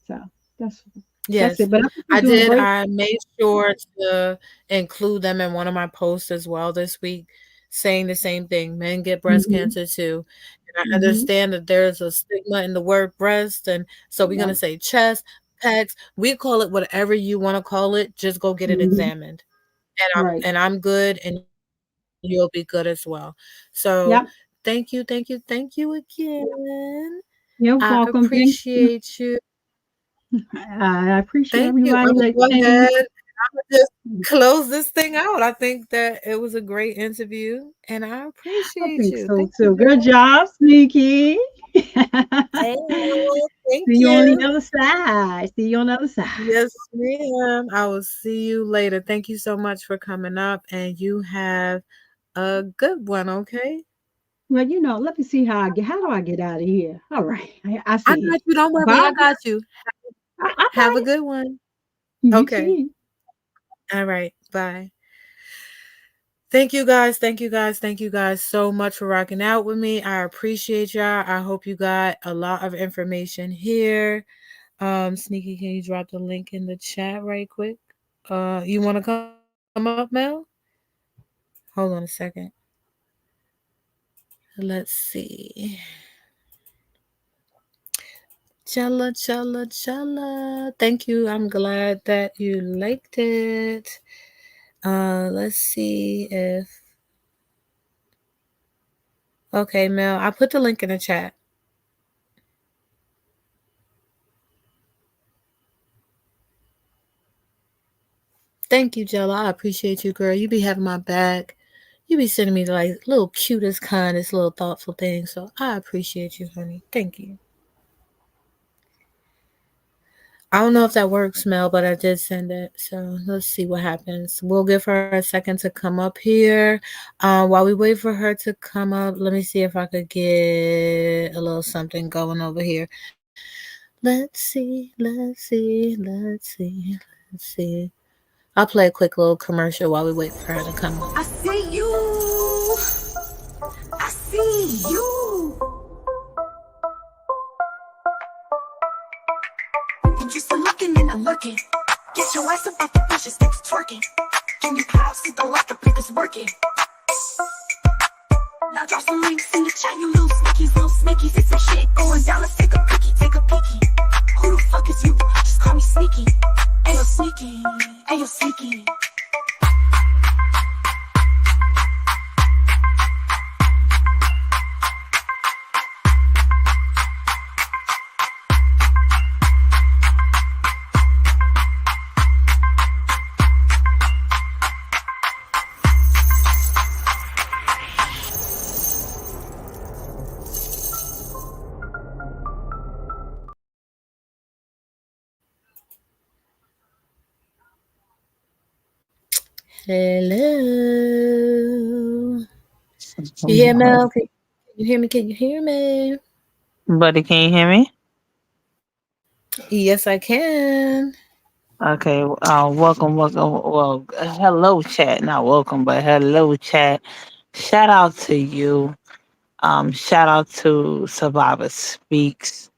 So that's that's Yes, it. But I think you're I doing did. great. I made sure to include them in one of my posts as well this week, saying the same thing. Men get breast Hmm. cancer too. And I Hmm. understand that there's a stigma in the word breast. And so we're going to Yep. say chest, pecs. We call it whatever you want to call it. Just go get it Hmm. examined. And Right. I'm good and you'll be good as well. So Yep. thank you, thank you, thank you again. You're I welcome. Thank you. appreciate you. I appreciate Thank you. everybody I'm gonna that go came. ahead. Imma just close this thing out. I think that it was a great interview, and I I appreciate think you. so Thank you, too. Good girl. job, Sneaky. See Hey, thank you on the you. other side. See you on the other side. Yes, ma'am. I will see you later. Thank you so much for coming up, and you have a good one, okay? Well, let me see how do I get out of here? All right. I I see you. got you. Don't worry. Bye. I got you. All Have a right. good one. You Okay. too. All right. Bye. Thank you guys. Thank you guys. Thank you guys so much for rocking out with me. I appreciate y'all. I hope you got a lot of information here. Sneaky, can you drop the link in the chat right quick? You want to come up, Mel? Hold on a second. Let's see. Chella, chella, chella. Thank you. I'm glad that you liked it. Let's see if. Okay, Mel, I put the link in the chat. Thank you, Jella. I appreciate you, girl. You be having my back. You be sending me like little cutest, kindest, little thoughtful things. So I appreciate you, honey. Thank you. I don't know if that works, Mel, but I did send it. So let's see what happens. We'll give her a second to come up here. While we wait for her to come up, let me see if I could get a little something going over here. Let's see, let's see, let's see, let's see. I'll play a quick little commercial while we wait for her to come up. I see you. I see you. You just a looking and a lurking. Get your ass up at the bushes, sticks twerking. Can you pop, see the like the pickers working? Now drop some links in the chat, you little sneakies, it's some shit going down. Let's take a peeky, take a peeky. Who the fuck is you? Just call me sneaky. Ayo sneaky, ayo sneaky. Hello. You hear Mel? Can you hear me? Can you hear me? Buddy, can you hear me? Yes, I can. Okay, welcome, welcome. Well, hello, chat. Not welcome, but hello, chat. Shout out to you. Shout out to Survivor Speaks.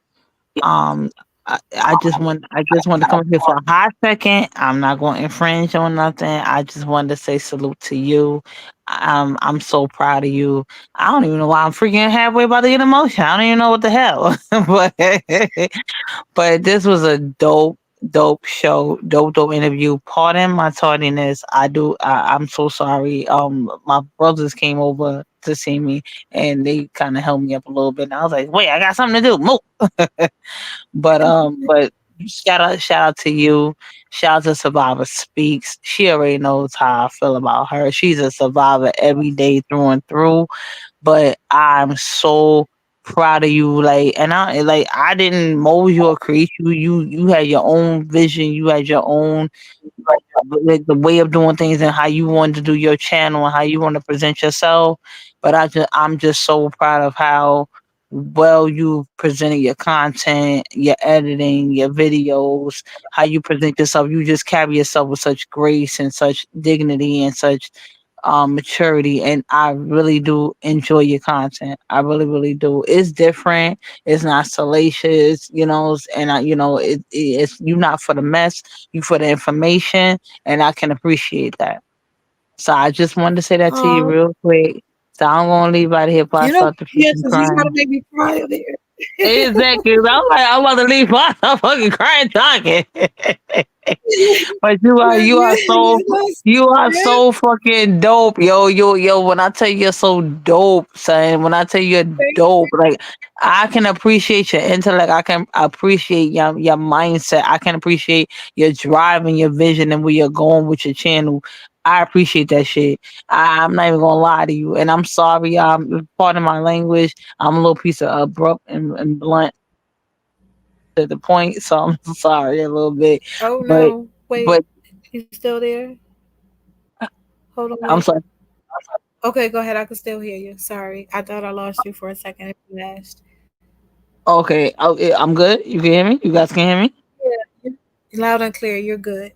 Um, I just want to come up here for a hot second. I'm not going to infringe on nothing. I just wanted to say salute to you. I'm so proud of you. I don't even know why I'm freaking halfway about to get emotion. I don't even know what the hell, but this was a dope show, dope interview. Pardon my tardiness. I'm so sorry. My brothers came over to see me, and they kind of held me up a little bit. And I was like, wait, I got something to do. Move. But shout out to you. Shout out to Survivor Speaks. She already knows how I feel about her. She's a survivor every day through and through. But I'm so proud of you. I didn't mold you or create you. You had your own vision. You had your own like the way of doing things and how you wanted to do your channel and how you want to present yourself. But I'm just so proud of how well you presented your content, your editing, your videos, how you present yourself. You just carry yourself with such grace and such dignity and such maturity, and I really do enjoy your content. I really, really do. It's different. It's not salacious, and it's you not for the mess, you for the information, and I can appreciate that. So I just wanted to say that to you Oh, real quick. So I'm gonna leave out of here before I you know, start to yes, freaking you gotta crying. make me cry over here. Exactly. I'm about to leave before I start fucking crying talking. But you are Yes, so fucking dope, yo. When I tell you you're so dope, son. When I tell you you're thank dope, like I can appreciate your intellect. I can appreciate your mindset. I can appreciate your drive and your vision and where you're going with your channel. I appreciate that shit. I'm not even gonna lie to you, and I'm sorry. Pardon my language. I'm a little piece of abrupt and blunt to the point, so I'm sorry a little bit, Oh but no. Wait, but you still there? Hold on, I'm wait. sorry. Okay, go ahead. I can still hear you. Sorry. I thought I lost you for a second if you asked. Okay, I'm good. You can hear me. You guys can hear me. Yeah. Loud and clear, you're good.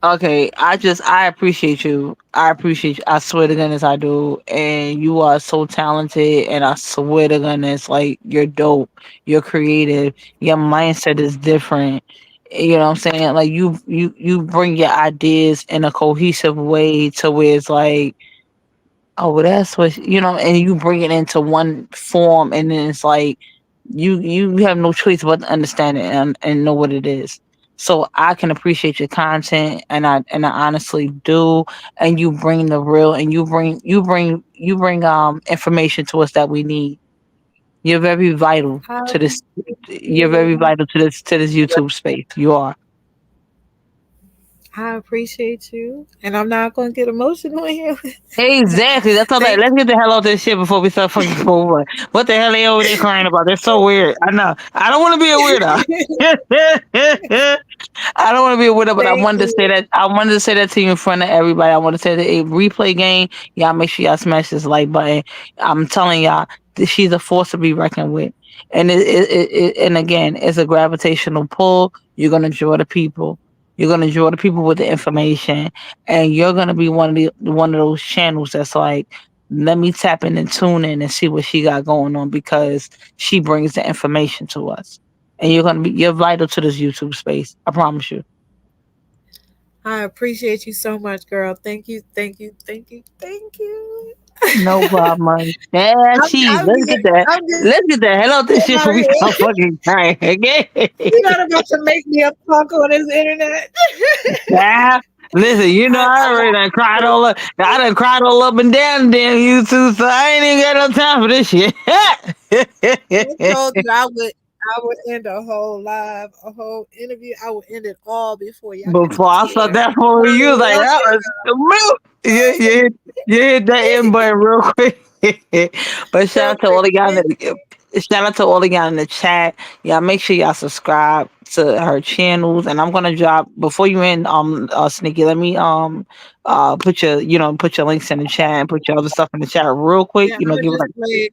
Okay, I appreciate you. I appreciate you. I swear to goodness I do. And you are so talented, and I swear to goodness, like you're dope. You're creative. Your mindset is different. You know what I'm saying? Like you bring your ideas in a cohesive way to where it's like, oh, well, that's what and you bring it into one form, and then it's like you have no choice but to understand it and know what it is. So I can appreciate your content, and I honestly do. And you bring the real, and you bring information to us that we need. You're very vital I to this. appreciate You're very you. vital to this YouTube space. You are. I appreciate you. And I'm not gonna get emotional here. Exactly. That's all. Like, Thank let's get the hell out this shit before we start fucking forward. What the hell they over there crying about? They're so weird. I know. I don't want to be a weirdo. I don't want to be a widow, but I thank wanted to say you. that. I wanted to say that to you in front of everybody. I want to say that a replay game. Y'all make sure y'all smash this like button. I'm telling y'all, she's a force to be reckoned with. And again, it's a gravitational pull. You're gonna draw the people. You're gonna draw the people with the information, and you're gonna be one of those channels that's like, let me tap in and tune in and see what she got going on because she brings the information to us, and you're vital to this YouTube space. I promise you. I appreciate you so much, girl. Thank you, thank you, thank you, thank you. No problem. Yeah, I'm, cheese. I'm good. I'm good. Let's get the hell out this shit Out before we here. start fucking crying. Okay. You're not about to make me a punk on this internet. Yeah. Listen, I I already got done cried you. all up. I done cried all up and down the damn YouTube, so I ain't even got no time for this shit. I told you I would end a whole live, a whole interview. I would end it all before y'all get Before I to saw here. that for I you, was like, love that it. was the move. You hit that end button real quick. But So thank you. shout out to all the y'all in the chat. Y'all make sure y'all subscribe to her channels. And I'm gonna drop before you end Sneaky, let me put your links in the chat and put your other stuff in the chat real quick. Yeah, I'm gonna Give it just like play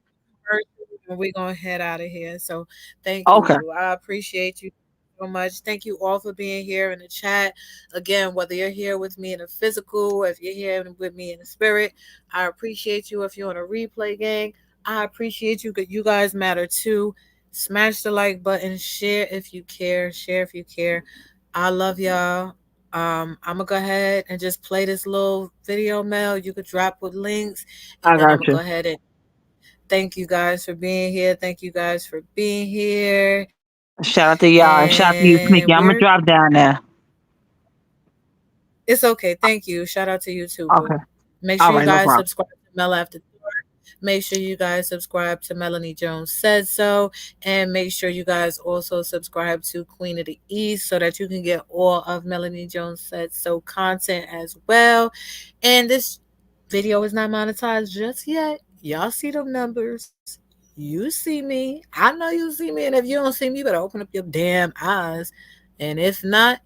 commercial and we're gonna head out of here. So thank okay. you. I appreciate you. so much. Thank you all for being here in the chat. Again, whether you're here with me in the physical, or if you're here with me in the spirit, I appreciate you. If you're on a replay, gang, I appreciate you. You guys matter too. Smash the like button. Share if you care. Share if you care. I love y'all. I'm gonna go ahead and just play this little video, Mel. You could drop with links, and I then I'm got gonna go you. ahead and thank you guys for being here. Thank you guys for being here. Shout out to y'all and shout out to you, And Sneaky. I'm gonna drop down there. it's okay. Thank you. Shout out to you too, boo. Okay. Make All sure you right, no guys problem. subscribe to Mel After Dark. Make sure you guys subscribe to Melanie Jones Said So. And make sure you guys also subscribe to Queen of the East so that you can get all of Melanie Jones Said So content as well. And this video is not monetized just yet. Y'all see them numbers. You see me. I know you see me. And if you don't see me, you better open up your damn eyes. And if not,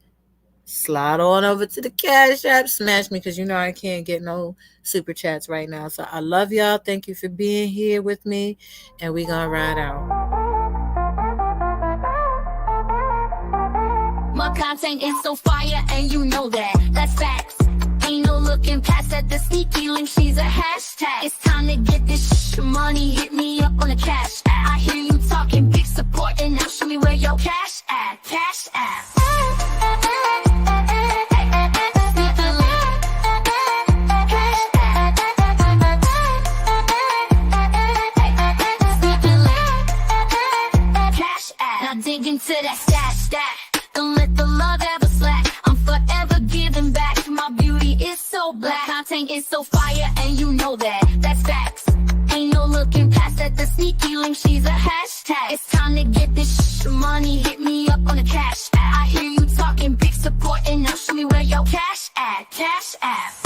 slide on over to the Cash App, smash me, because you know I can't get no super chats right now. So I love y'all. Thank you for being here with me, and we gonna ride out. My content is so fire, and you know that. That's facts. Ain't no looking past at the sneaky link. She's a hashtag. It's time to get this money. Hit me up on the Cash App. I hear you talking big support, and now show me where your cash at. Cash App. Dig into that stash. Don't let the love ever slack. I'm forever giving back. My beauty is so black. Content is so fire, and you know that. That's facts. Ain't no looking past at the sneaky link. She's a hashtag. It's time to get this money. Hit me up on the Cash App. I hear you talking big support, and now show me where your cash at. Cash App.